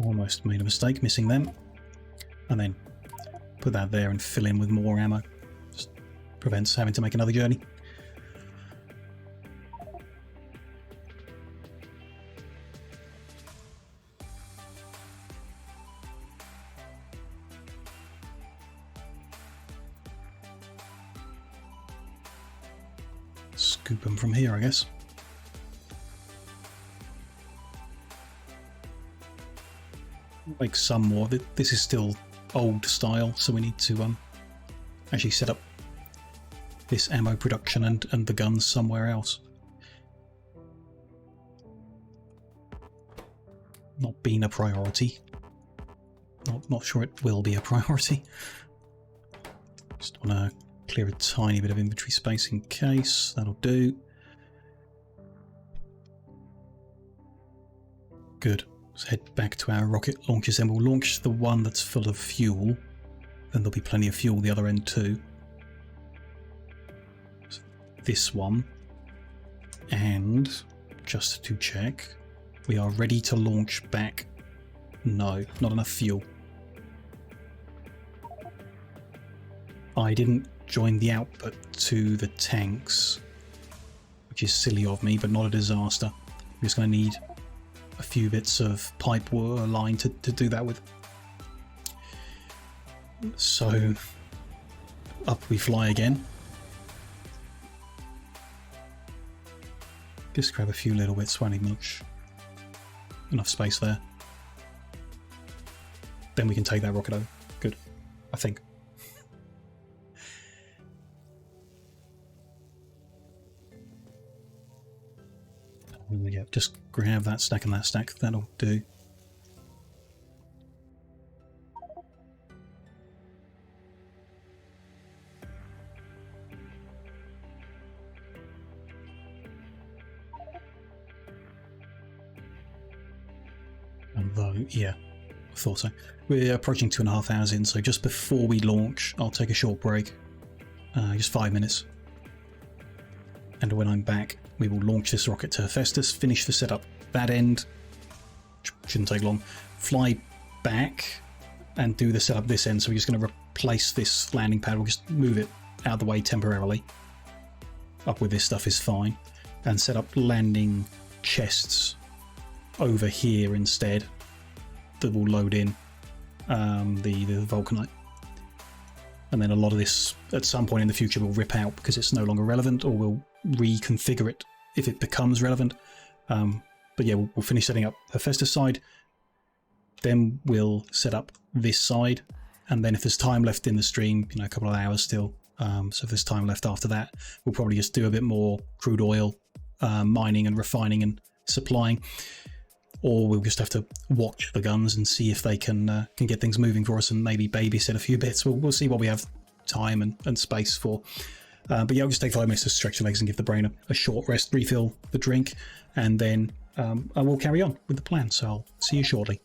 Almost made a mistake missing them. And then put that there and fill in with more ammo. Just prevents having to make another journey. Scoop them from here, I guess. Make some more. This is still old style, so we need to actually set up this ammo production and the guns somewhere else. Not been a priority. Not sure it will be a priority. Just want to clear a tiny bit of inventory space in case. That'll do. Good. Let's head back to our rocket launchers, and we'll launch the one that's full of fuel. Then there'll be plenty of fuel the other end too. So this one. And just to check, we are ready to launch back. No, not enough fuel. I didn't join the output to the tanks, which is silly of me, but not a disaster. I'm just going to need a few bits of pipe line to do that with. So up we fly again. Just grab a few little bits, won't need much. Enough space there. Then we can take that rocket over. Good, I think. Yeah, just grab that stack and that stack. That'll do. Although, yeah, I thought so. We're approaching 2.5 hours in, so just before we launch, I'll take a short break. Just 5 minutes. And when I'm back, we will launch this rocket to Hephaestus, finish the setup that end. Shouldn't take long. Fly back and do the setup this end. So we're just going to replace this landing pad. We'll just move it out of the way temporarily. Up with this stuff is fine. And set up landing chests over here instead that will load in the vulcanite. And then a lot of this at some point in the future will rip out because it's no longer relevant, or we'll reconfigure it if it becomes relevant. But yeah, we'll finish setting up the Hephaestus side, then we'll set up this side, and then if there's time left in the stream, you know, a couple of hours still, so if there's time left after that, we'll probably just do a bit more crude oil mining and refining and supplying, or we'll just have to watch the guns and see if they can get things moving for us and maybe babysit a few bits. We'll see what we have time and space for. But yeah, I'll just take 5 minutes to stretch the legs and give the brain a short rest, refill the drink, and then I will carry on with the plan. So I'll see you shortly.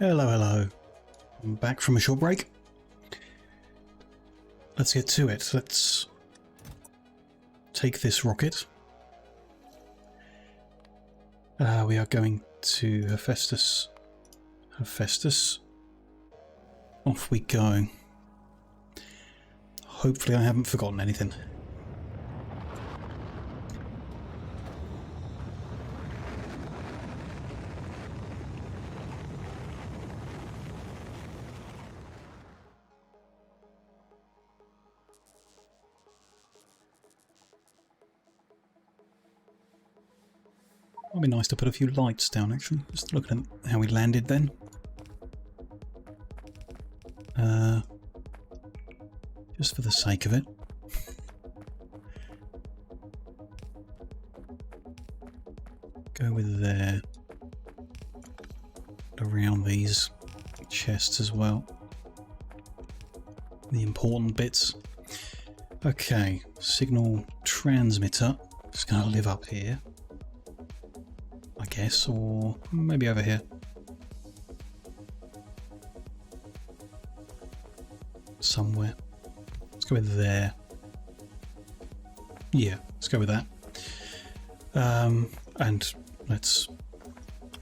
Hello, hello. I'm back from a short break. Let's get to it. Let's take this rocket. We are going to Hephaestus. Hephaestus. Off we go. Hopefully I haven't forgotten anything. Might be nice to put a few lights down, actually. Just looking at how we landed then. Just for the sake of it. Go with there. Around these chests as well. The important bits. Okay, signal transmitter. Just gonna live up here, I guess, or maybe over here. Somewhere. Let's go with there. Yeah, let's go with that. And let's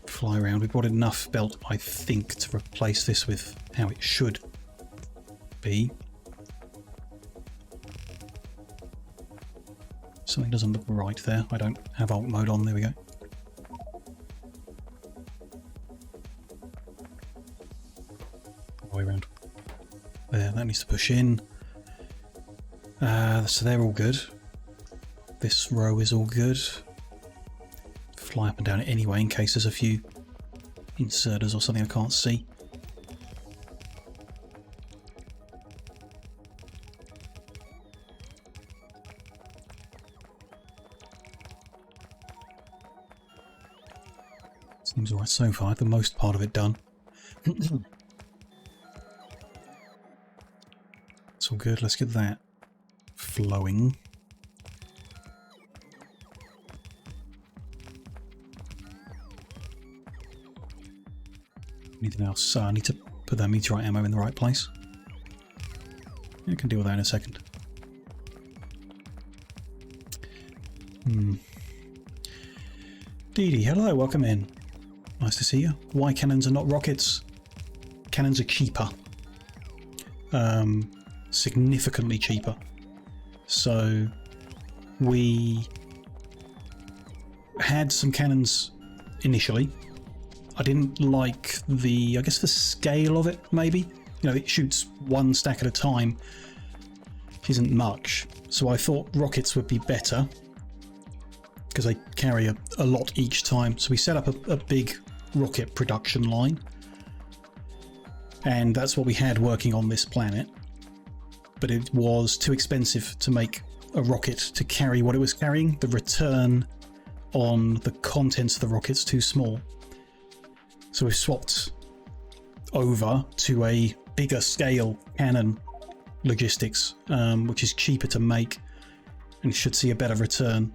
fly around. We brought enough belt, I think, to replace this with how it should be. Something doesn't look right there. I don't have alt mode on. There we go. All the way around. There, that needs to push in. So they're all good. This row is all good. Fly up and down it anyway in case there's a few inserters or something I can't see. Seems alright so far. I have the most part of it done. It's all good. Let's get that flowing. Anything else? I need to put that meteorite ammo in the right place. Yeah, I can deal with that in a second. Dee Dee, hello, welcome in. Nice to see you. Why cannons are not rockets? Cannons are cheaper. Significantly cheaper. So we had some cannons initially. I didn't like the, I guess the scale of it, maybe. You know, it shoots one stack at a time, which isn't much. So I thought rockets would be better because they carry a lot each time. So we set up a big rocket production line, and that's what we had working on this planet. But it was too expensive to make a rocket to carry what it was carrying. The return on the contents of the rocket's too small. So we've swapped over to a bigger scale cannon logistics, which is cheaper to make and should see a better return.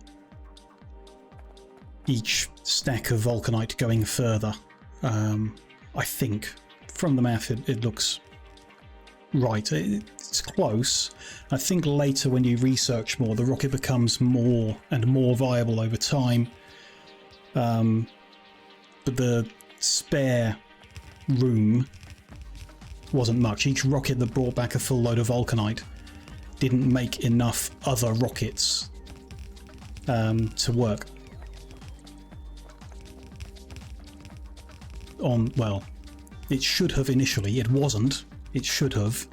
Each stack of vulcanite going further. I think from the math it looks right. It's close. I think later when you research more, the rocket becomes more and more viable over time. But the spare room wasn't much. Each rocket that brought back a full load of vulcanite didn't make enough other rockets to work. Well, it should have initially. It wasn't. It should have.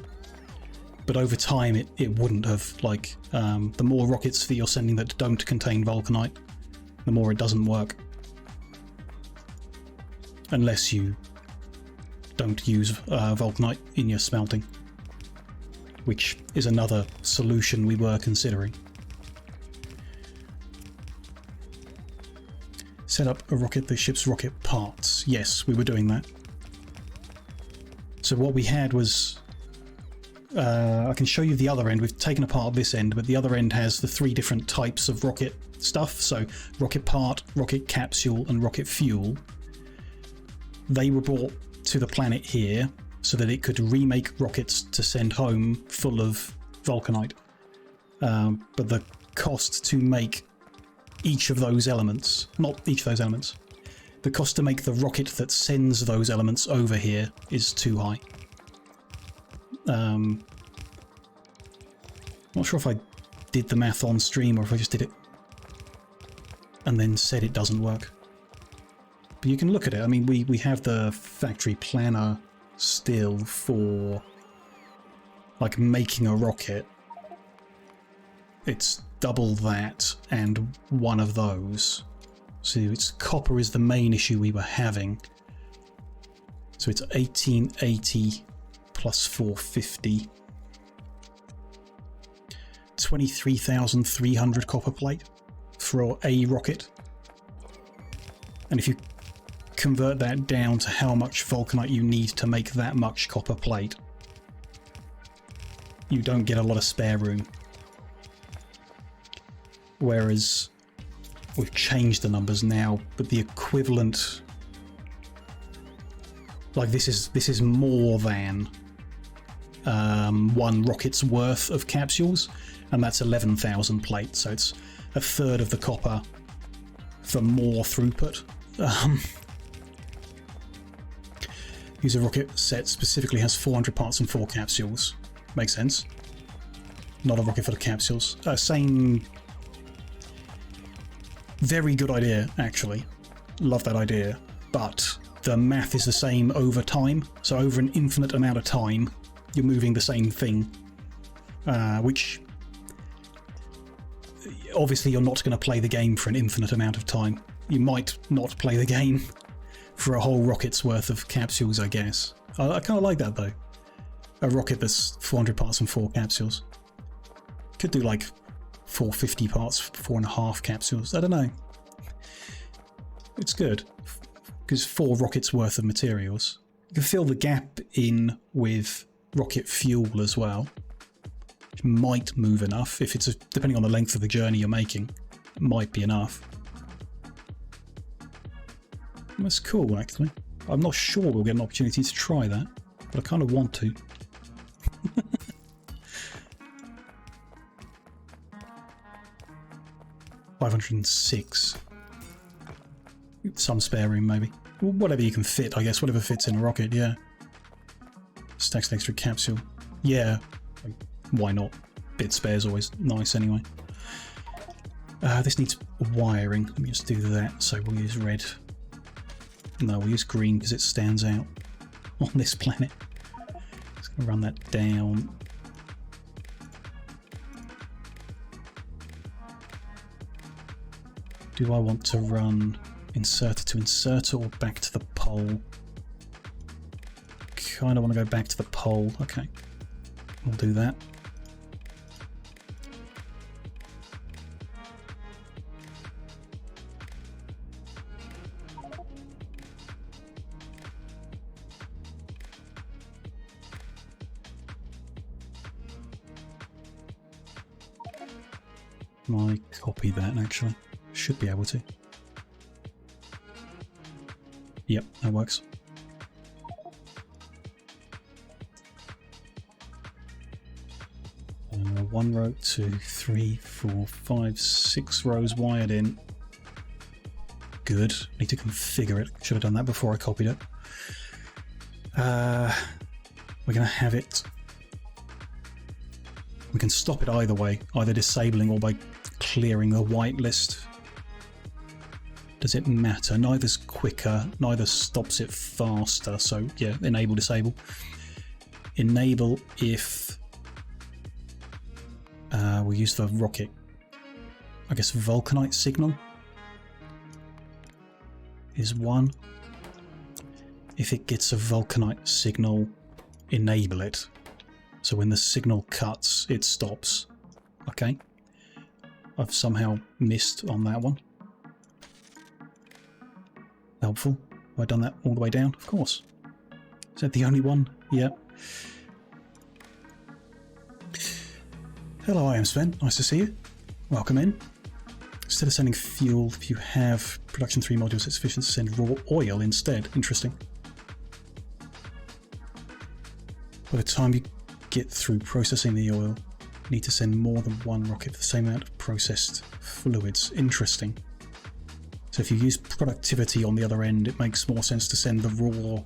But over time it wouldn't have. Like, the more rockets that you're sending that don't contain vulcanite, the more it doesn't work. Unless you don't use vulcanite in your smelting, which is another solution we were considering. Set up a rocket that ships rocket parts. Yes, we were doing that. So what we had was, I can show you the other end. We've taken apart this end, but the other end has the 3 different types of rocket stuff. So rocket part, rocket capsule, and rocket fuel. They were brought to the planet here so that it could remake rockets to send home full of vulcanite. But the cost to make each of those elements, not each of those elements, the cost to make the rocket that sends those elements over here is too high. Not sure if I did the math on stream or if I just did it and then said it doesn't work. But you can look at it. I mean, we have the factory planner still for like making a rocket. It's double that and one of those. So it's copper is the main issue we were having. So it's 1880 plus 450. 23,300 copper plate for a rocket. And if you convert that down to how much vulcanite you need to make that much copper plate, you don't get a lot of spare room. Whereas we've changed the numbers now, but the equivalent, like this is more than one rocket's worth of capsules, and that's 11,000 plate, so it's a third of the copper for more throughput. User rocket set specifically has 400 parts and 4 capsules. Makes sense. Not a rocket full of capsules. Same. Very good idea, actually. Love that idea. But the math is the same over time. So over an infinite amount of time, you're moving the same thing. Which obviously you're not going to play the game for an infinite amount of time. You might not play the game for a whole rocket's worth of capsules, I guess. I kind of like that, though. A rocket that's 400 parts and 4 capsules. Could do like 450 parts, 4.5 capsules. I don't know. It's good. Because 4 rockets worth of materials. You can fill the gap in with rocket fuel as well. Which might move enough. If it's depending on the length of the journey you're making, it might be enough. That's cool, actually. I'm not sure we'll get an opportunity to try that, but I kind of want to. $506. Some spare room, maybe. Well, whatever you can fit, I guess. Whatever fits in a rocket, yeah. Stacks an extra capsule. Yeah, why not? Bit spare's always nice anyway. This needs wiring. Let me just do that. So we'll use red. No, we'll use green because it stands out on this planet. Just going to run that down. Do I want to run inserter to inserter or back to the pole? Kind of want to go back to the pole. Okay, we'll do that. I copy that actually. Should be able to. Yep, that works. One row, 2, 3, 4, 5, 6 rows wired in. Good. Need to configure it. Should have done that before I copied it. We're going to have it. We can stop it either way, either disabling or by clearing the whitelist. Does it matter? Neither's quicker, neither stops it faster. So yeah, enable, disable. Enable if we'll use the rocket, I guess vulcanite signal is 1. If it gets a vulcanite signal, enable it. So when the signal cuts, it stops. Okay. I've somehow missed on that one. Helpful. Have I done that all the way down? Of course. Is that the only one? Yeah. Hello, I am Sven. Nice to see you. Welcome in. Instead of sending fuel, if you have production 3 modules, it's sufficient to send raw oil instead. Interesting. By the time you get through processing the oil, you need to send more than one rocket for the same amount of processed fluids. Interesting. So if you use productivity on the other end, it makes more sense to send the raw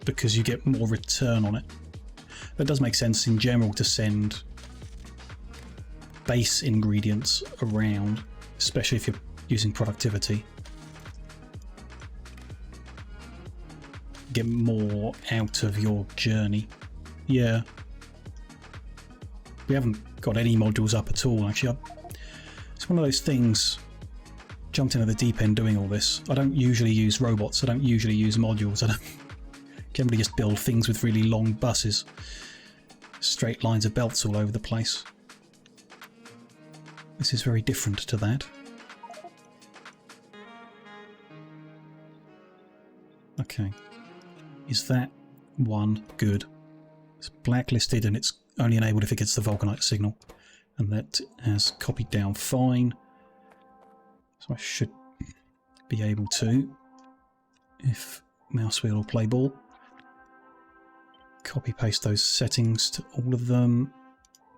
because you get more return on it. That does make sense in general to send base ingredients around, especially if you're using productivity. Get more out of your journey. Yeah. We haven't got any modules up at all, actually. It's one of those things, jumped into the deep end doing all this. I don't usually use robots, I don't usually use modules, I don't generally just build things with really long buses. Straight lines of belts all over the place. This is very different to that. Okay. Is that one good? It's blacklisted and it's only enabled if it gets the vulcanite signal. And that has copied down fine. So I should be able to, if mouse wheel or play ball, copy paste those settings to all of them.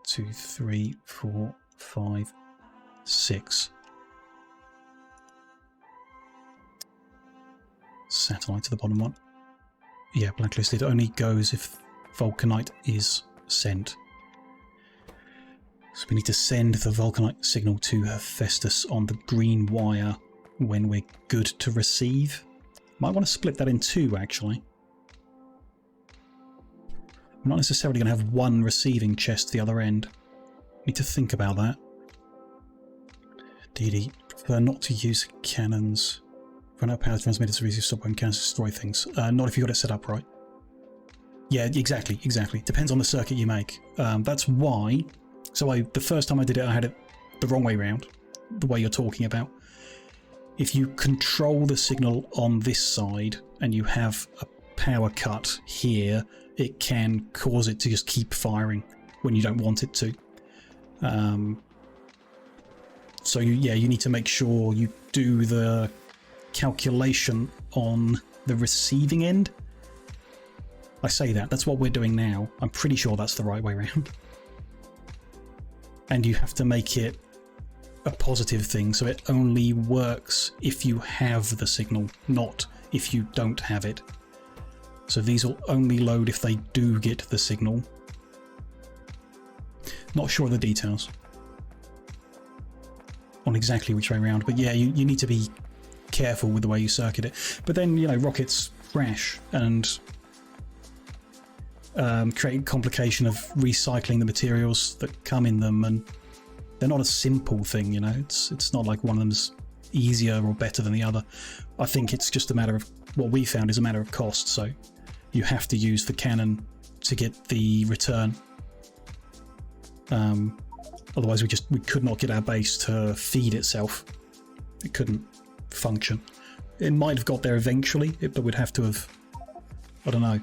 2, 3, 4, 5, 6. Satellite to the bottom one. Yeah, blacklisted only goes if vulcanite is sent. So we need to send the vulcanite signal to Hephaestus on the green wire when we're good to receive. Might want to split that in two, actually. I'm not necessarily going to have one receiving chest at the other end. Need to think about that. DD, prefer not to use cannons. Run out power transmitters to receive stop when cannons destroy things. Not if you got it set up right. Yeah, exactly. Depends on the circuit you make. That's why. So the first time I did it, I had it the wrong way round, the way you're talking about. If you control the signal on this side and you have a power cut here, it can cause it to just keep firing when you don't want it to. So you need to make sure you do the calculation on the receiving end. I say that's what we're doing now. I'm pretty sure that's the right way around. And you have to make it a positive thing, so it only works if you have the signal, not if you don't have it. So these will only load if they do get the signal. Not sure of the details on exactly which way around, but yeah, you need to be careful with the way you circuit it. But then, rockets crash and create complication of recycling the materials that come in them, and they're not a simple thing, it's not like one of them's easier or better than the other. I think it's just a matter of, what we found is a matter of cost, so you have to use the cannon to get the return. Otherwise we could not get our base to feed itself. It couldn't function. It might have got there eventually, but we'd have to have, I don't know,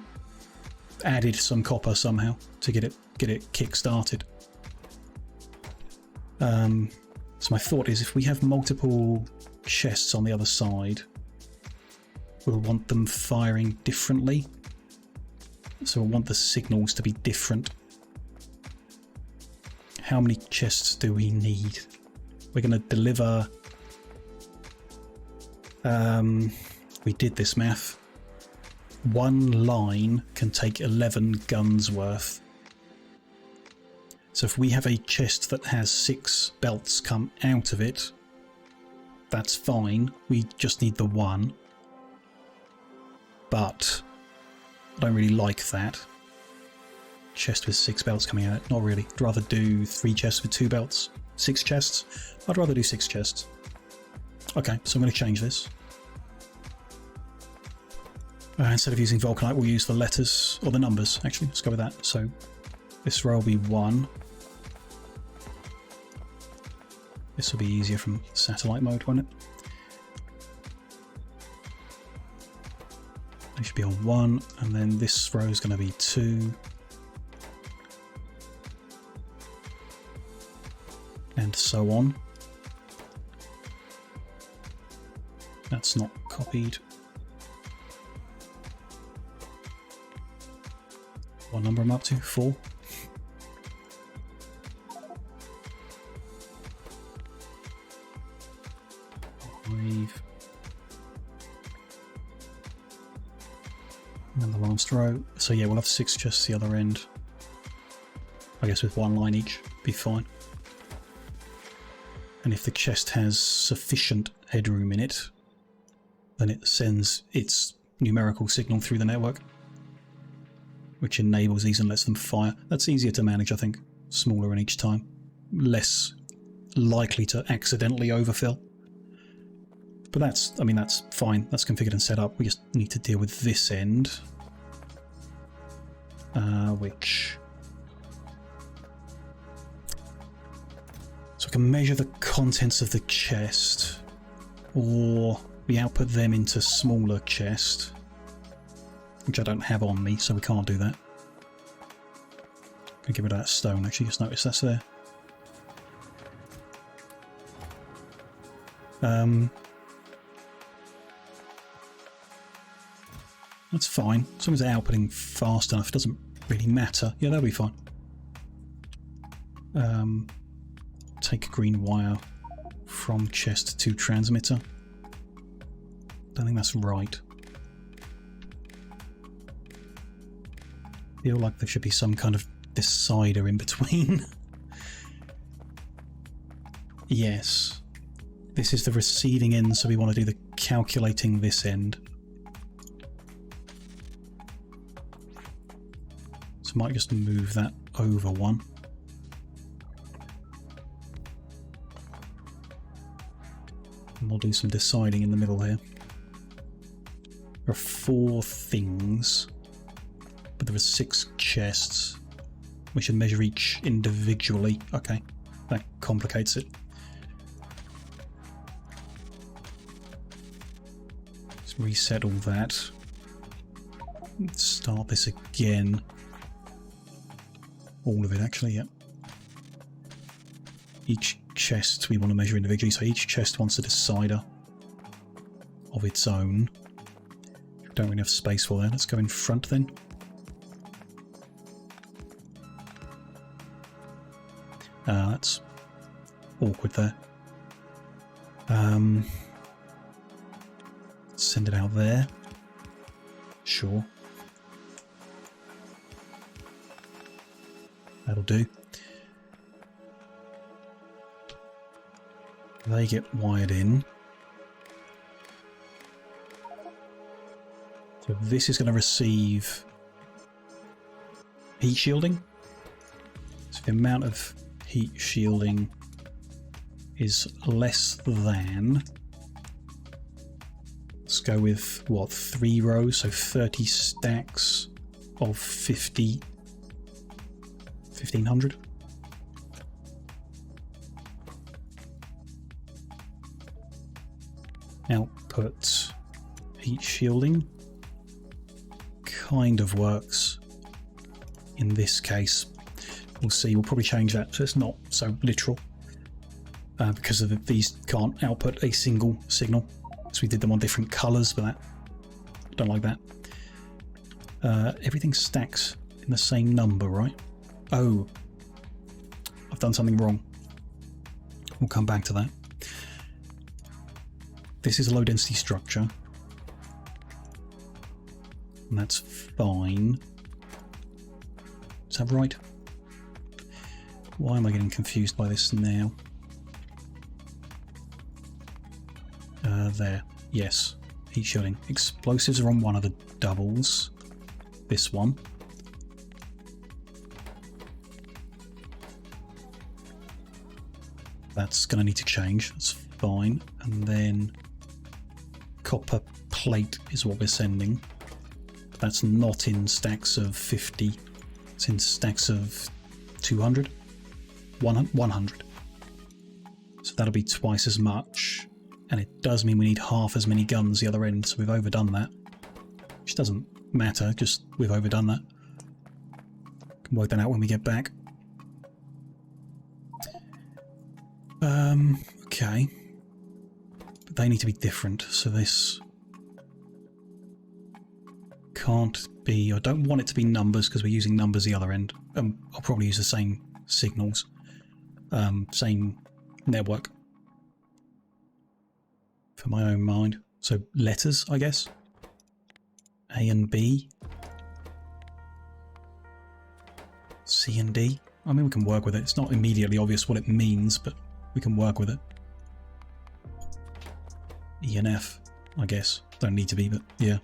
added some copper somehow to get it kick-started. So my thought is, if we have multiple chests on the other side, we'll want them firing differently. So we'll want the signals to be different. How many chests do we need? We're going to deliver... we did this math. One line can take 11 guns worth. So if we have a chest that has 6 belts come out of it, that's fine. We just need the one. But I don't really like that. Chest with 6 belts coming out. Not really. I'd rather do 3 chests with 2 belts. 6 chests. I'd rather do 6 chests. Okay, so I'm going to change this. Instead of using vulcanite, we'll use the letters, or the numbers, actually. Let's go with that. So this row will be 1. This will be easier from satellite mode, won't it? It should be on 1, and then this row is going to be 2. And so on. That's not copied. What number I'm up to? 4. And then the last row. So yeah, we'll have 6 chests the other end. I guess with 1 line each, be fine. And if the chest has sufficient headroom in it, then it sends its numerical signal through the network, which enables these and lets them fire. That's easier to manage, I think. Smaller in each time. Less likely to accidentally overfill. But that's, I mean, that's fine. That's configured and set up. We just need to deal with this end. Which... So I can measure the contents of the chest, or we output them into smaller chest, which I don't have on me, so we can't do that. Gonna get rid of that stone, actually, just notice that's there. That's fine. As long as they're outputting fast enough, it doesn't really matter. Yeah, that'll be fine. Take a green wire from chest to transmitter. Don't think that's right. Feel like there should be some kind of decider in between. Yes. This is the receiving end, so we want to do the calculating this end. So I might just move that over 1. And we'll do some deciding in the middle here. There are 4 things, but there are 6 chests. We should measure each individually. Okay, that complicates it. Let's reset all that. Let's start this again. All of it, actually, yeah. Each chest we want to measure individually, so each chest wants a decider of its own. Don't really have space for that. Let's go in front then. That's awkward there. Send it out there. Sure. That'll do. They get wired in. So this is going to receive heat shielding. So the amount of heat shielding is less than, let's go with what, 3 rows, so 30 stacks of 1500. Output heat shielding kind of works in this case. We'll see, we'll probably change that so it's not so literal, because of these can't output a single signal, so we did them on different colours for that. Don't like that. Everything stacks in the same number, right? Oh, I've done something wrong. We'll come back to that. This is a low density structure, and that's fine. Is that right? Why am I getting confused by this now? There. Yes. Heat shielding. Explosives are on one of the doubles. This one. That's going to need to change. That's fine. And then copper plate is what we're sending. That's not in stacks of 50. It's in stacks of 200. 100. So that'll be twice as much. And it does mean we need half as many guns the other end, so we've overdone that. Which doesn't matter, just we've overdone that. Can work that out when we get back. Okay. But they need to be different, so this can't be, I don't want it to be numbers because we're using numbers the other end. I'll probably use the same signals, same network for my own mind. So letters, I guess. A and B. C and D. I mean, we can work with it. It's not immediately obvious what it means, but we can work with it. E and F, I guess. Don't need to be, but yeah.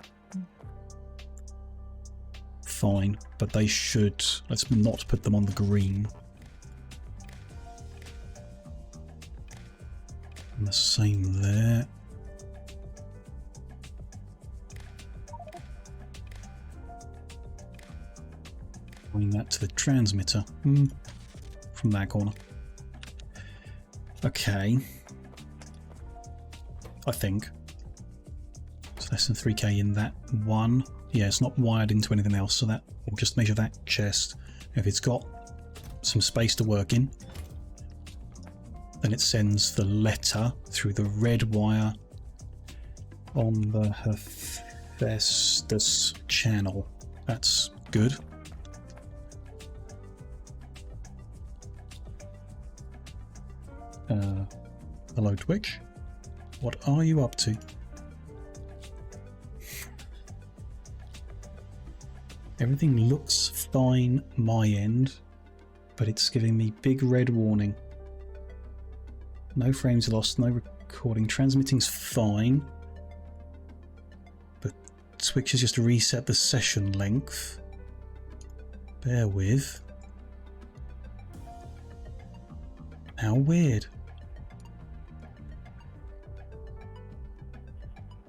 Fine, but they should... Let's not put them on the green. And the same there. Bring that to the transmitter. From that corner. Okay. I think. It's less than 3k in that one. Yeah, it's not wired into anything else, so that we'll just measure that chest. If it's got some space to work in, then it sends the letter through the red wire on the Hephaestus channel. That's good. Hello, Twitch. What are you up to? Everything looks fine my end, but it's giving me big red warning. No frames lost, no recording. Transmitting's fine. But Twitch has just reset the session length. Bear with. How weird.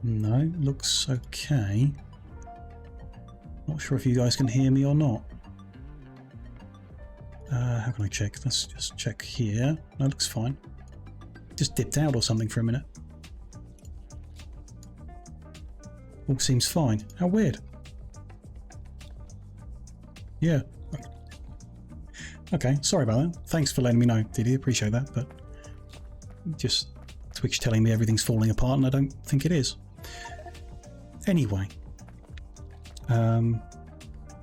No, looks okay. Not sure if you guys can hear me or not. How can I check? Let's just check here. No, looks fine. Just dipped out or something for a minute. All seems fine. How weird. Yeah. Okay, sorry about that. Thanks for letting me know, Didi. Appreciate that, but just Twitch telling me everything's falling apart and I don't think it is. Anyway.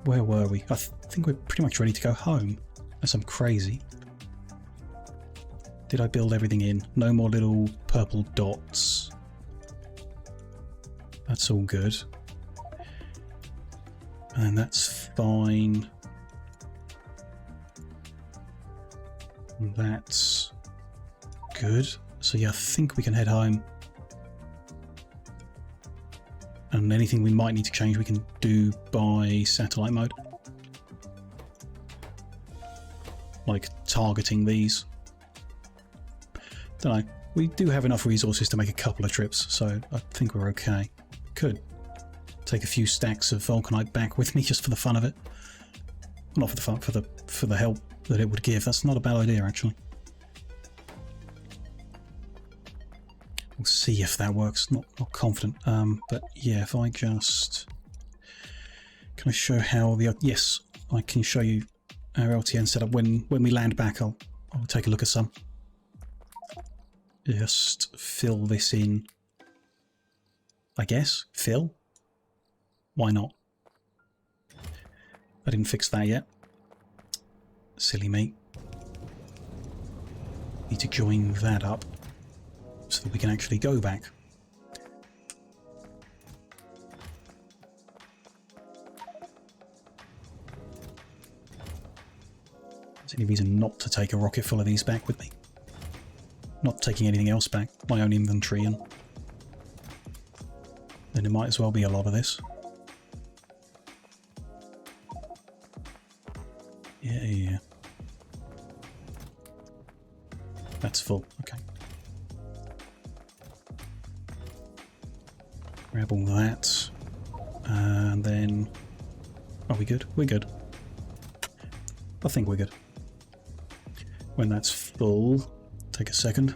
Where were we? I think we're pretty much ready to go home. Unless I'm crazy. Did I build everything in? No more little purple dots. That's all good. And that's fine. That's good. So yeah, I think we can head home. And anything we might need to change we can do by satellite mode. Like targeting these. Don't know. We do have enough resources to make a couple of trips, so I think we're okay. Could take a few stacks of vulcanite back with me just for the fun of it. Not for the fun, for the help that it would give. That's not a bad idea, actually. We'll see if that works. Not confident. But yeah, if I just... Can I show how the... Yes, I can show you our LTN setup. When we land back, I'll take a look at some. Just fill this in. I guess. Fill? Why not? I didn't fix that yet. Silly me. Need to join that up so that we can actually go back. There's any reason not to take a rocket full of these back with me. Not taking anything else back, my own inventory, and then it might as well be a lot of this. Yeah. That's full, okay. Grab all that, and then... Are we good? We're good. I think we're good. When that's full, take a second.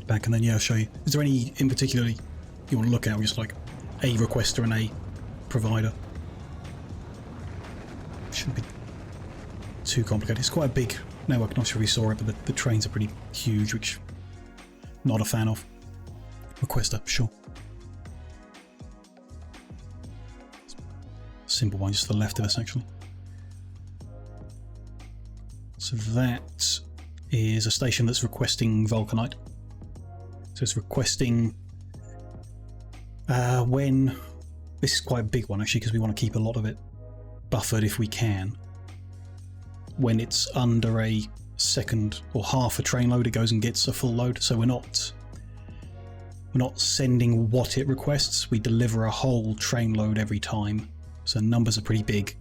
Back and then yeah, I'll show you. Is there any in particular you want to look at, or just like a requester and a provider? Shouldn't be too complicated. It's quite a big network. Not sure if you saw it, but the trains are pretty huge, which not a fan of. Requester, sure. Simple one, just to the left of us, actually. So that is a station that's requesting vulcanite. So it's requesting when... This is quite a big one, actually, because we want to keep a lot of it buffered if we can. When it's under a second or half a train load, it goes and gets a full load. So we're not sending what it requests. We deliver a whole train load every time. So numbers are pretty big.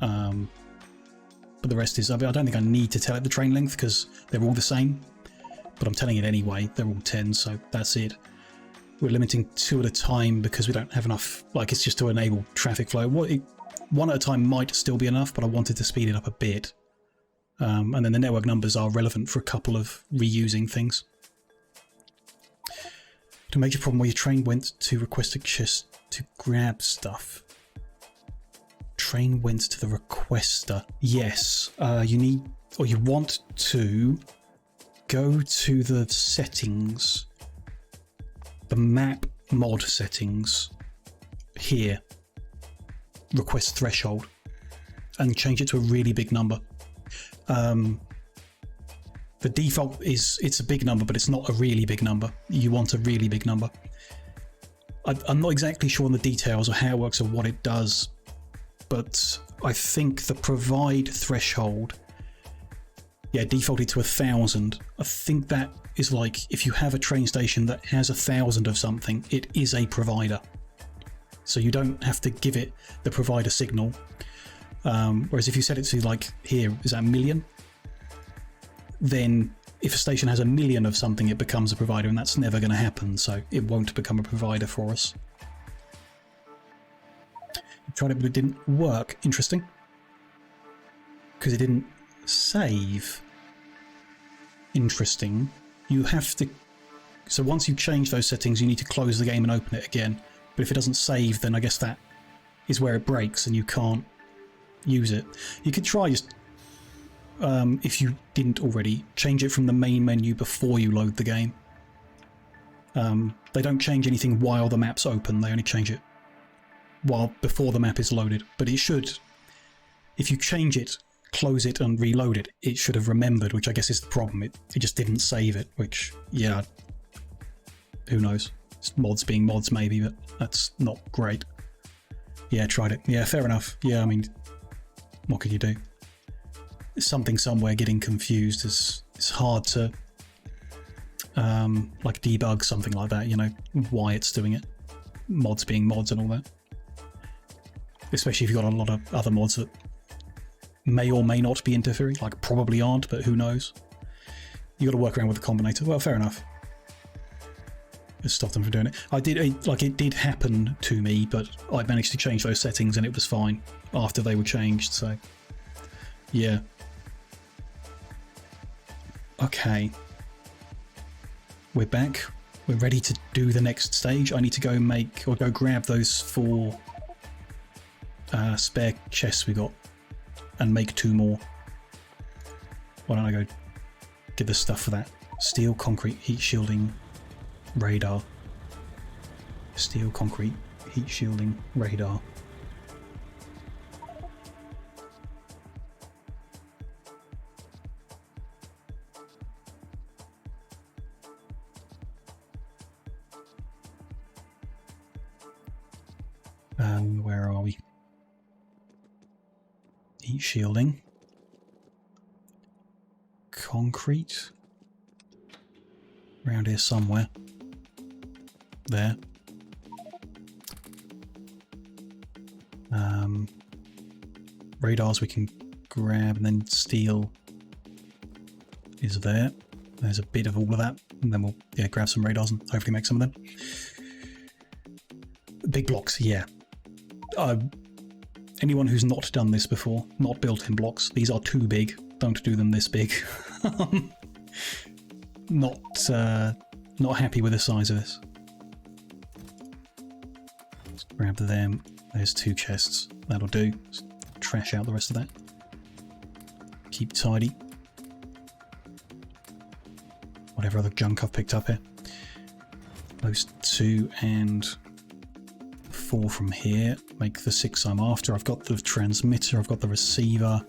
But the rest is, I don't think I need to tell it the train length because they're all the same. But I'm telling it anyway. They're all 10, so that's it. We're limiting 2 at a time because we don't have enough, like it's just to enable traffic flow. One at a time might still be enough, but I wanted to speed it up a bit. And then the network numbers are relevant for a couple of reusing things. A major problem where your train went to request a chest to grab stuff. Train went to the requester. Yes, you need, or you want to go to the settings, the map mod settings here, request threshold, and change it to a really big number. The default is it's a big number, but it's not a really big number. You want a really big number. I'm not exactly sure on the details of how it works or what it does, but I think the provide threshold, yeah, defaulted to 1,000. I think that is like if you have a train station that has 1,000 of something, it is a provider. So you don't have to give it the provider signal. Whereas if you set it to like here, is that 1,000,000? Then if a station has 1,000,000 of something, it becomes a provider, and that's never going to happen. So it won't become a provider for us. I tried it, but it didn't work. Interesting. Because it didn't save. Interesting. You have to... So once you change those settings, you need to close the game and open it again. But if it doesn't save, then I guess that is where it breaks and you can't use it. You could try just, if you didn't already, change it from the main menu before you load the game. They don't change anything while the map's open, they only change it while before the map is loaded. But it should, if you change it, close it and reload it, it should have remembered, which I guess is the problem. It just didn't save it, which, yeah, who knows. It's mods being mods maybe, but that's not great. Yeah, tried it. Yeah, fair enough. Yeah, I mean, what could you do? Something somewhere getting confused is hard to like debug something like that, you know, why it's doing it. Mods being mods and all that. Especially if you've got a lot of other mods that may or may not be interfering, like probably aren't, but who knows. You got to work around with the combinator. Well, fair enough. It stopped them from doing it. It did happen to me, but I managed to change those settings and it was fine after they were changed, so yeah. Okay. We're back. We're ready to do the next stage. I need to go go grab those 4 spare chests we got and make 2 more. Why don't I go get the stuff for that? Steel, concrete, heat shielding, radar. Steel, concrete, heat shielding, radar. Where are we? Heat shielding. Concrete. Around here somewhere. There. Radars we can grab, and then steel is there. There's a bit of all of that, and then we'll grab some radars and hopefully make some of them. Big blocks, yeah. Anyone who's not done this before, not built in blocks, these are too big. Don't do them this big. Not happy with the size of this. Let's grab them. There's 2 chests. That'll do. Just trash out the rest of that. Keep tidy. whatever other junk I've picked up here. Those 2 and 4 from here make the 6 I'm after. I've got the transmitter, I've got the receiver.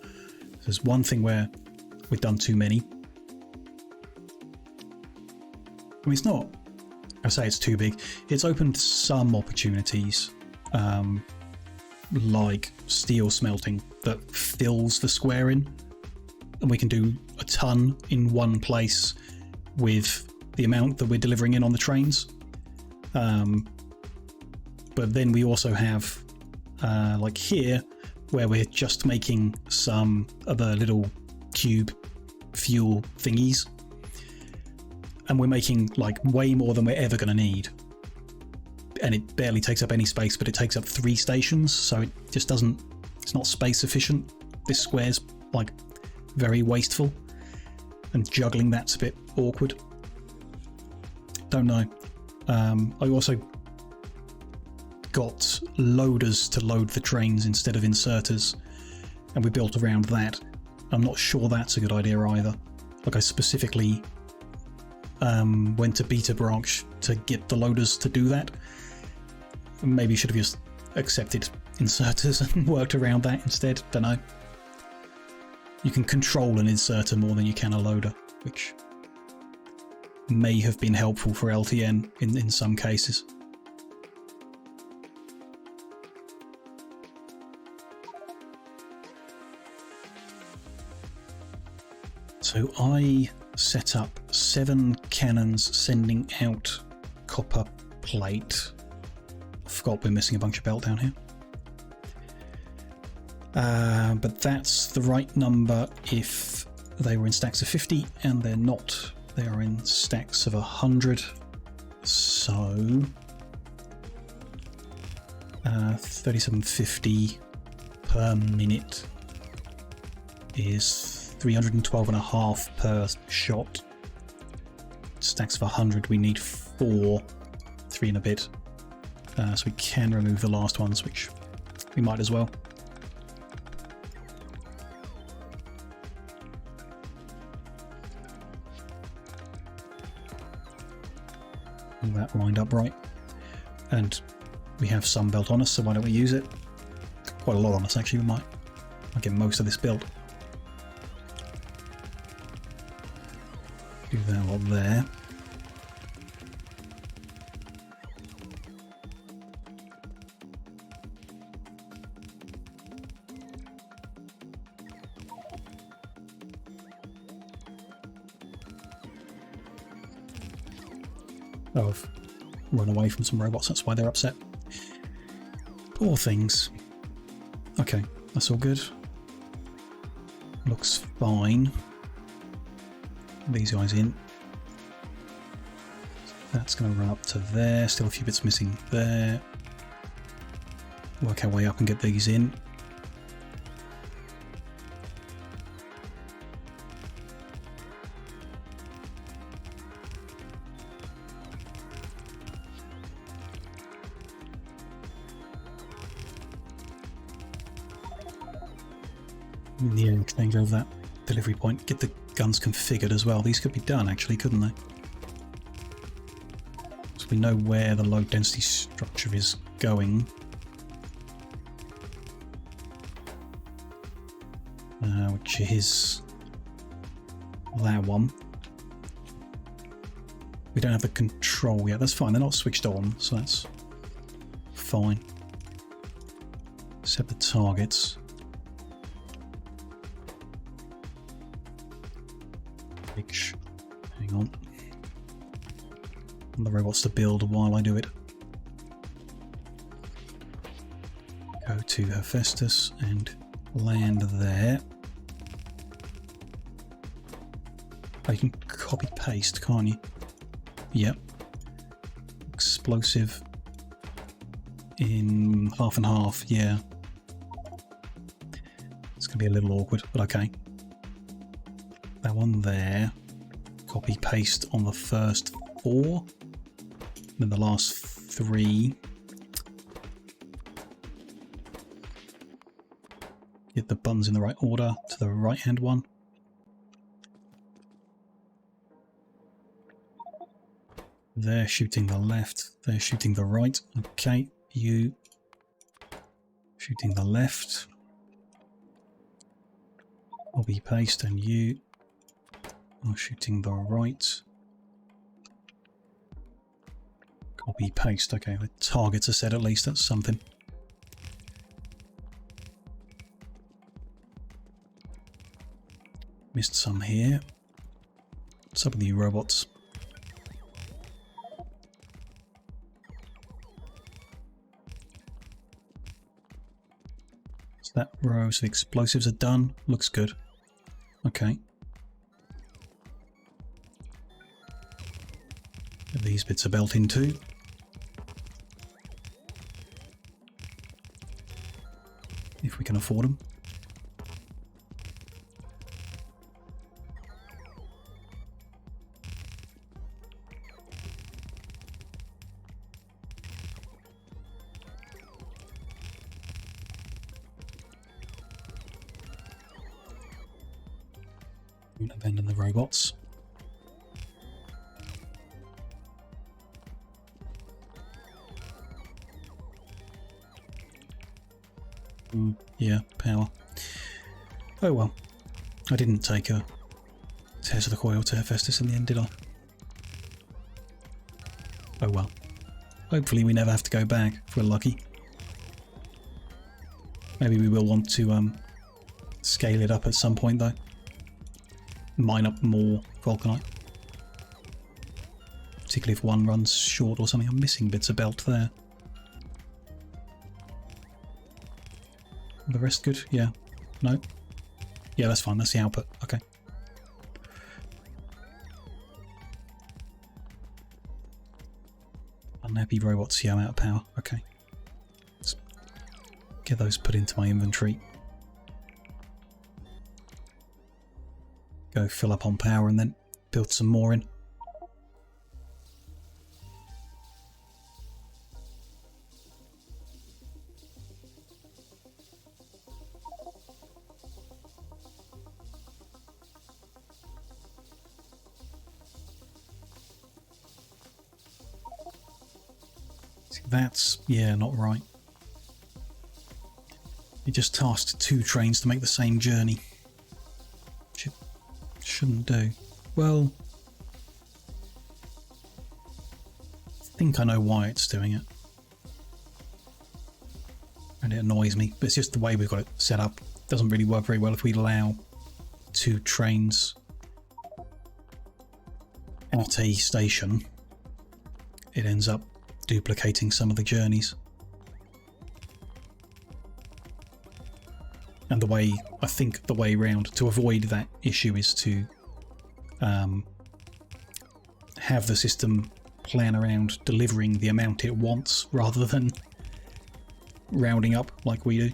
There's one thing where we've done too many. I mean, it's not, I say it's too big. It's opened some opportunities, like steel smelting that fills the square in, and we can do a ton in one place with the amount that we're delivering in on the trains. But then we also have, like here, where we're just making some other little cube fuel thingies, and we're making like way more than we're ever going to need. And it barely takes up any space, but it takes up 3 stations, so it just doesn't, it's not space efficient. This square's like very wasteful, and juggling that's a bit awkward. Don't know. I also got loaders to load the trains instead of inserters, and we built around that. I'm not sure that's a good idea either. Like, I specifically went to beta branch to get the loaders to do that. Maybe should have just accepted inserters and worked around that instead. Don't know. You can control an inserter more than you can a loader, which may have been helpful for LTN in some cases. So I set up 7 cannons sending out copper plate. I forgot we're missing a bunch of belt down here. But that's the right number if they were in stacks of 50, and they're not. They are in stacks of 100. So 3750 per minute is 312.5 per shot. Stacks of 100, we need 4, 3 and a bit. So we can remove the last ones, which we might as well. All that lined up right. And we have some belt on us, so why don't we use it? Quite a lot on us actually, we might get most of this built. Do that lot there. Oh, I've run away from some robots, that's why they're upset. Poor things. Okay, that's all good. Looks fine. These guys in. That's going to run up to there. Still a few bits missing there. Work our way up and get these in. Yeah, exchange over that delivery point. Get the guns configured as well. These could be done actually, couldn't they? So we know where the low density structure is going. Which is that one. We don't have the control yet. That's fine. They're not switched on, so that's fine. Set the targets. Hang on. And the robots to build while I do it. Go to Hephaestus and land there. Oh, you can copy paste, can't you? Yep. Explosive in half and half, yeah. It's going to be a little awkward, but okay. That one there. Copy paste on the first 4. Then the last 3. Get the buttons in the right order to the right hand one. They're shooting the left. They're shooting the right. Okay, you shooting the left. Copy paste, and you are shooting the right. Copy paste. Okay, the targets are set at least. That's something. Missed some here. What's up with you robots? So that row, so the explosives are done. Looks good. Okay. These bits are built in too. If we can afford them. Abandon the robots. Yeah, power. Oh well. I didn't take a Tears of the Coil to Hephaestus in the end, did I? Oh well. Hopefully we never have to go back if we're lucky. Maybe we will want to scale it up at some point though. Mine up more vulcanite. Particularly if one runs short or something. I'm missing bits of belt there. The rest good? Yeah. No? Yeah, that's fine. That's the output. Okay. Unhappy robots. Yeah, I'm out of power. Okay. Let's get those put into my inventory. Go fill up on power and then build some more in. See, that's, yeah, not right. You just tasked 2 trains to make the same journey. Shouldn't do. Well, I think I know why it's doing it. And it annoys me, but it's just the way we've got it set up. It doesn't really work very well if we allow 2 trains at a station. It ends up duplicating some of the journeys. And the way, I think the way round to avoid that issue is to have the system plan around delivering the amount it wants rather than rounding up like we do.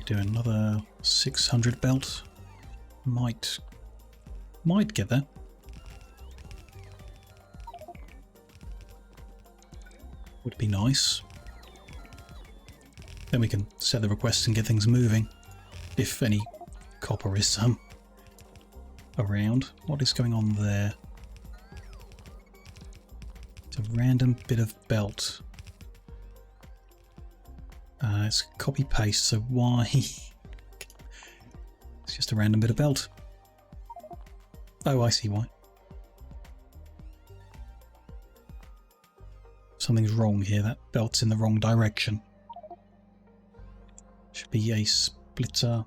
Do another 600 belt. Might get there. Would be nice. Then we can set the requests and get things moving. If any copper is around. What is going on there? It's a random bit of belt. It's copy paste, so why? It's just a random bit of belt. Oh, I see why. Something's wrong here. That belt's in the wrong direction. Should be a splitter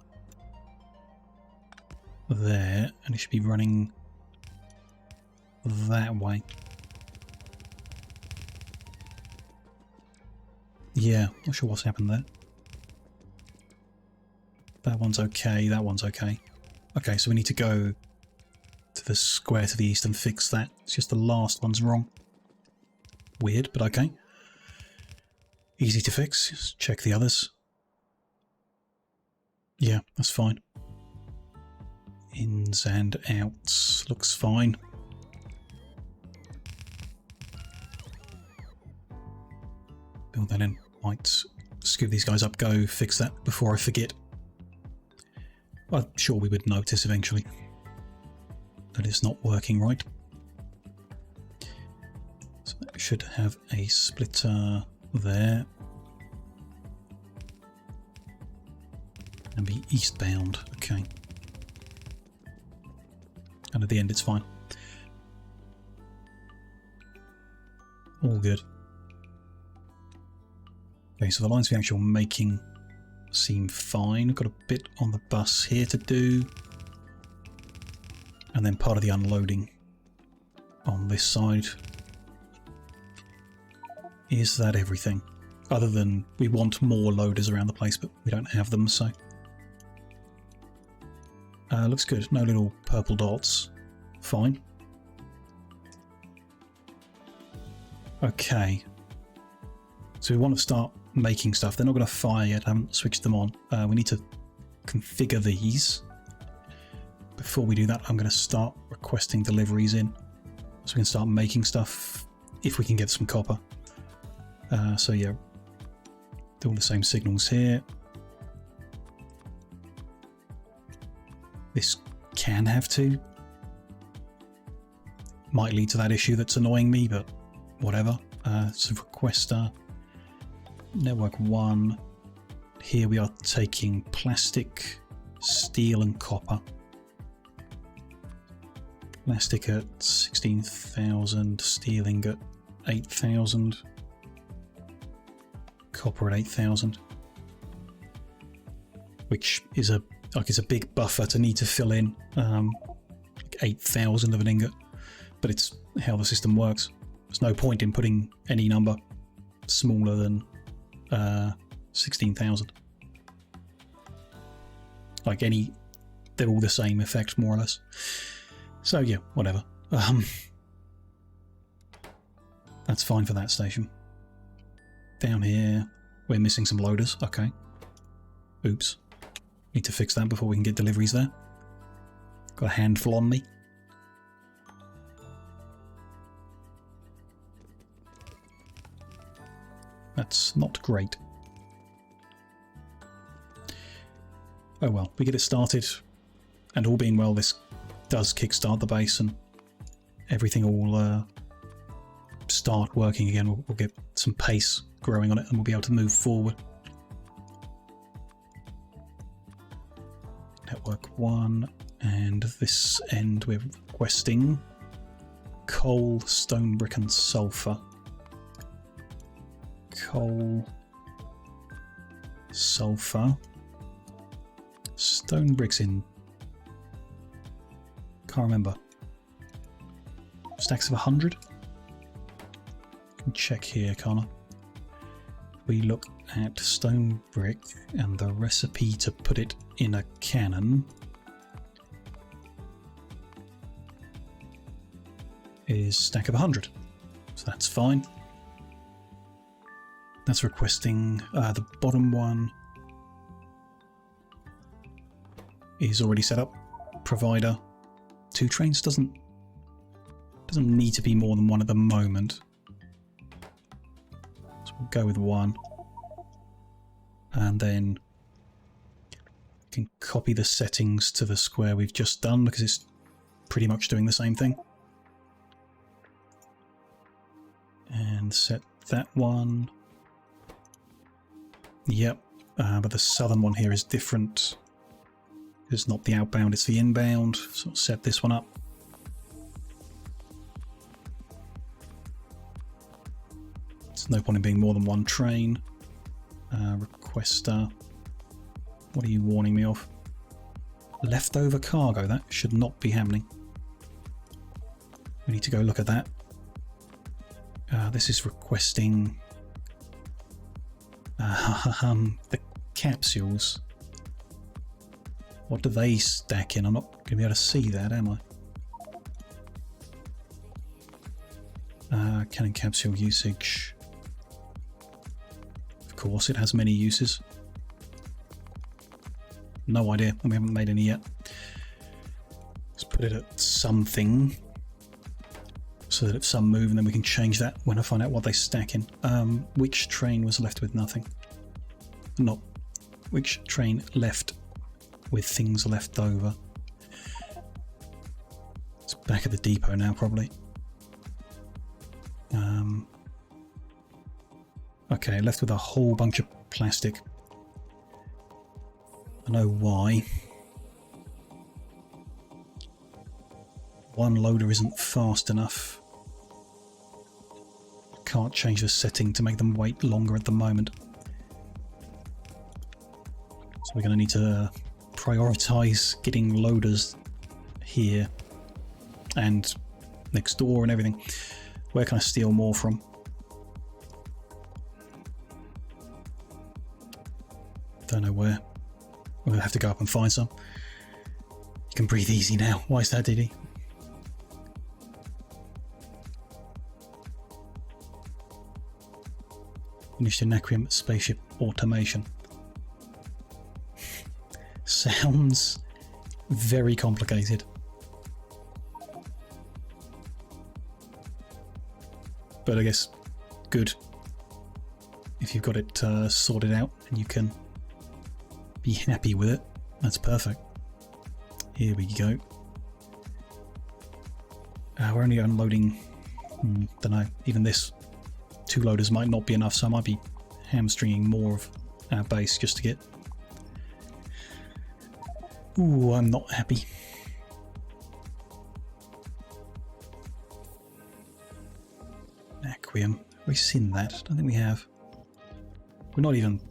there, and it should be running that way. Yeah, not sure what's happened there. That one's okay, that one's okay. Okay, so we need to go to the square to the east and fix that. It's just the last one's wrong. Weird, but okay. Easy to fix. Just check the others. Yeah, that's fine. Ins and outs. Looks fine. Build that in. Might scoop these guys up, go fix that before I forget. I'm sure we would notice eventually that it's not working right. So that should have a splitter there. And be eastbound. Okay. And at the end it's fine. All good. Okay, so the lines for the actual making seem fine. I've got a bit on the bus here to do. And then part of the unloading on this side. Is that everything? Other than we want more loaders around the place, but we don't have them, so... looks good. No little purple dots. Fine. Okay. So we want to start making stuff. They're not going to fire yet. I haven't switched them on. We need to configure these. Before we do that, I'm going to start requesting deliveries in. So we can start making stuff if we can get some copper. So yeah, do all the same signals here. This can have to. Might lead to that issue that's annoying me, but whatever. So requester, network 1. Here we are taking plastic, steel and copper. Plastic at 16,000, steel ingot 8,000, copper at 8,000. Which is a big buffer to need to fill in, like 8,000 of an ingot, but it's how the system works. There's no point in putting any number smaller than 16,000. Like they're all the same effect, more or less. So yeah, whatever. That's fine for that station. Down here, we're missing some loaders. Okay. Oops. Need to fix that before we can get deliveries there. Got a handful on me. That's not great. Oh well, we get it started, and all being well, this does kickstart the base and everything will start working again. We'll get some pace growing on it and we'll be able to move forward. Network 1, and this end we're requesting coal, stone, brick and sulfur. Coal, sulfur, stone, bricks in. Can't remember. Stacks of 100? Can check here, can't I? We look at stone brick and the recipe to put it in a cannon is stack of 100. So that's fine. That's requesting the bottom one is already set up. Provider 2 trains doesn't need to be more than one at the moment. So we'll go with 1. And then can copy the settings to the square we've just done because it's pretty much doing the same thing. And set that one. Yep, but the southern one here is different. It's not the outbound, it's the inbound. So I'll set this one up. There's no point in being more than one train. Requester. What are you warning me of? Leftover cargo, that should not be happening. We need to go look at that. This is requesting the capsules. What do they stack in? I'm not going to be able to see that, am I? Cannon capsule usage. Of course, it has many uses. No idea, and we haven't made any yet. put it at something so that if some move, and then we can change that when I find out what they stack in. Which train was left with nothing? Not which train left with things left over. It's back at the depot now, probably. Okay, left with a whole bunch of plastic. I know why. One loader isn't fast enough. Can't change the setting to make them wait longer at the moment. So we're going to need to prioritize getting loaders here and next door and everything. Where can I steal more from? Don't know where. We'll have to go up and find some. You can breathe easy now. Why is that, Diddy? Finished Anacrium spaceship automation. Sounds very complicated. But I guess good if you've got it sorted out and you can be happy with it. That's perfect. Here we go. We're only unloading, don't know, even this. 2 loaders might not be enough, so I might be hamstringing more of our base just to get... Ooh, I'm not happy. Aquarium. Have we seen that? I don't think we have. We're not even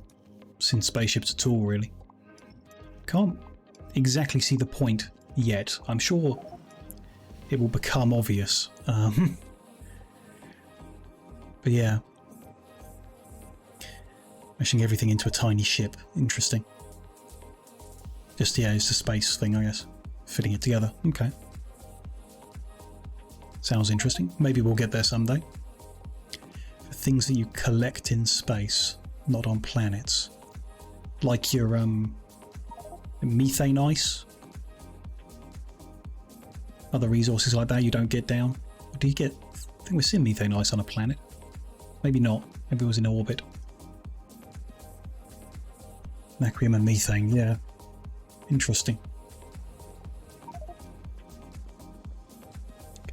seen spaceships at all, really. Can't exactly see the point yet. I'm sure it will become obvious. But yeah. Meshing everything into a tiny ship. Interesting. Just, yeah, it's a space thing, I guess. Fitting it together. Okay. Sounds interesting. Maybe we'll get there someday. For things that you collect in space, not on planets. Like your methane ice. Other resources like that you don't get down. Do you get... I think we've seen methane ice on a planet. Maybe not. Maybe it was in orbit. Natrium and methane, yeah. Interesting.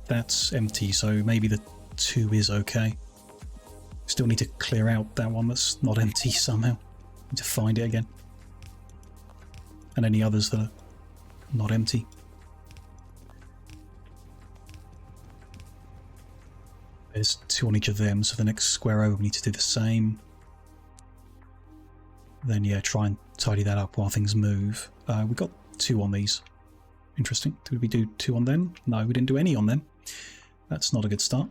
That's empty, so maybe the 2 is okay. Still need to clear out that one that's not empty somehow. Need to find it again. And any others that are not empty. There's 2 on each of them, so the next square over we need to do the same. Then yeah, try and tidy that up while things move. We got 2 on these. Interesting. Did we do 2 on them? No, we didn't do any on them. That's not a good start.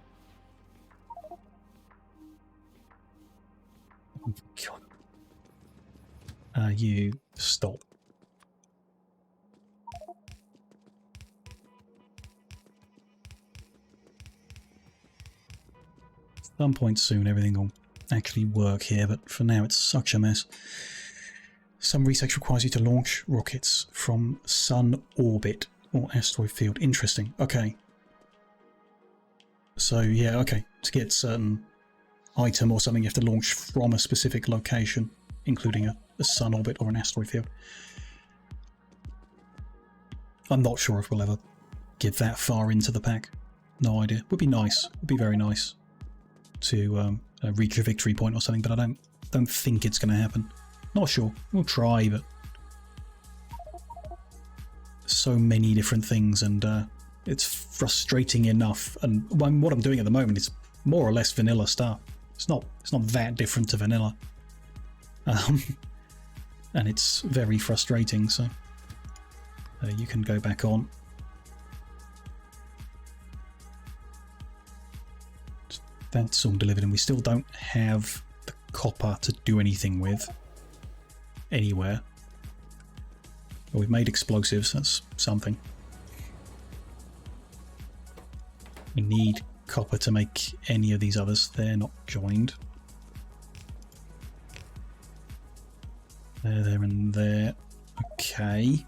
Oh, God. You stop. At some point soon everything will actually work here, but for now it's such a mess. Some research requires you to launch rockets from Sun orbit or asteroid field. Interesting. Okay. So yeah, okay. To get certain item or something you have to launch from a specific location, including a Sun orbit or an asteroid field. I'm not sure if we'll ever get that far into the pack. No idea. Would be nice. Would be very nice to reach a victory point or something, but I don't think it's going to happen. Not sure. We'll try, but so many different things, and it's frustrating enough. And what I'm doing at the moment is more or less vanilla stuff. It's not that different to vanilla, and it's very frustrating. So you can go back on. That's all delivered, and we still don't have the copper to do anything with anywhere. But we've made explosives, that's something. We need copper to make any of these others. They're not joined. There, and there. Okay.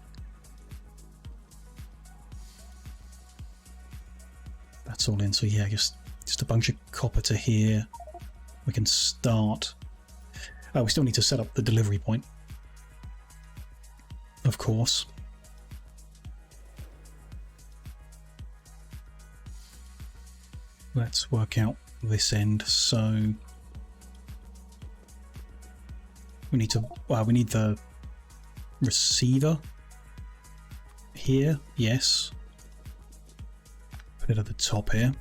That's all in. So yeah, just a bunch of copper to here. We can start. Oh, we still need to set up the delivery point, of course. Let's work out this end. So we need to. We need the receiver here. Yes. Put it at the top here.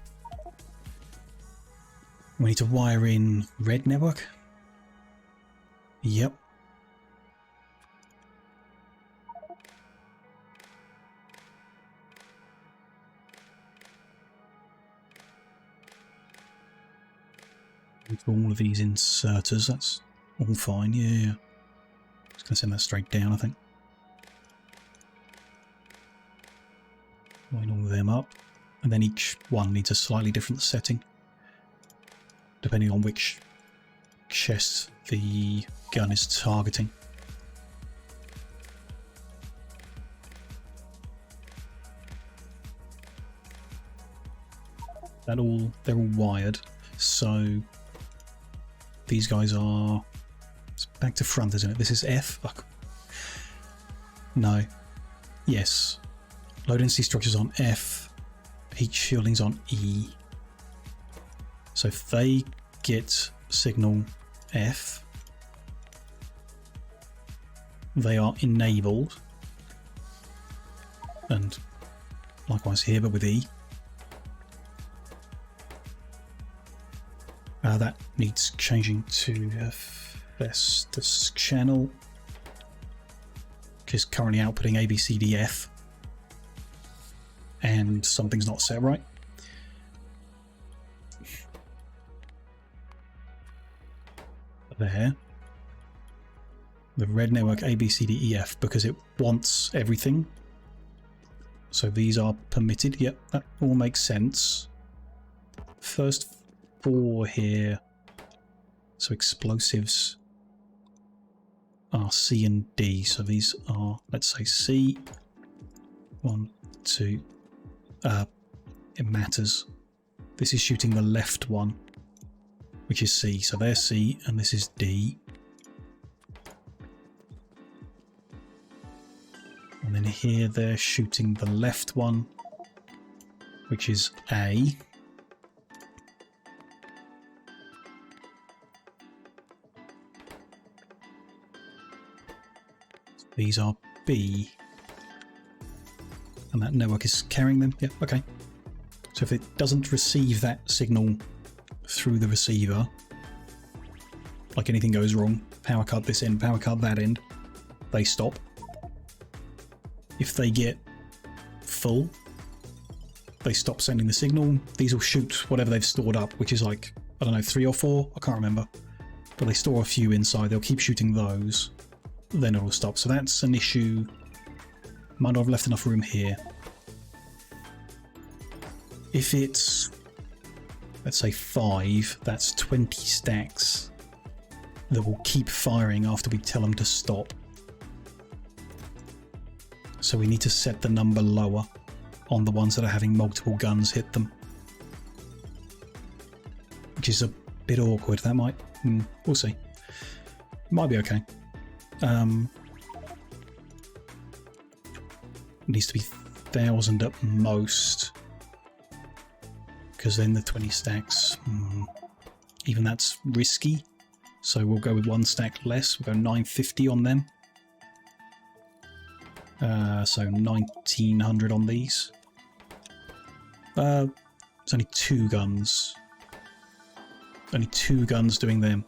We need to wire in red network. Yep. All of these inserters, that's all fine, yeah. Just going to send that straight down, I think. Line all of them up. And then each one needs a slightly different setting, depending on which chest the gun is targeting. They're all wired, so these guys are... It's back to front, isn't it? This is F? Fuck. No. Yes. Low density structures on F. Heat shielding's on E. So if they get signal F, they are enabled. And likewise here, but with E. That needs changing to Festus channel, because currently outputting ABCDF and something's not set right. There. The red network ABCDEF, because it wants everything. So these are permitted. Yep, that all makes sense. First 4 here. So explosives are C and D. So these are, let's say, C. 1, 2. It matters. This is shooting the left one, which is C. So there's C and this is D. And then here they're shooting the left one, which is A. These are B. And that network is carrying them. Yeah, okay. So if it doesn't receive that signal through the receiver, like anything goes wrong, power cut this end, power cut that end, they stop. If they get full, they stop sending the signal. These will shoot whatever they've stored up, which is like, I don't know, 3 or 4, I can't remember. But they store a few inside, they'll keep shooting those, then it will stop. So that's an issue. Might not have left enough room here. If it's, let's say 5, that's 20 stacks that will keep firing after we tell them to stop. So we need to set the number lower on the ones that are having multiple guns hit them. Which is a bit awkward. That might... we'll see. Might be okay. It needs to be 1,000 at most. Because then the 20 stacks... even that's risky. So we'll go with 1 stack less. We'll go 950 on them. So 1,900 on these. There's only 2 guns. Only 2 guns doing them.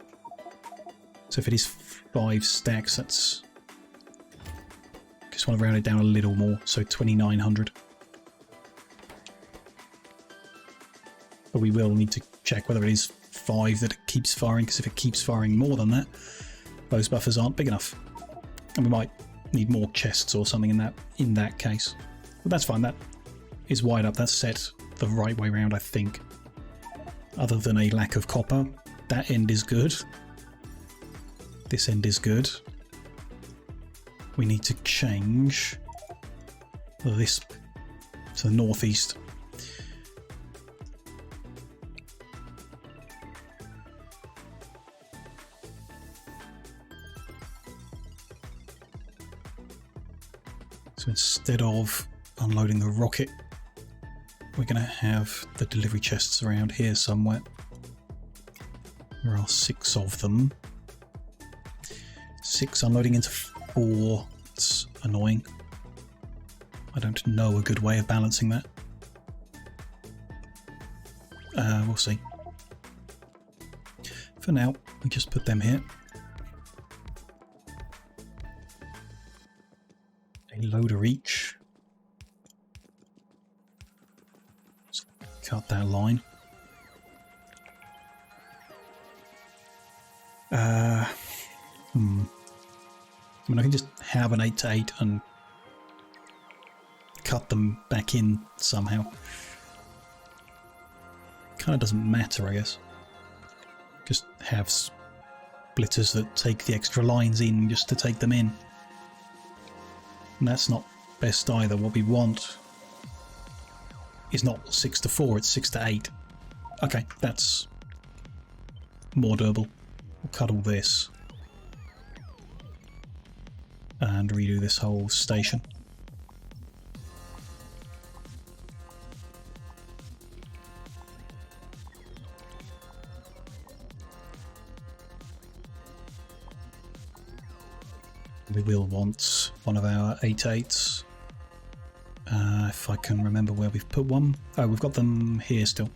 So if it is 5 stacks, that's... Just want to round it down a little more. So 2,900. But we will need to check whether it is 5 that it keeps firing, because if it keeps firing more than that, those buffers aren't big enough. And we might need more chests or something in that case. But that's fine, that is wired up, that's set the right way round, I think. Other than a lack of copper, that end is good. This end is good. We need to change this to the northeast. So instead of unloading the rocket, we're going to have the delivery chests around here somewhere. There are 6 of them. 6 unloading into 4. It's annoying. I don't know a good way of balancing that. We'll see. For now, we just put them here. A loader each. Let's cut that line. I mean, I can just have an 8-8 and cut them back in somehow. Kind of doesn't matter, I guess. Just have splitters that take the extra lines in just to take them in. And that's not best either. What we want is not 6 to 4, it's 6 to 8. Okay, that's more doable. We'll cut all this and redo this whole station. We will want one of our 8-8s. If I can remember where we've put one. Oh, we've got them here still.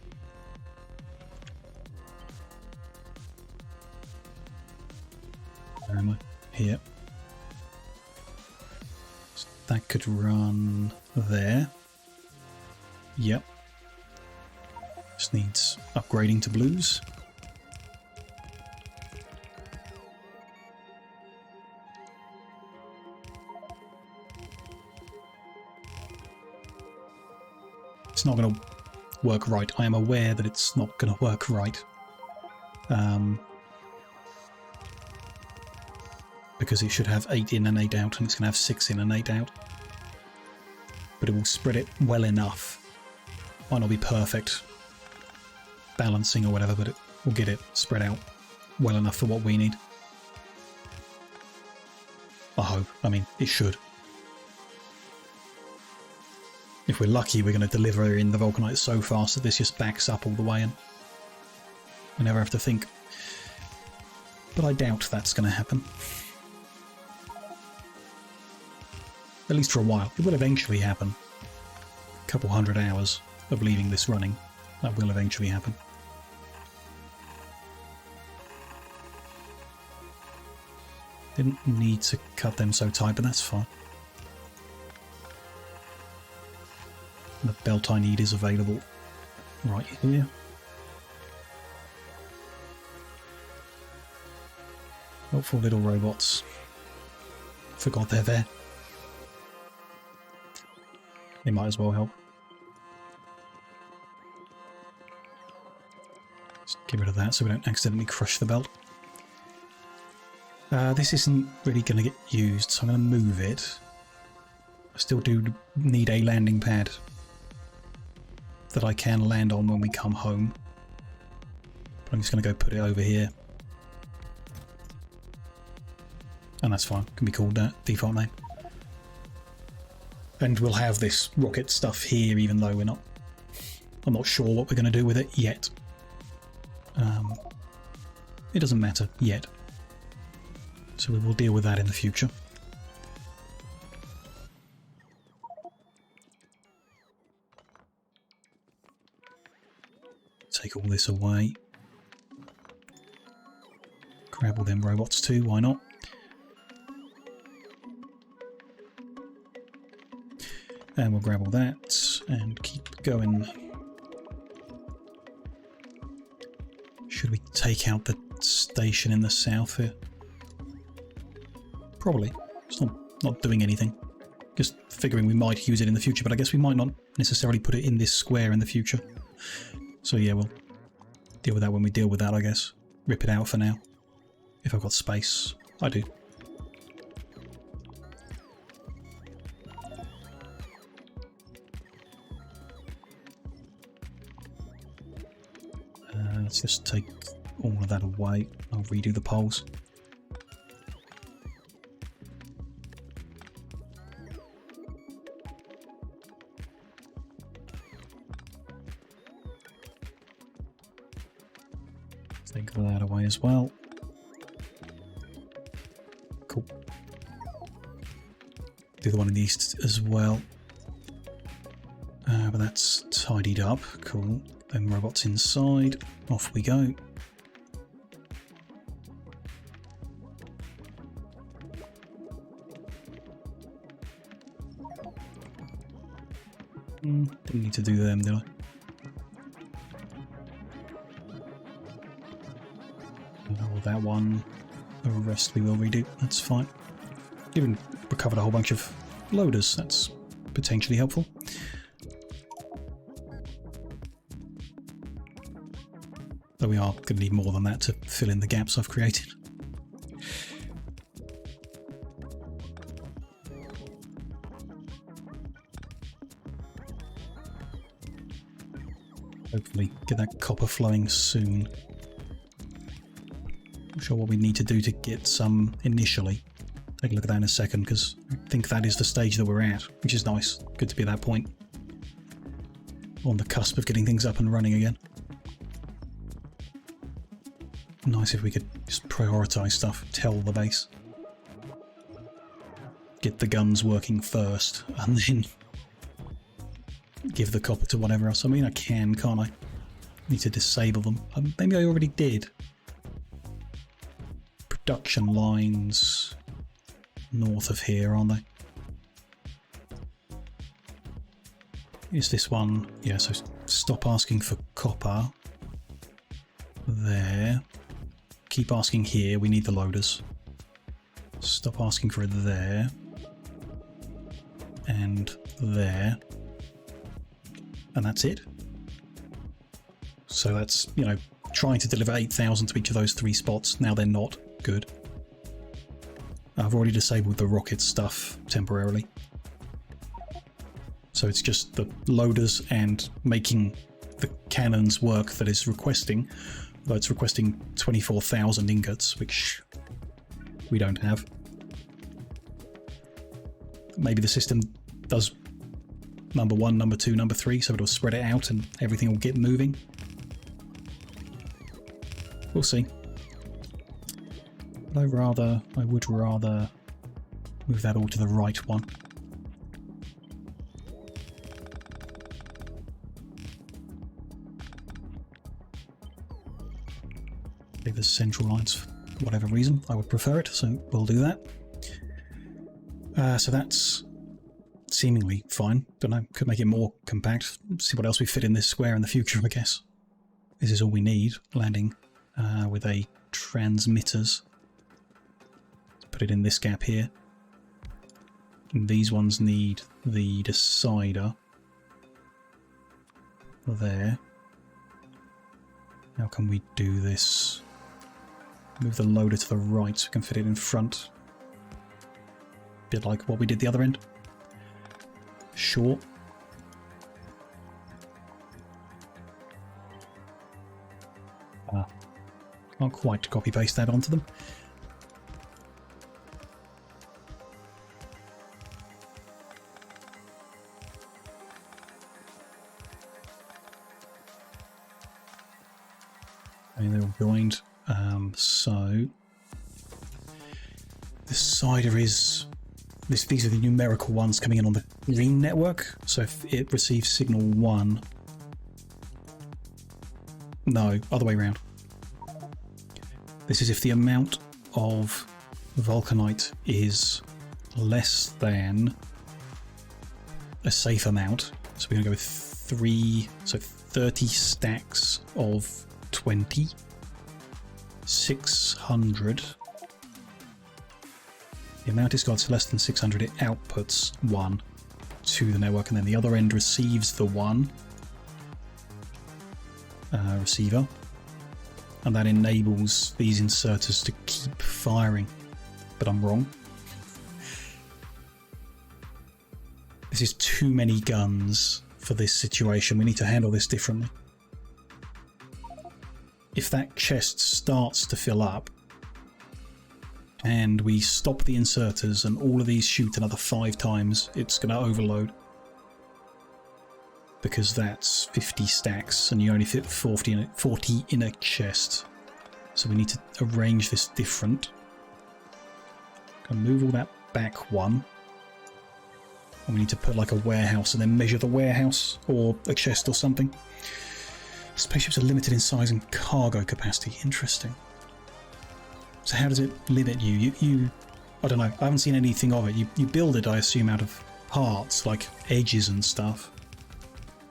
Where am I? Here. So that could run there. Yep. Just needs upgrading to blues. It's not going to work right. I am aware that it's not going to work right. Because it should have 8 in and 8 out, and it's going to have 6 in and 8 out. But it will spread it well enough. Might not be perfect balancing or whatever, but it will get it spread out well enough for what we need. I hope. I mean, it should. If we're lucky, we're going to deliver in the Vulcanite so fast that this just backs up all the way and we never have to think. But I doubt that's going to happen. At least for a while. It will eventually happen. A couple 100 hours of leaving this running. That will eventually happen. Didn't need to cut them so tight, but that's fine. The belt I need is available right here. Helpful little robots. Forgot they're there. They might as well help. Just get rid of that so we don't accidentally crush the belt. This isn't really going to get used, so I'm going to move it. I still do need a landing pad that I can land on when we come home. But I'm just going to go put it over here. And that's fine. Can be called that default name. And we'll have this rocket stuff here, even though I'm not sure what we're going to do with it yet. It doesn't matter yet. So we will deal with that in the future. Take all this away. Grab all them robots too, why not? And we'll grab all that and keep going. Should we take out the station in the south here? Probably. It's not doing anything. Just figuring we might use it in the future, but I guess we might not necessarily put it in this square in the future. So yeah, we'll deal with that when we deal with that, I guess. Rip it out for now. If I've got space. I do. Let's just take all of that away. I'll redo the poles. Put that away as well. Cool. Do the one in the east as well. But that's tidied up. Cool. Then robots inside. Off we go. Didn't need to do them, did I? Oh, that one. The rest we will redo. That's fine. Even recovered a whole bunch of loaders. That's potentially helpful. Though we are going to need more than that to fill in the gaps I've created. Hopefully get that copper flowing soon. Not sure what we need to do to get some initially. Take a look at that in a second, because I think that is the stage that we're at, which is nice. Good to be at that point. On the cusp of getting things up and running again. Nice if we could just prioritise stuff, tell the base. Get the guns working first, and then give the copper to whatever else. I mean, I can, can't I? Need to disable them. Maybe I already did. Production lines north of here, aren't they? Is this one? Yeah, so stop asking for copper. There. Keep asking here, we need the loaders. Stop asking for it there. And there. And that's it. So that's, you know, trying to deliver 8,000 to each of those 3 spots. Now they're not. Good. I've already disabled the rocket stuff temporarily. So it's just the loaders and making the cannons work that is requesting. Though it's requesting 24,000 ingots, which we don't have. Maybe the system does number 1, number 2, number 3, so it'll spread it out and everything will get moving. We'll see. But I would rather move that all to the right one. The central lines, for whatever reason, I would prefer it, so we'll do that. So that's seemingly fine. Don't know, could make it more compact. See what else we fit in this square in the future, I guess. This is all we need, landing with a transmitters. Let's put it in this gap here. And these ones need the decider there. How can we do this? Move the loader to the right so we can fit it in front. Bit like what we did the other end. Sure. Can't quite copy paste that onto them. They're all joined. So the decider is this. These are the numerical ones coming in on the green network. So if it receives signal 1, no, other way around. This is if the amount of vulcanite is less than a safe amount. So we're going to go with 3, so 30 stacks of 20, 600. The amount it's got is less than 600, it outputs 1 to the network, and then the other end receives the 1 receiver, and that enables these inserters to keep firing. But I'm wrong. This is too many guns for this situation. We need to handle this differently. If that chest starts to fill up and we stop the inserters and all of these shoot another 5 times, it's going to overload. Because that's 50 stacks and you only fit 40 in a chest. So we need to arrange this different. Gonna move all that back one. And we need to put like a warehouse and then measure the warehouse or a chest or something. Spaceships are limited in size and cargo capacity. Interesting. So how does it limit you? You I don't know. I haven't seen anything of it. You build it, I assume, out of parts like edges and stuff.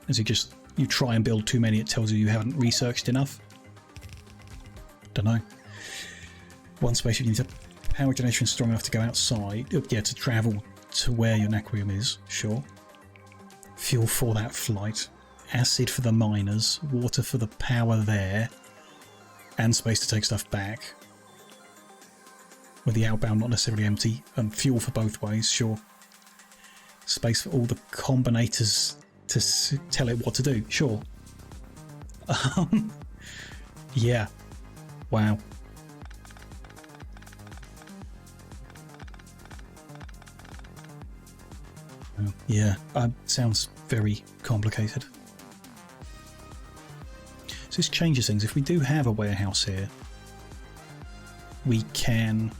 As you try and build too many, it tells you haven't researched enough. Don't know. One spaceship needs a power generation strong enough to go outside. Yeah, to travel to where your Naquarium is. Sure. Fuel for that flight. Acid for the miners. Water for the power there. And space to take stuff back. With the outbound not necessarily empty. And fuel for both ways. Sure. Space for all the combinators to tell it what to do. Sure. Yeah. Wow. Yeah, sounds very complicated. So this changes things. If we do have a warehouse here, we can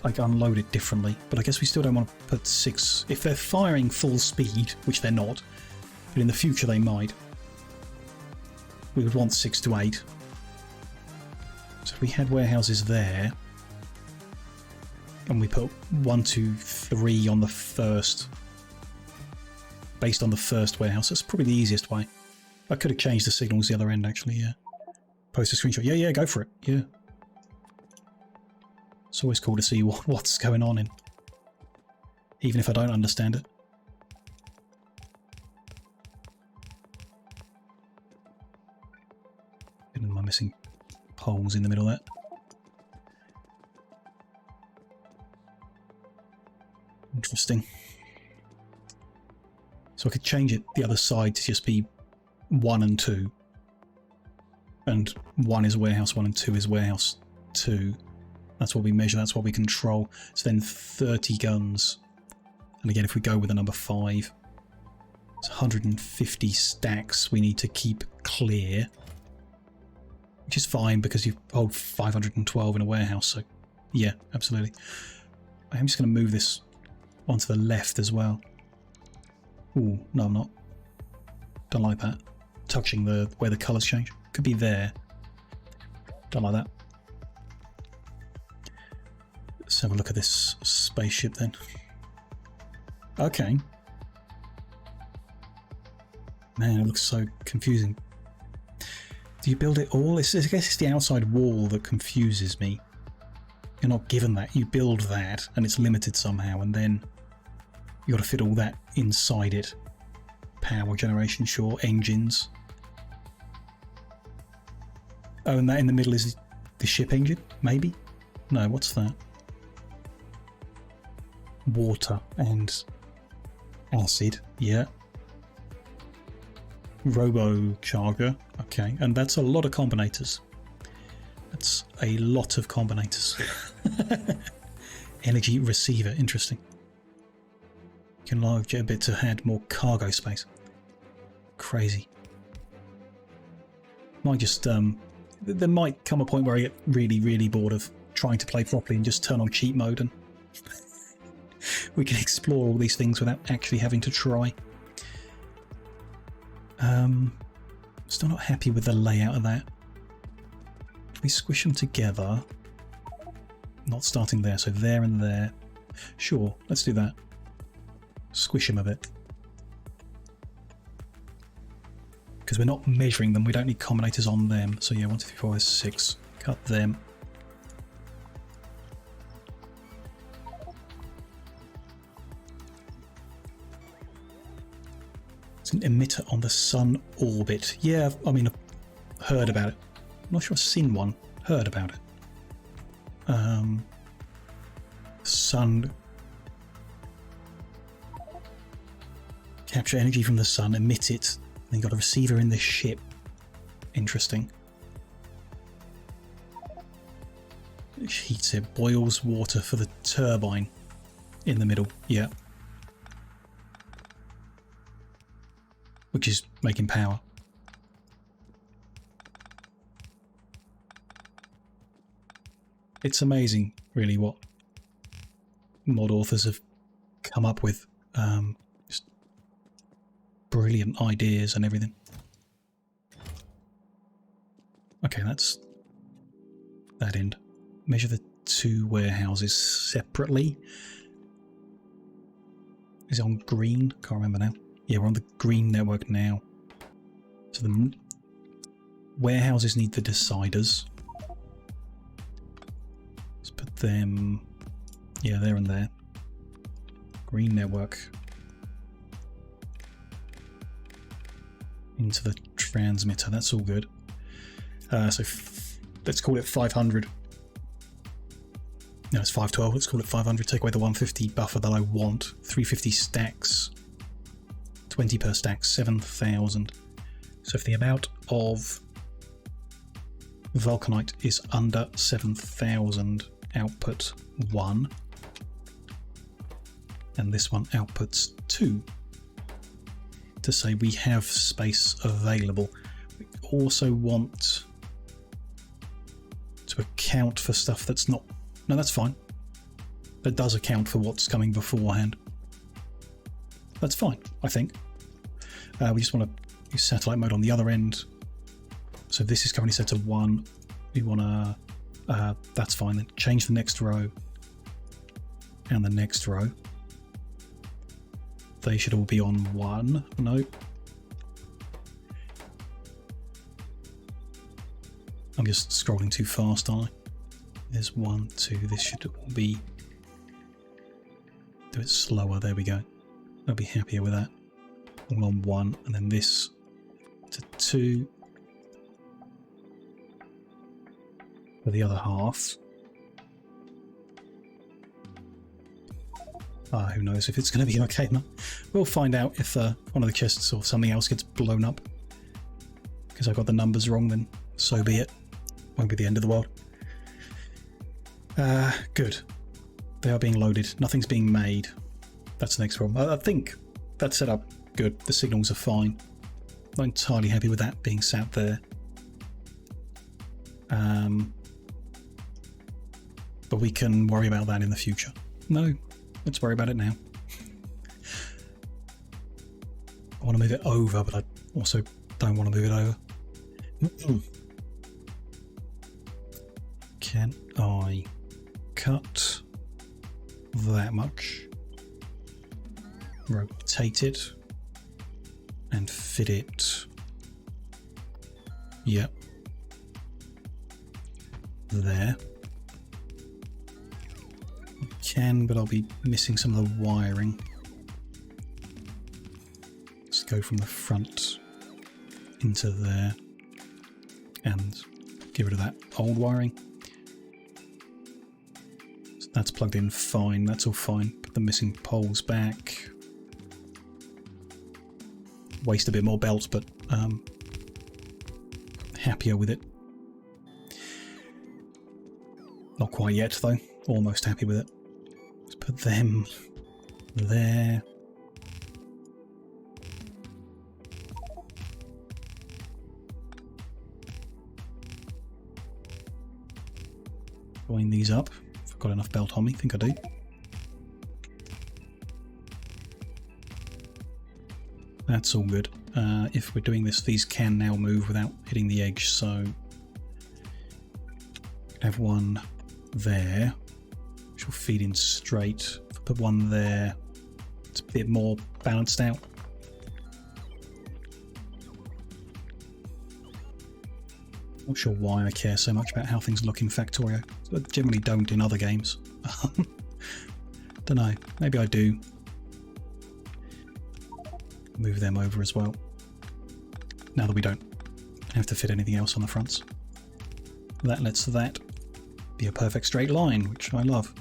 like unload it differently, but I guess we still don't want to put 6. If they're firing full speed, which they're not, but in the future they might, we would want 6 to 8. So if we had warehouses there, and we put 1, 2, 3 on the first, based on the first warehouse, that's probably the easiest way. I could have changed the signals the other end actually, yeah. Post a screenshot, yeah, go for it, yeah. It's always cool to see what's going on in, even if I don't understand it. Am I missing poles in the middle of that? Interesting. So I could change it the other side to just be 1 and 2. And 1 is warehouse 1 and 2 is warehouse 2. That's what we measure, that's what we control. So then 30 guns. And again, if we go with the number 5, it's 150 stacks we need to keep clear. Which is fine because you hold 512 in a warehouse, so yeah, absolutely. I'm just going to move this onto the left as well. Ooh, no I'm not. Don't like that. Touching where the colours change. Could be there. Don't like that. Let's have a look at this spaceship then. Okay. Man, it looks so confusing. Do you build it all? I guess it's the outside wall that confuses me. You're not given that. You build that and it's limited somehow, and then you got to fit all that inside it. Power generation, sure. Engines. Oh, and that in the middle is the ship engine? Maybe? No, what's that? Water and acid. Yeah. Robo charger. Okay, and that's a lot of combinators. That's a lot of combinators. Energy receiver. Interesting. You can enlarge it a bit to add more cargo space. Crazy. Might just there might come a point where I get really bored of trying to play properly and just turn on cheat mode, and we can explore all these things without actually having to try. Still not happy with the layout of that. If we squish them together, not starting there, so there and there. Sure, let's do that. Squish them a bit. Because we're not measuring them, we don't need combinators on them. So yeah, 1, 2, 3, 4, 5, 6. Cut them. It's an emitter on the sun orbit. Yeah, I mean, I've heard about it. I'm not sure I've seen one. Heard about it. Sun. Capture energy from the sun, emit it. Then you've got a receiver in the ship. Interesting. It heats it, boils water for the turbine in the middle. Yeah. Which is making power. It's amazing, really, what mod authors have come up with. Just brilliant ideas and everything. Okay, that's that end. Measure the two warehouses separately. Is it on green? Can't remember now. Yeah, we're on the green network now. So the warehouses need the deciders. Let's put them, yeah, there and there. Green network. Into the transmitter, that's all good. So let's call it 500. No, it's 512, let's call it 500. Take away the 150 buffer that I want. 350 stacks. 20 per stack, 7,000. So if the amount of vulcanite is under 7,000, output 1. And this one outputs 2. To say we have space available. We also want to account for stuff that's not... No, that's fine. That does account for what's coming beforehand. That's fine, I think. We just want to use satellite mode on the other end. So this is currently set to 1. We want to... that's fine then. Change the next row. And the next row. They should all be on 1. No. I'm just scrolling too fast, aren't I? There's 1, 2. This should all be... Do it slower. There we go. I'll be happier with that. All on 1. And then this to 2. For the other half. Who knows if it's going to be okay. No? We'll find out if one of the chests or something else gets blown up. Because I got the numbers wrong, then so be it. Won't be the end of the world. Good. They are being loaded. Nothing's being made. That's the next problem. I think that's set up good. The signals are fine. Not entirely happy with that being sat there. But we can worry about that in the future. No, let's worry about it now. I want to move it over, but I also don't want to move it over. Can I cut that much, rotate it, and fit it? Yep. There. Can, but I'll be missing some of the wiring. Let's go from the front into there and get rid of that old wiring. So that's plugged in fine, that's all fine. Put the missing poles back. Waste a bit more belt, but happier with it. Not quite yet though, almost happy with it. Let's put them there. Join these up. If I've got enough belt on me, I think I do. That's all good. If we're doing this, these can now move without hitting the edge, so have one there, which will feed in straight. If I put one there, it's a bit more balanced out. Not sure why I care so much about how things look in Factorio. I generally don't in other games. Don't know, maybe I do. Move them over as well. Now that we don't have to fit anything else on the fronts. That lets that be a perfect straight line, which I love.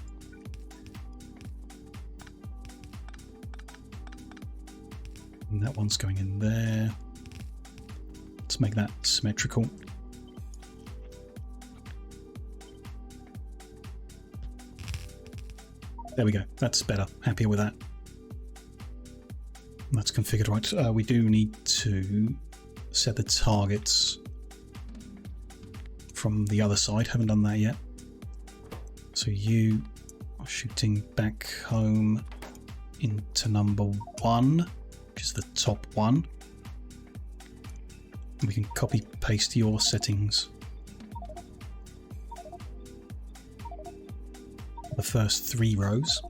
And that one's going in there. Let's make that symmetrical. There we go, that's better. Happier with that. That's configured right. We do need to set the targets from the other side. Haven't done that yet. So you are shooting back home into number 1, which is the top one. We can copy paste your settings. The first 3 rows.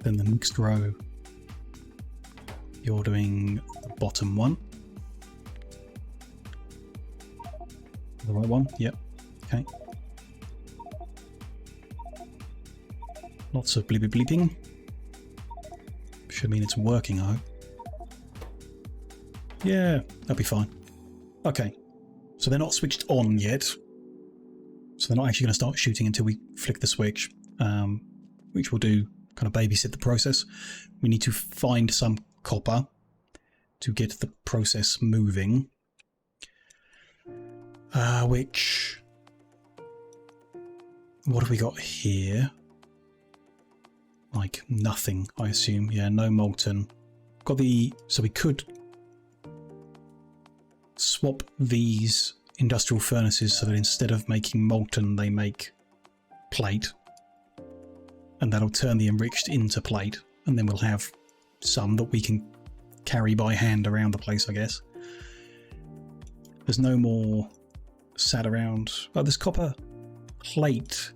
Then the next row, you're doing the bottom one. The right one? Yep. Okay. Lots of bleepy bleeping. Should mean it's working, I hope. Yeah, that'll be fine. Okay. So they're not switched on yet. So they're not actually going to start shooting until we flick the switch, which will do kind of babysit the process. We need to find some copper to get the process moving. Which... what have we got here? Like nothing, I assume. Yeah, no molten. Got the... so we could swap these industrial furnaces so that instead of making molten, they make plate. And that'll turn the enriched into plate. And then we'll have some that we can carry by hand around the place, I guess. There's no more sat around. Oh, there's copper plate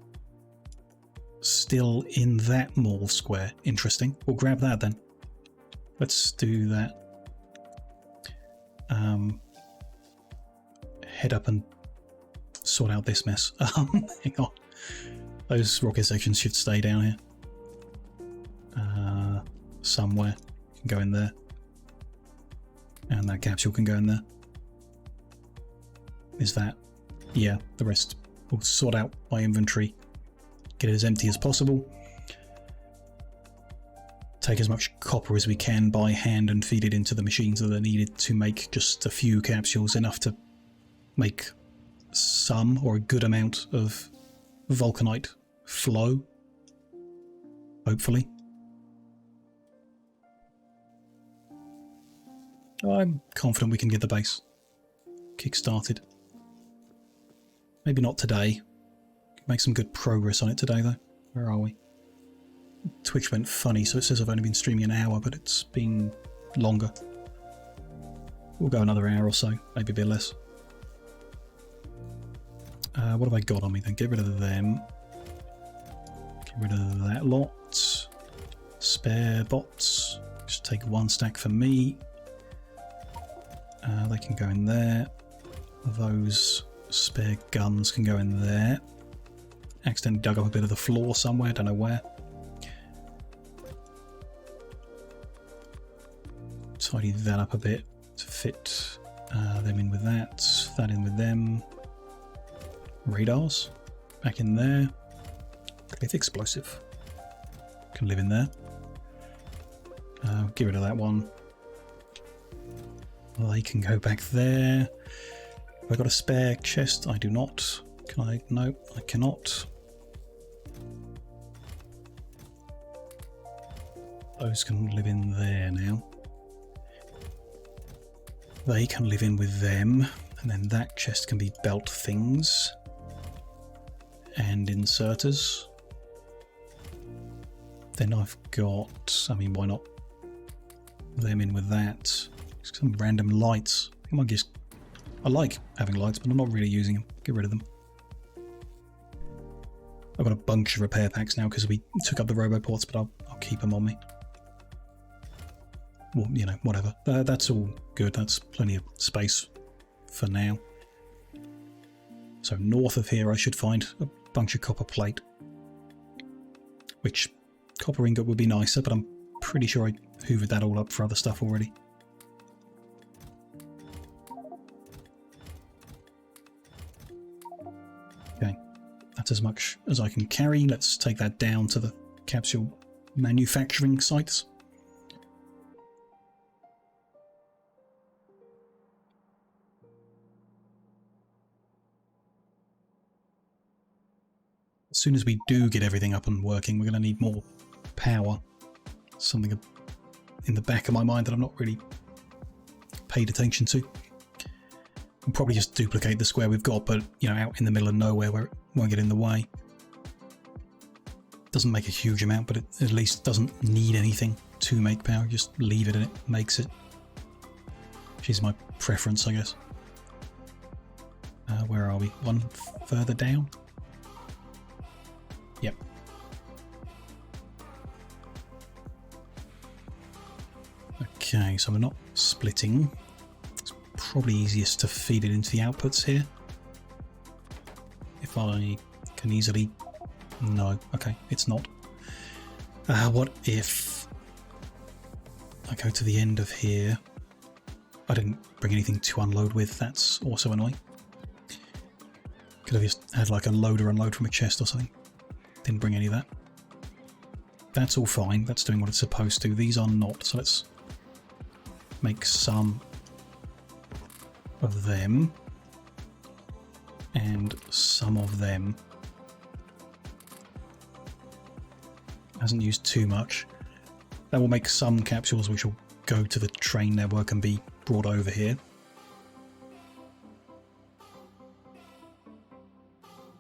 still in that mall square. Interesting. We'll grab that then. Let's do that. Head up and sort out this mess. Hang on. Those rocket sections should stay down here. Somewhere. Can go in there. And that capsule can go in there. Is that? Yeah, the rest. We'll sort out my inventory. Get it as empty as possible. Take as much copper as we can by hand and feed it into the machines that are needed to make just a few capsules, enough to make some or a good amount of vulcanite flow. Hopefully. I'm confident we can get the base kick-started. Maybe not today. Make some good progress on it today, though. Where are we? Twitch went funny, so it says I've only been streaming an hour, but it's been longer. We'll go another hour or so, maybe a bit less. What have I got on me then? Get rid of them. Get rid of that lot. Spare bots. Just take 1 stack for me. They can go in there. Those spare guns can go in there. Accidentally dug up a bit of the floor somewhere, don't know where. Tidy that up a bit to fit them in with that in with them. Radars, back in there. Lethal explosive, can live in there. Get rid of that one. They can go back there. Have I got a spare chest? I do not. Can I? No, I cannot. Those can live in there now. They can live in with them. And then that chest can be belt things. And inserters. Then I've got... I mean, why not them in with that? Some random lights. I might just... I like having lights, but I'm not really using them. Get rid of them. I've got a bunch of repair packs now because we took up the roboports, but I'll keep them on me. Well, you know, whatever. That's all good. That's plenty of space for now. So north of here I should find a bunch of copper plate. Which, copper ingot would be nicer, but I'm pretty sure I hoovered that all up for other stuff already. Okay, that's as much as I can carry. Let's take that down to the capsule manufacturing sites. As soon as we do get everything up and working, we're going to need more power. Something in the back of my mind that I'm not really paid attention to. We'll probably just duplicate the square we've got, but, you know, out in the middle of nowhere where it won't get in the way. Doesn't make a huge amount, but it at least doesn't need anything to make power. Just leave it and it makes it. Which is my preference, I guess. Where are we? One further down? Yep. Okay, so we're not splitting. It's probably easiest to feed it into the outputs here. If I can easily... No, okay, it's not. What if I go to the end of here? I didn't bring anything to unload with, that's also annoying. Could have just had like a loader unload from a chest or something. Didn't bring any of that. That's all fine, that's doing what it's supposed to. These are not, so let's make some of them and some of them. Hasn't used too much. That will make some capsules which will go to the train network and be brought over here.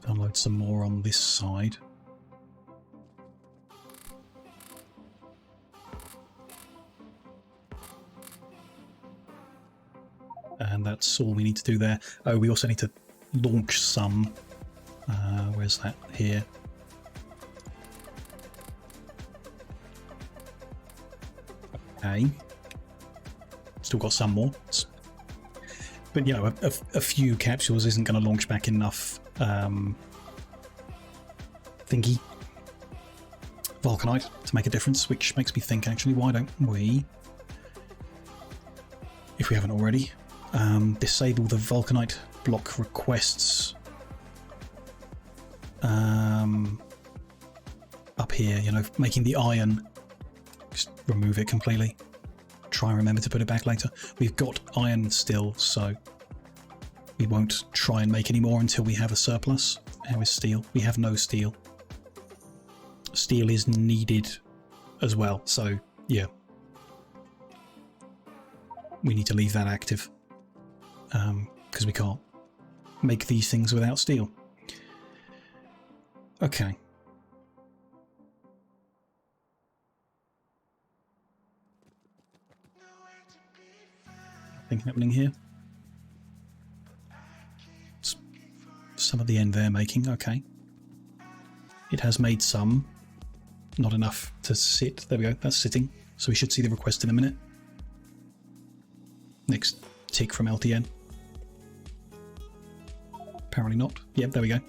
Download some more on this side. And that's all we need to do there. Oh, we also need to launch some. Where's that? Here. Okay. Still got some more. But, you know, a few capsules isn't going to launch back enough thingy. Vulcanite to make a difference, which makes me think, actually, why don't we, if we haven't already, disable the Vulcanite block requests up here, you know, making the iron, just remove it completely. Try and remember to put it back later. We've got iron still, so we won't try and make any more until we have a surplus. How is steel? We have no steel. Steel is needed as well, so yeah. We need to leave that active because we can't make these things without steel. Okay. Nothing happening here. Some of the end there making, okay. It has made some. Not enough to sit. There we go, that's sitting. So we should see the request in a minute. Next tick from LTN. Apparently not. Yep, there we go.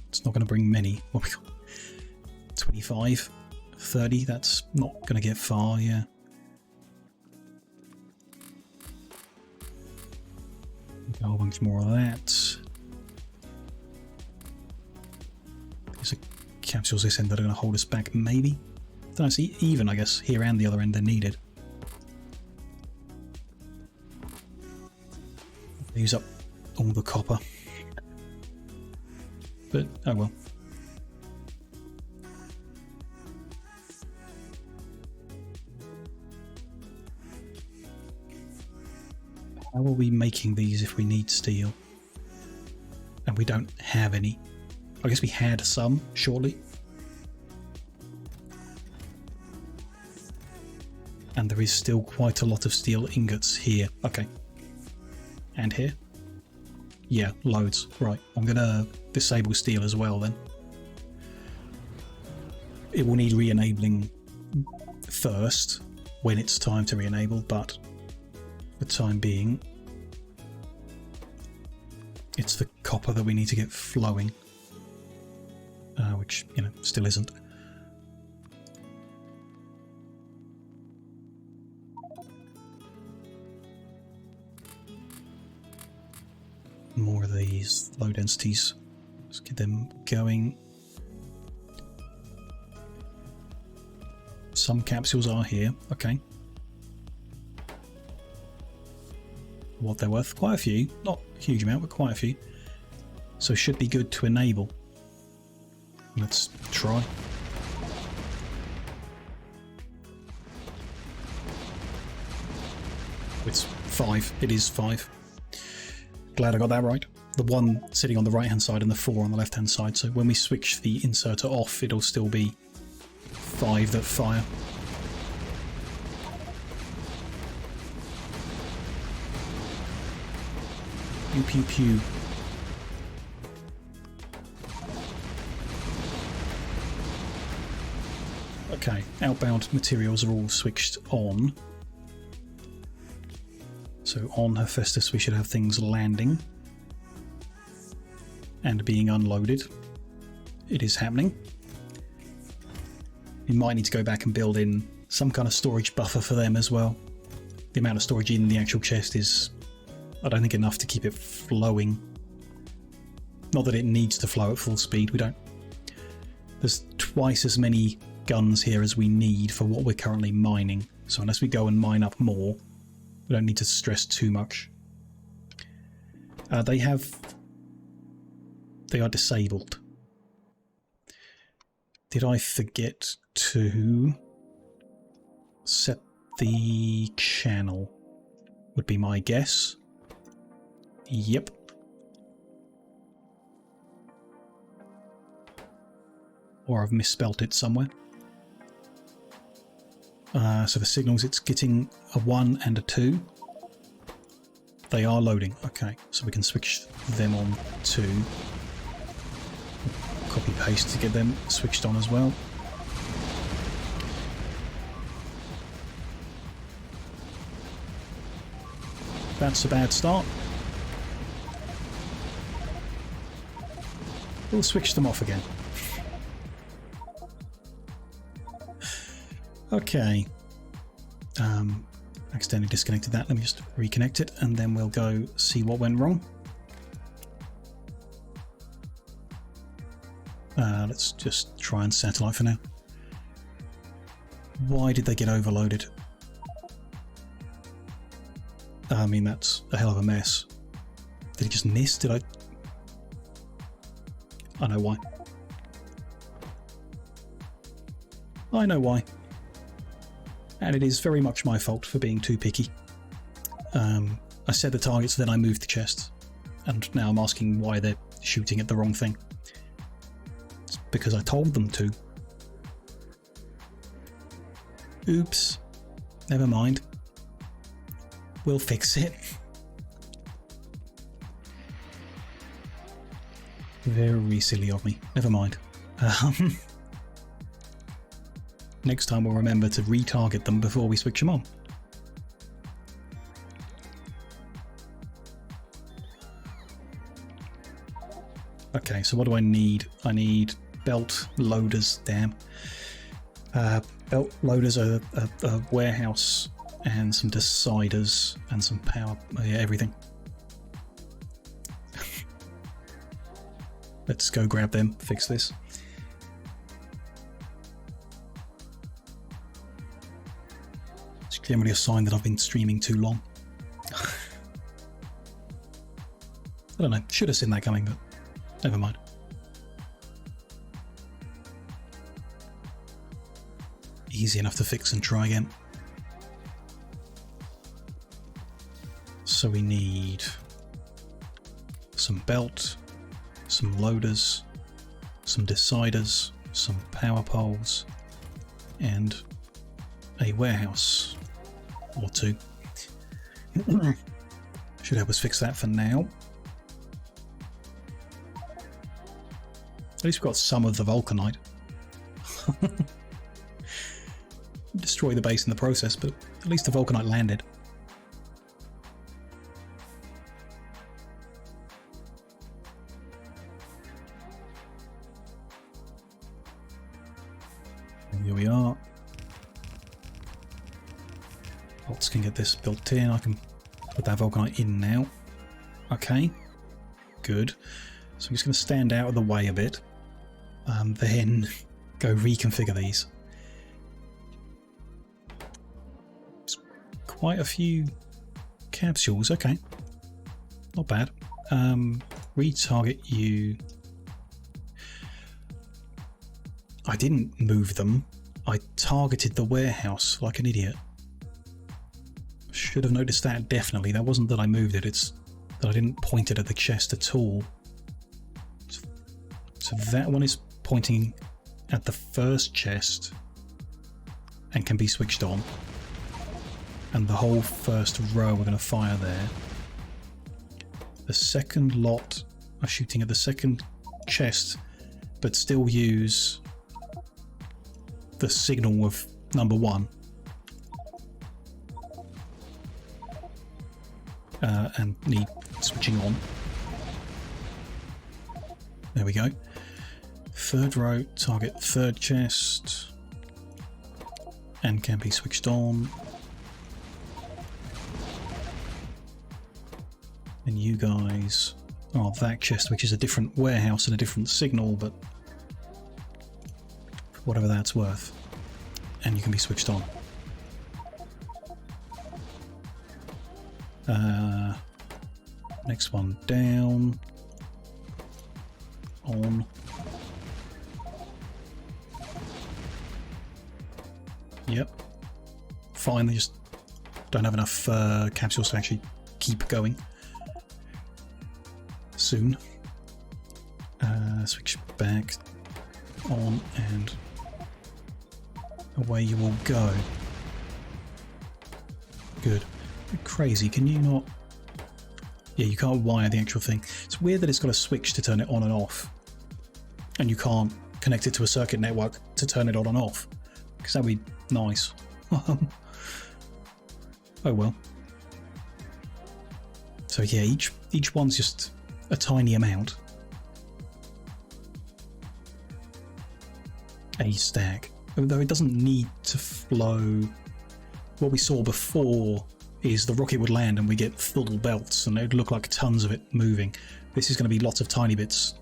It's not going to bring many. What we got? 25, 30, that's not going to get far, yeah. A whole bunch more of that. There's a capsules this end that are going to hold us back, maybe. Don't see, even I guess here and the other end they're needed. Use up all the copper, but oh well. How are we making these if we need steel? And we don't have any. I guess we had some, surely. And there is still quite a lot of steel ingots here. Okay. And here? Yeah, loads. Right, I'm gonna disable steel as well then. It will need re-enabling first when it's time to re-enable, but for the time being, it's the copper that we need to get flowing, which, you know, still isn't. More of these low densities. Let's get them going. Some capsules are here. Okay. What they're worth? Quite a few. Not a huge amount, but quite a few. So should be good to enable. Let's try. It's 5. It is 5. Glad I got that right. The 1 sitting on the right hand side and the 4 on the left hand side. So when we switch the inserter off, it'll still be 5 that fire. Pew pew pew. Okay, outbound materials are all switched on. So on Hephaestus we should have things landing and being unloaded. It is happening. We might need to go back and build in some kind of storage buffer for them as well. The amount of storage in the actual chest is, I don't think, enough to keep it flowing. Not that it needs to flow at full speed, we don't. There's twice as many guns here as we need for what we're currently mining. So unless we go and mine up more, we don't need to stress too much. They are disabled. Did I forget to set the channel? Would be my guess. Yep. Or I've misspelt it somewhere. So the signals, it's getting a 1 and a 2. They are loading. Okay, so we can switch them on to copy paste to get them switched on as well. That's a bad start. We'll switch them off again. Okay. Accidentally disconnected that. Let me just reconnect it and then we'll go see what went wrong. Let's just try and satellite for now. Why did they get overloaded? I mean, that's a hell of a mess. Did he just miss? Did I know why. I know why. And it is very much my fault for being too picky. I set the targets, then I moved the chest. And now I'm asking why they're shooting at the wrong thing. It's because I told them to. Oops. Never mind. We'll fix it. Very silly of me. Never mind. Next time we'll remember to retarget them before we switch them on. Okay, so what do I need? I need belt loaders, damn. Belt loaders, a warehouse, and some deciders, and some power, yeah, everything. Let's go grab them, fix this. It's generally a sign that I've been streaming too long. I don't know, should have seen that coming, but never mind. Easy enough to fix and try again. So we need some belt, some loaders, some deciders, some power poles, and a warehouse or two. Should help us fix that for now. At least we've got some of the vulcanite. Destroy the base in the process, but at least the vulcanite landed. Here we are. Bolts can get this built in. I can put that vulcanite in now. Okay, good. So I'm just going to stand out of the way a bit, then go reconfigure these. It's quite a few capsules, okay. Not bad. Retarget you. I didn't move them. I targeted the warehouse like an idiot. Should have noticed that, definitely. That wasn't that I moved it, it's that I didn't point it at the chest at all. So that one is pointing at the first chest and can be switched on. And the whole first row we're going to fire there. The second lot are shooting at the second chest, but still use the signal of number 1. And need switching on. There we go. Third row, target third chest, and can be switched on. And you guys are that chest, which is a different warehouse and a different signal, but whatever that's worth. And you can be switched on. Next one down. On. Yep. Fine, they just don't have enough capsules to actually keep going. Soon. Switch back on and away you will go. Good. Crazy, can you not? Yeah, you can't wire the actual thing. It's weird that it's got a switch to turn it on and off, and you can't connect it to a circuit network to turn it on and off, because that would be nice. Oh well. So yeah, each one's just a tiny amount. A stack. Though it doesn't need to flow. What we saw before is the rocket would land and we get full belts and it would look like tons of it moving. This is going to be lots of tiny bits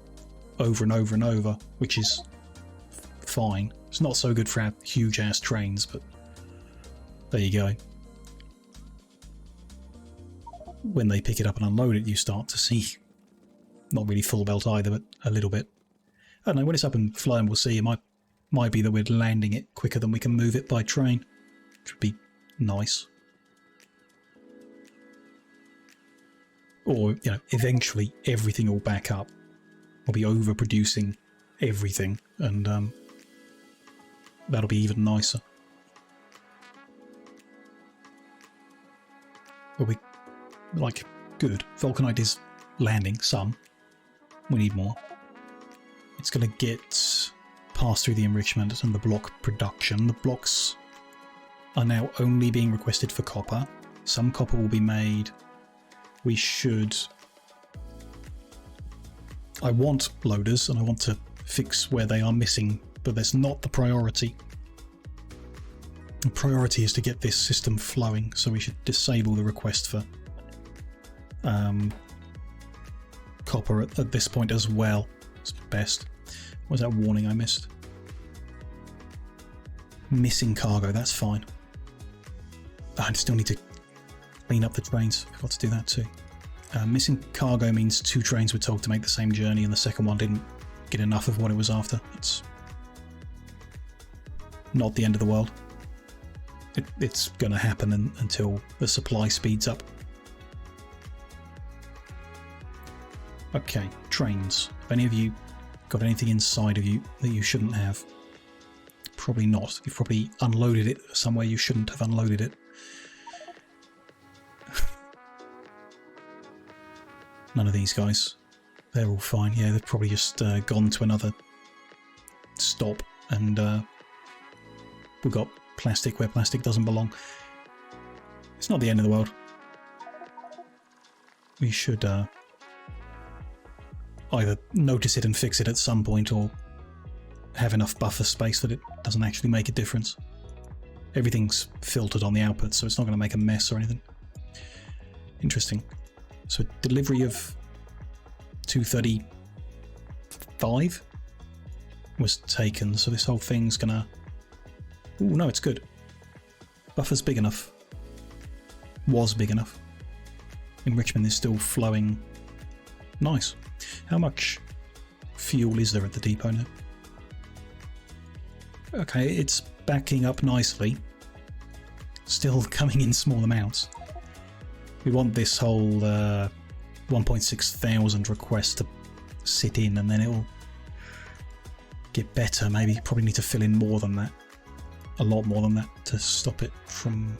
over and over and over, which is fine. It's not so good for our huge ass trains, but there you go. When they pick it up and unload it, you start to see not really full belt either, but a little bit. I don't know, when it's up and flying, we'll see. It might be that we're landing it quicker than we can move it by train, which would be nice. Or, you know, eventually everything will back up. We'll be overproducing everything, and that'll be even nicer. But we, like, good. Vulcanite is landing some. We need more. It's going to get passed through the enrichment and the block production. The blocks are now only being requested for copper. Some copper will be made. We should... I want loaders and I want to fix where they are missing, but that's not the priority. The priority is to get this system flowing, so we should disable the request for copper at this point as well. It's best. What was that warning I missed? Missing cargo, that's fine. I still need to clean up the trains. Forgot to do that too. Missing cargo means 2 trains were told to make the same journey and the second one didn't get enough of what it was after. It's not the end of the world. It's going to happen until the supply speeds up. Okay, trains. Have any of you got anything inside of you that you shouldn't have? Probably not. You've probably unloaded it somewhere you shouldn't have unloaded it. None of these guys. They're all fine. Yeah, they've probably just gone to another stop, and we've got plastic where plastic doesn't belong. It's not the end of the world. We should either notice it and fix it at some point, or have enough buffer space that it doesn't actually make a difference. Everything's filtered on the output, so it's not going to make a mess or anything. Interesting. So delivery of 235 was taken, so this whole thing's gonna... Ooh, no, it's good. Buffer's big enough. Was big enough. Enrichment is still flowing. Nice. How much fuel is there at the depot now? Okay, it's backing up nicely. Still coming in small amounts. We want this whole 1.6 thousand requests to sit in, and then it'll get better. Maybe probably need to fill in more than that, a lot more than that, to stop it from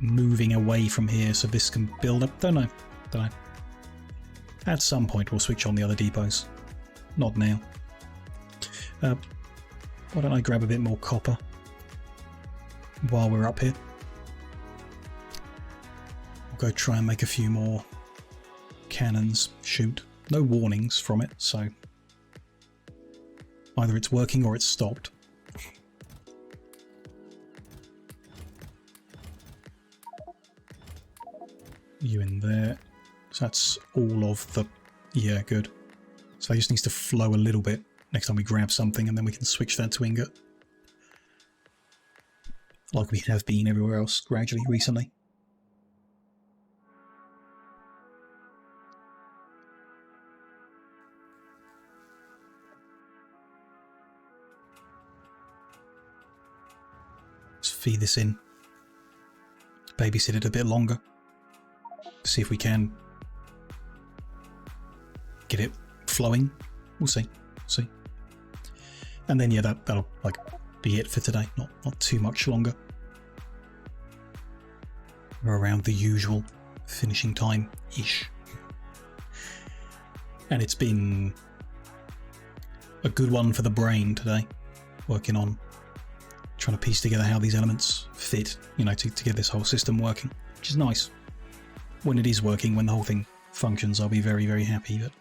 moving away from here, so this can build up. Don't know. At some point we'll switch on the other depots. Not now. Why don't I grab a bit more copper while we're up here? We'll go try and make a few more cannons shoot. No warnings from it, so either it's working or it's stopped. You in there. So that's all of the... yeah, good. So it just needs to flow a little bit next time we grab something, and then we can switch that to ingot. Like we have been everywhere else gradually recently. Let's feed this in. Babysit it a bit longer. See if we can get it flowing. We'll see. See. And then yeah, that'll like be it for today. Not too much longer. We're around the usual finishing time ish. And it's been a good one for the brain today, working on trying to piece together how these elements fit, you know, to get this whole system working, which is nice. When it is working, when the whole thing functions, I'll be very, very happy, but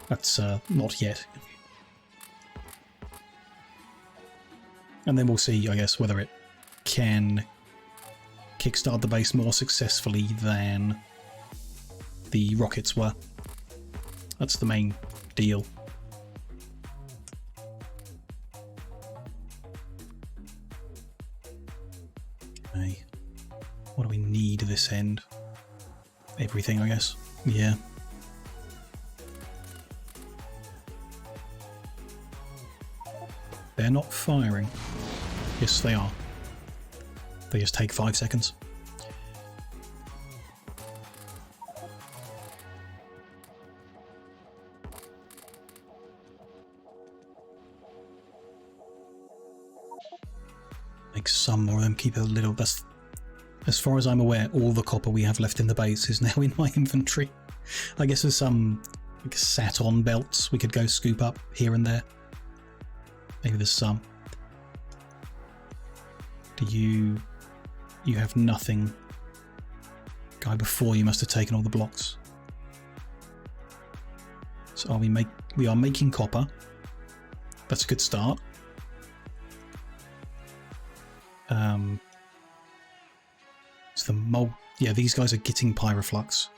that's not yet. And then we'll see, I guess, whether it can kickstart the base more successfully than the rockets were. That's the main deal. Okay. What do we need this end? Everything, I guess. Yeah. They're not firing. Yes, they are. They just take 5 seconds. Make some more of them, keep a little. That's, as far as I'm aware, all the copper we have left in the base is now in my inventory. I guess there's some like sat-on belts we could go scoop up here and there. Maybe there's some. Do you have nothing? Guy before you must have taken all the blocks. So we are making copper. That's a good start. It's the yeah, these guys are getting pyroflux.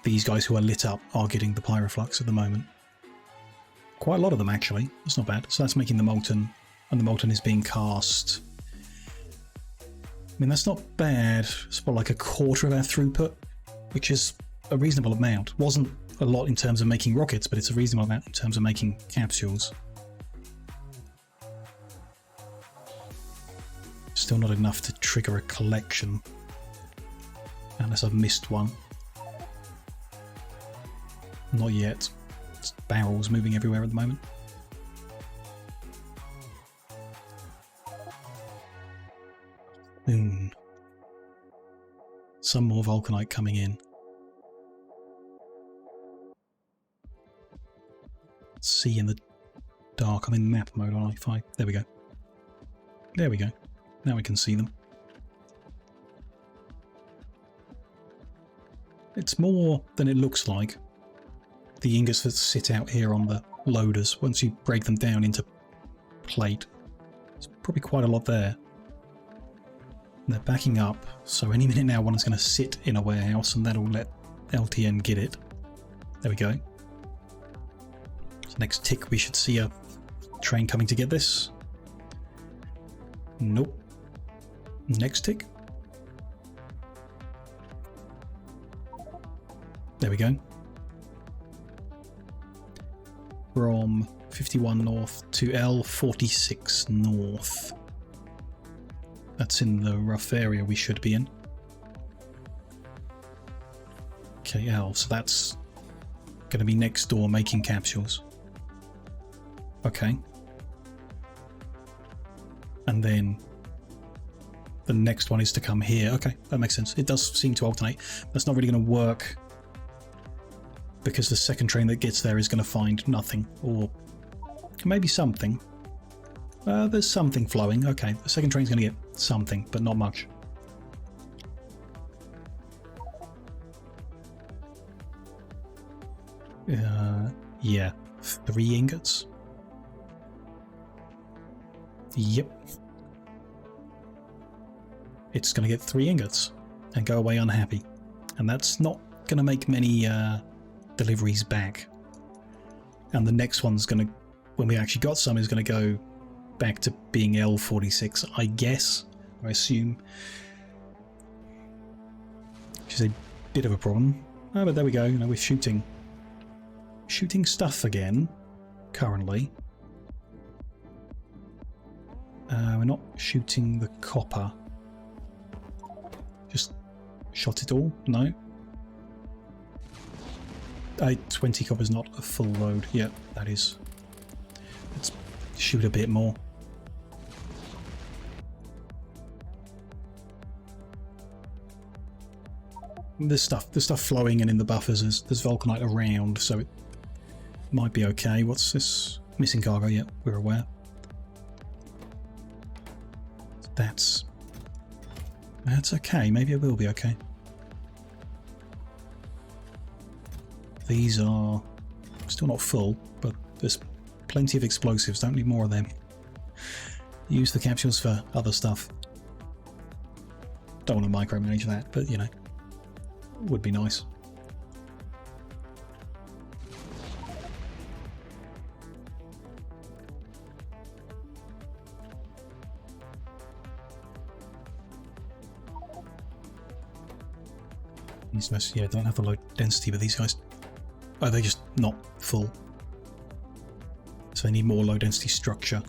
These guys who are lit up are getting the pyroflux at the moment. Quite a lot of them, actually. That's not bad. So that's making the molten, and the molten is being cast. I mean, that's not bad. It's about like a quarter of our throughput, which is a reasonable amount. Wasn't a lot in terms of making rockets, but it's a reasonable amount in terms of making capsules. Still not enough to trigger a collection, unless I've missed one. Not yet. It's barrels moving everywhere at the moment. Some more vulcanite coming in. See in the dark. I'm in map mode on I5. There we go. There we go. Now we can see them. It's more than it looks like. The ingots that sit out here on the loaders, once you break them down into plate, there's probably quite a lot there. And they're backing up, so any minute now one is going to sit in a warehouse and that'll let LTN get it. There we go. So next tick we should see a train coming to get this. Nope. Next tick. There we go. From 51 north to L46 north. That's in the rough area we should be in. KL, so that's going to be next door making capsules. Okay. And then the next one is to come here. Okay, that makes sense. It does seem to alternate. That's not really going to work because the second train that gets there is going to find nothing, or maybe something. There's something flowing. Okay, the second train's going to get something, but not much. Yeah, 3 ingots. Yep. It's going to get 3 ingots and go away unhappy. And that's not going to make many deliveries back. And the next one's going to, when we actually got some, is going to go back to being L46, I guess, I assume. Which is a bit of a problem. Oh, but there we go. You know, we're shooting stuff again, currently. We're not shooting the copper. Just shot it all? No. 20 copper's not a full load. Yeah, that is. Let's shoot a bit more. There's stuff flowing, and in the buffers there's vulcanite around, so it might be okay. What's this? Missing cargo? Yeah, we're aware. That's okay. Maybe it will be okay. These are still not full, but there's plenty of explosives. Don't need more of them. Use the capsules for other stuff. Don't want to micromanage that, but you know, would be nice. These yeah, don't have the low density, but these guys, oh, they're just not full. So they need more low density structure.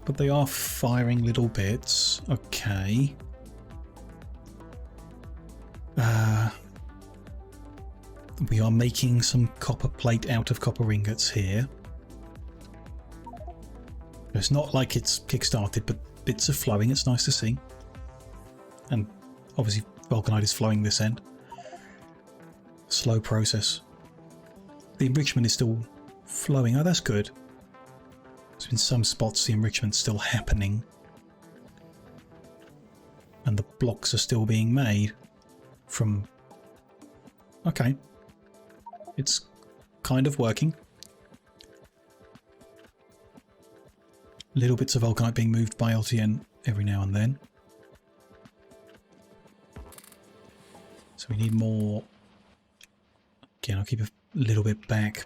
But they are firing little bits. Okay. We are making some copper plate out of copper ingots here. It's not like it's kick-started, but bits are flowing. It's nice to see. And obviously vulcanite is flowing this end. Slow process. The enrichment is still flowing. Oh, that's good. So in some spots the enrichment's still happening. And the blocks are still being made from... Okay. It's kind of working. Little bits of vulcanite being moved by LTN every now and then. So we need more... Again, I'll keep a little bit back.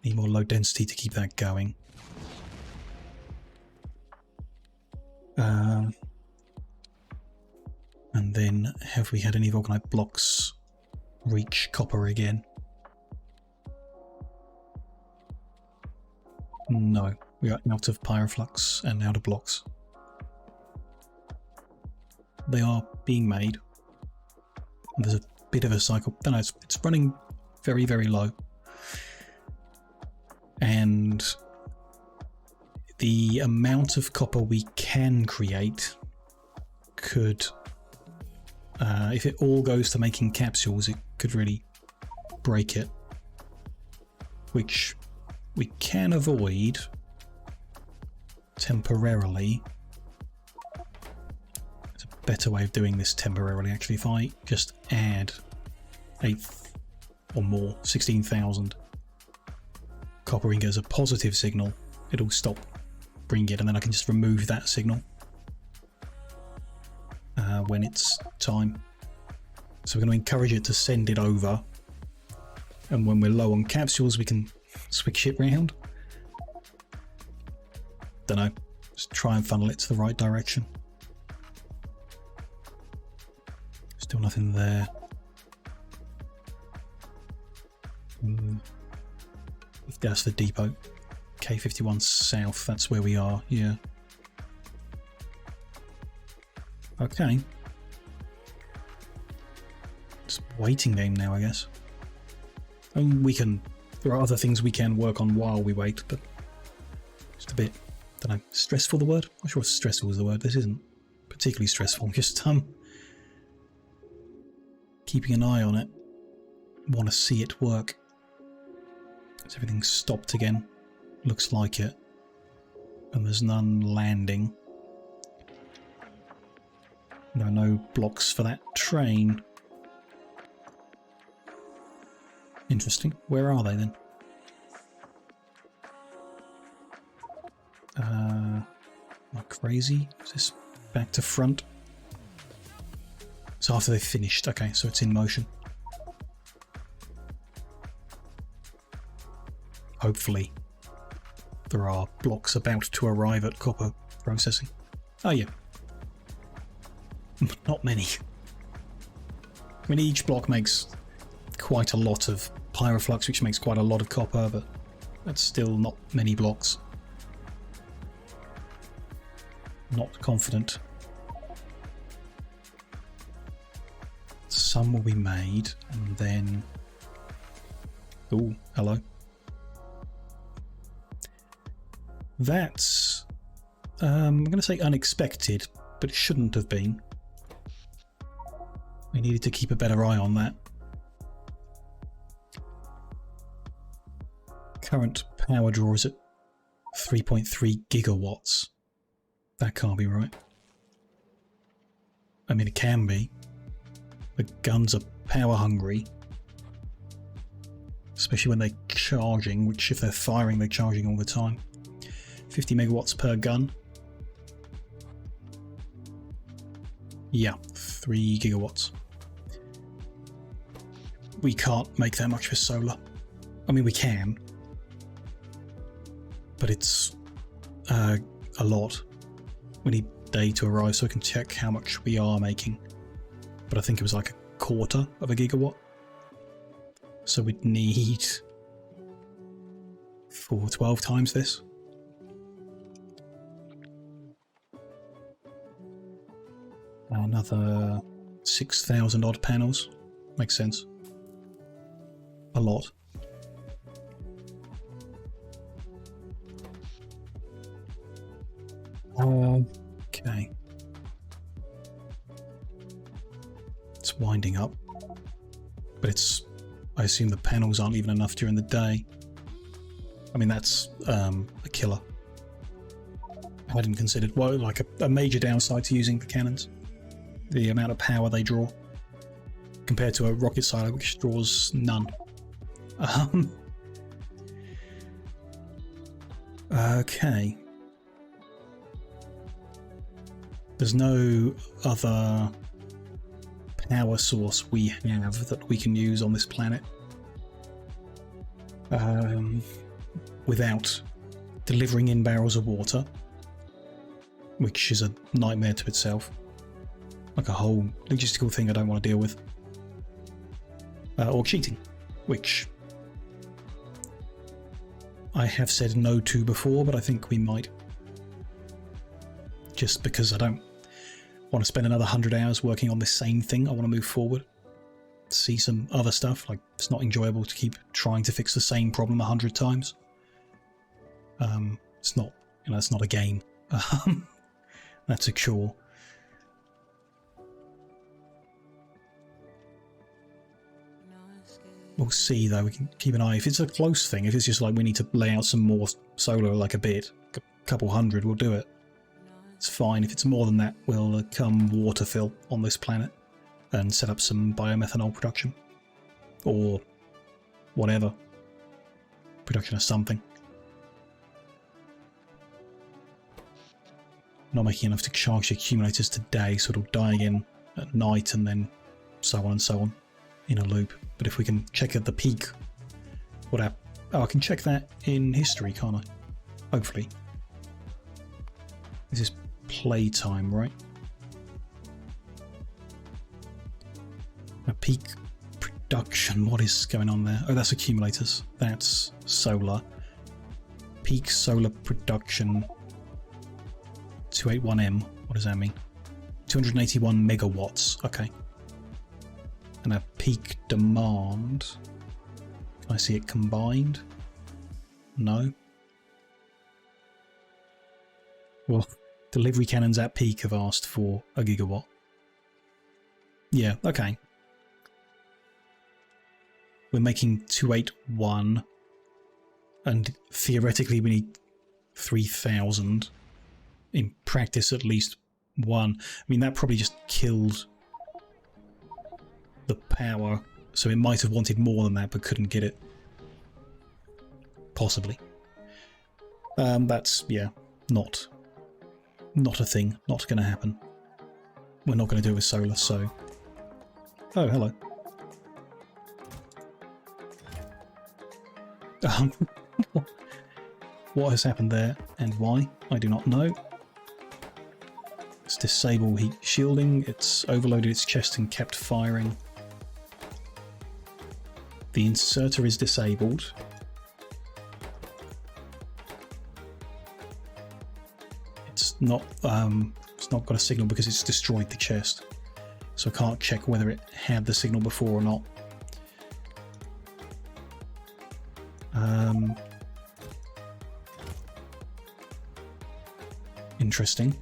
Need more low density to keep that going. And then, have we had any vulcanite blocks reach copper again? No, we are out of pyroflux and out of blocks. They are being made. And there's a bit of a cycle. No, it's running very, very low. And the amount of copper we can create could, if it all goes to making capsules, it could really break it, which we can avoid temporarily. There's a better way of doing this temporarily, actually. If I just add 8 or more, 16,000 copper ingot as a positive signal, it'll stop bringing it, and then I can just remove that signal when it's time. So we're going to encourage it to send it over, and when we're low on capsules we can switch it round. Don't know, just try and funnel it to the right direction. Still nothing there. That's the depot. K51 south, that's where we are, yeah. Okay. It's a waiting game now, I guess. I mean, we can... There are other things we can work on while we wait, but... Just a bit... I don't know, stressful the word? I'm not sure if stressful is the word. This isn't particularly stressful. Just, keeping an eye on it. Want to see it work. Is everything stopped again? Looks like it. And there's none landing. There are no blocks for that train. Interesting. Where are they then? Am I crazy? Is this back to front? So after they've finished. Okay, so it's in motion. Hopefully there are blocks about to arrive at copper processing. Oh yeah. Not many. I mean, each block makes quite a lot of pyroflux, which makes quite a lot of copper, but that's still not many blocks. Not confident. Some will be made, and then... Oh, hello. That's... I'm going to say unexpected, but it shouldn't have been. We needed to keep a better eye on that. Current power draw is at 3.3 gigawatts. That can't be right. I mean, it can be. The guns are power hungry. Especially when they're charging, which if they're firing, they're charging all the time. 50 megawatts per gun. Yeah, 3 gigawatts. We can't make that much for solar. I mean, we can. But it's a lot. We need day to arrive so I can check how much we are making. But I think it was like a quarter of a gigawatt. So we'd need 12 times this. Another 6,000 odd panels. Makes sense. A lot. Okay. It's winding up. But it's... I assume the panels aren't even enough during the day. I mean, that's a killer. I hadn't considered, well, like a major downside to using the cannons. The amount of power they draw. Compared to a rocket silo, which draws none. Okay. There's no other power source we have that we can use on this planet without delivering in barrels of water, which is a nightmare to itself. Like a whole logistical thing I don't want to deal with. Or cheating, which I have said no to before, but I think we might. Just because I don't want to spend another 100 hours working on this same thing. I want to move forward. See some other stuff. Like, it's not enjoyable to keep trying to fix the same problem 100 times. It's not, you know, it's not a game. That's a chore. We'll see though, we can keep an eye. If it's a close thing, if it's just like we need to lay out some more solar, like a bit, a couple hundred, we'll do it. It's fine. If it's more than that, we'll come water fill on this planet and set up some biomethanol production. Or whatever. Production of something. Not making enough to charge the accumulators today, so it'll die again at night and then so on and so on in a loop. But if we can check at the peak, what happened? Oh, I can check that in history, can't I? Hopefully. This is playtime, right? A peak production, what is going on there? Oh, that's accumulators. That's solar. Peak solar production 281M. What does that mean? 281 megawatts. Okay. And a peak demand. Can I see it combined? No. Well, delivery cannons at peak have asked for a gigawatt. Yeah, okay. We're making 281, and theoretically we need 3,000. In practice, at least one. I mean, that probably just killed the power, so it might have wanted more than that, but couldn't get it. Possibly. That's, yeah, not a thing. Not going to happen. We're not going to do it with solar, so... Oh, hello. What has happened there and why? I do not know. Let's disable heat shielding. It's overloaded its chest and kept firing. The inserter is disabled. It's not got a signal because it's destroyed the chest. So I can't check whether it had the signal before or not. Interesting.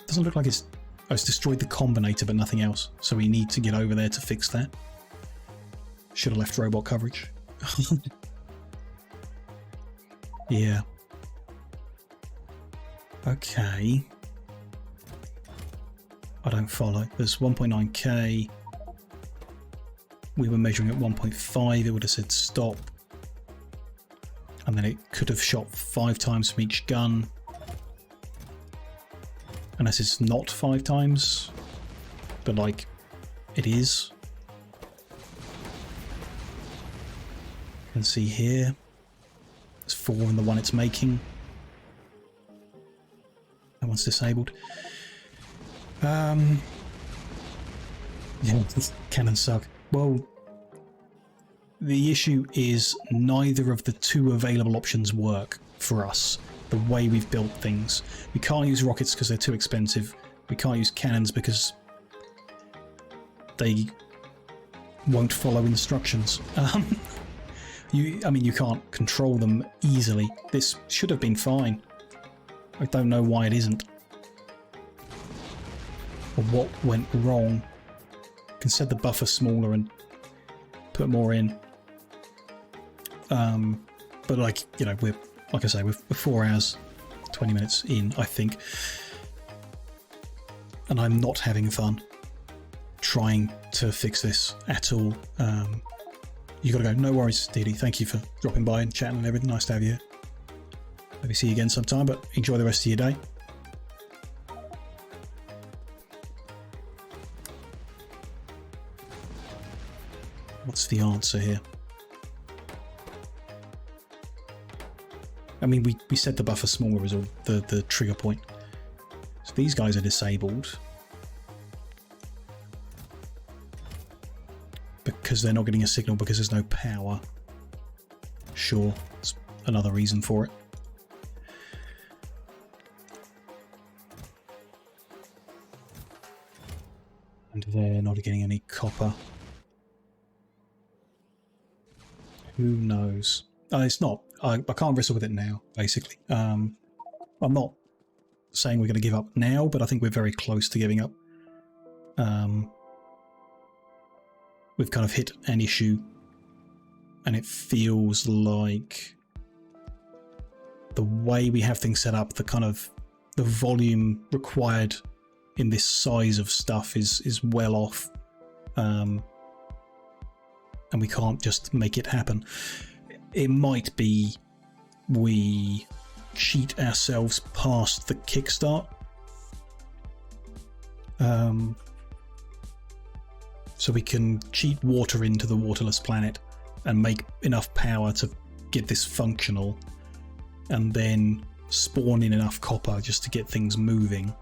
Doesn't look like it's... Oh, it's destroyed the combinator but nothing else. So we need to get over there to fix that. Should have left robot coverage. Yeah. Okay. I don't follow. There's 1.9k. We were measuring at 1.5. It would have said stop. And then it could have shot 5 times from each gun. Unless it's not 5 times. But, like, it is. You can see here. There's 4 in the one it's making. That one's disabled. Yeah, cannons suck. Well, the issue is neither of the 2 available options work for us, the way we've built things. We can't use rockets because they're too expensive. We can't use cannons because they won't follow instructions. I mean, you can't control them easily. This should have been fine. I don't know why it isn't. Or what went wrong. You can set the buffer smaller and put more in. But like, you know, we're, like I say, we're 4 hours, 20 minutes in, I think. And I'm not having fun trying to fix this at all. You gotta go. No worries, Didi. Thank you for dropping by and chatting and everything. Nice to have you here. Maybe see you again sometime, but enjoy the rest of your day. What's the answer here? I mean, we set the buffer smaller as all the trigger point. So these guys are disabled. Because they're not getting a signal because there's no power. Sure, that's another reason for it. And they're not getting any copper. Who knows? It's not. I can't wrestle with it now, basically. I'm not saying we're going to give up now, but I think we're very close to giving up. We've kind of hit an issue, and it feels like the way we have things set up, the volume required in this size of stuff is well off, and we can't just make it happen. It might be we cheat ourselves past the kickstart. So we can cheat water into the waterless planet and make enough power to get this functional, and then spawn in enough copper just to get things moving.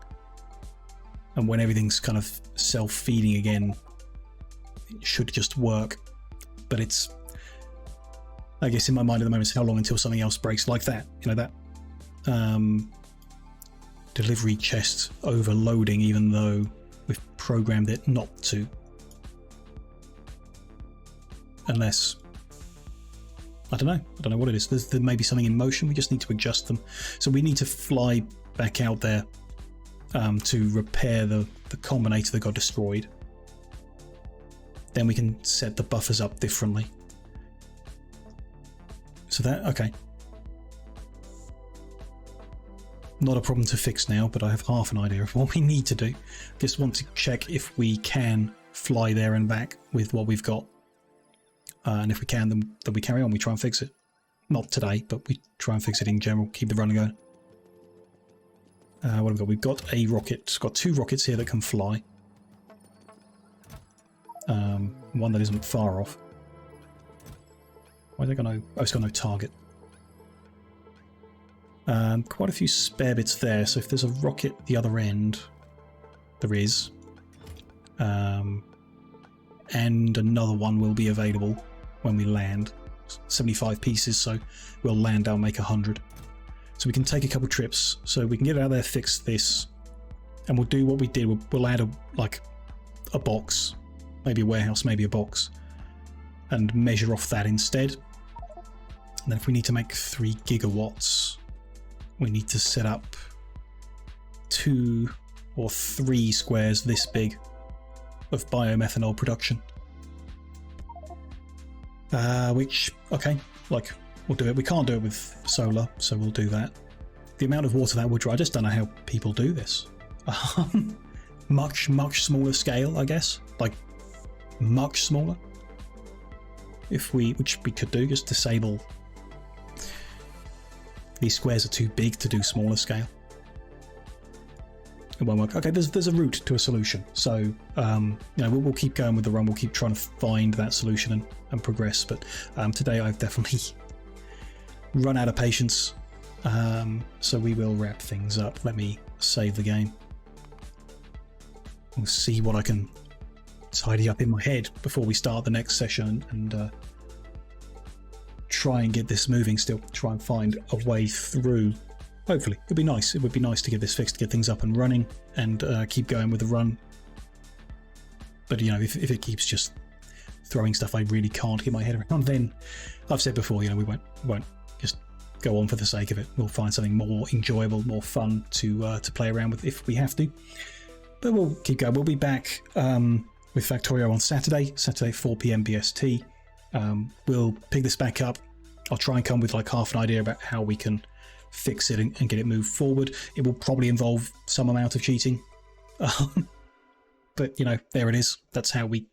And when everything's kind of self-feeding again, it should just work. But it's, I guess in my mind at the moment, it's how long until something else breaks like that. You know, that delivery chest overloading, even though we've programmed it not to. Unless, I don't know what it is. There may be something in motion, we just need to adjust them. So we need to fly back out there to repair the combinator that got destroyed. Then we can set the buffers up differently. So that, okay. Not a problem to fix now, but I have half an idea of what we need to do. Just want to check if we can fly there and back with what we've got. And if we can, then we carry on. We try and fix it. Not today, but we try and fix it in general. Keep the run going. What have we got? We've got a rocket. It's got 2 rockets here that can fly. One that isn't far off. Why is it got no... Oh, it's got no target. Quite a few spare bits there, so if there's a rocket at the other end, there is. And another one will be available when we land. 75 pieces, so we'll land down, make 100. So we can take a couple trips, so we can get out there, fix this, and we'll do what we did. We'll add a box, maybe a warehouse, maybe a box, and measure off that instead. And then if we need to make 3 gigawatts, we need to set up 2 or 3 squares this big of biomethanol production. Which, okay, like, we'll do it. We can't do it with solar, so we'll do that. The amount of water that would draw, I just don't know how people do this. Much smaller scale, I guess. Like, much smaller. If we, which we could do, just disable. These squares are too big to do smaller scale. It won't work. Okay, there's a route to a solution. So, you know, we'll keep going with the run. We'll keep trying to find that solution and progress. But today I've definitely run out of patience. So we will wrap things up. Let me save the game. We'll see what I can tidy up in my head before we start the next session and try and get this moving still. Try and find a way through. Hopefully, it'd be nice. It would be nice to get this fixed, to get things up and running, and keep going with the run. But you know, if it keeps just throwing stuff I really can't get my head around, then I've said before, you know, we won't just go on for the sake of it. We'll find something more enjoyable, more fun to play around with if we have to. But we'll keep going. We'll be back with Factorio on Saturday 4 PM BST. We'll pick this back up. I'll try and come with like half an idea about how we can fix it and get it moved forward. It will probably involve some amount of cheating, but you know, there it is. That's how we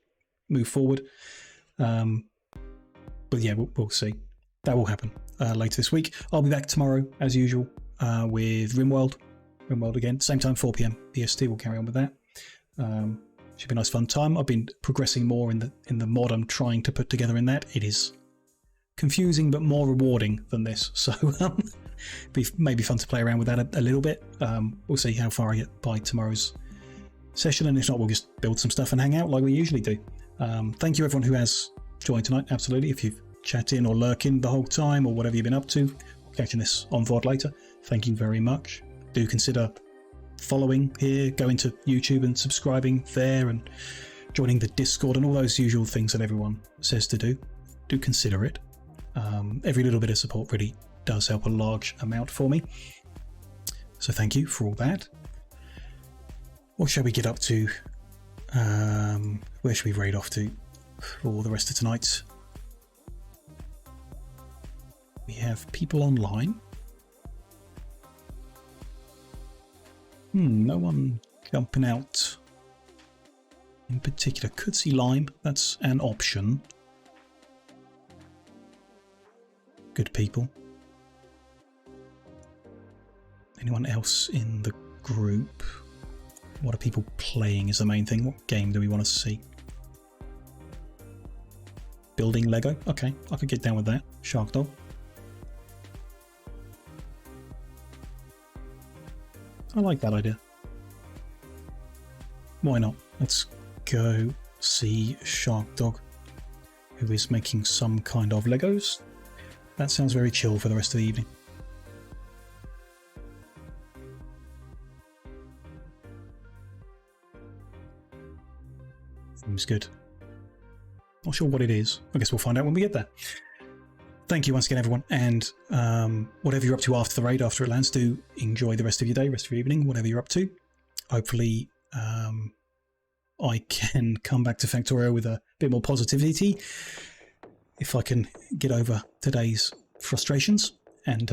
move forward. But yeah, we'll see. That will happen later this week. I'll be back tomorrow as usual with RimWorld again, same time, 4 PM BST. We'll carry on with that. Should be a nice fun time. I've been progressing more in the mod I'm trying to put together in that. It is confusing but more rewarding than this, so be maybe fun to play around with that a little bit. We'll see how far I get by tomorrow's session, and if not, we'll just build some stuff and hang out like we usually do. Thank you everyone who has joined tonight. Absolutely, if you've chat in or lurking the whole time or whatever you've been up to, catching this on VOD later, thank you very much. Do consider following here, going to YouTube and subscribing there, and joining the Discord and all those usual things that everyone says to do. Do consider it. Every little bit of support really does help a large amount for me. So thank you for all that. What shall we get up to? Where should we raid off to for the rest of tonight? We have people online. No one jumping out in particular. Could see Lime, that's an option. Good people. Anyone else in the group? What are people playing is the main thing. What game do we want to see? Building Lego? Okay, I could get down with that. Shark Dog. I like that idea. Why not? Let's go see Shark Dog, who is making some kind of Legos. That sounds very chill for the rest of the evening. Seems good. Not sure what it is. I guess we'll find out when we get there. Thank you once again, everyone. And whatever you're up to after the raid, after it lands, do enjoy the rest of your day, rest of your evening, whatever you're up to. Hopefully, I can come back to Factorio with a bit more positivity if I can get over today's frustrations. And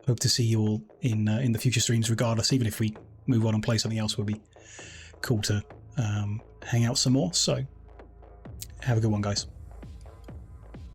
hope to see you all in the future streams regardless. Even if we move on and play something else, will be cool to hang out some more. So have a good one, guys.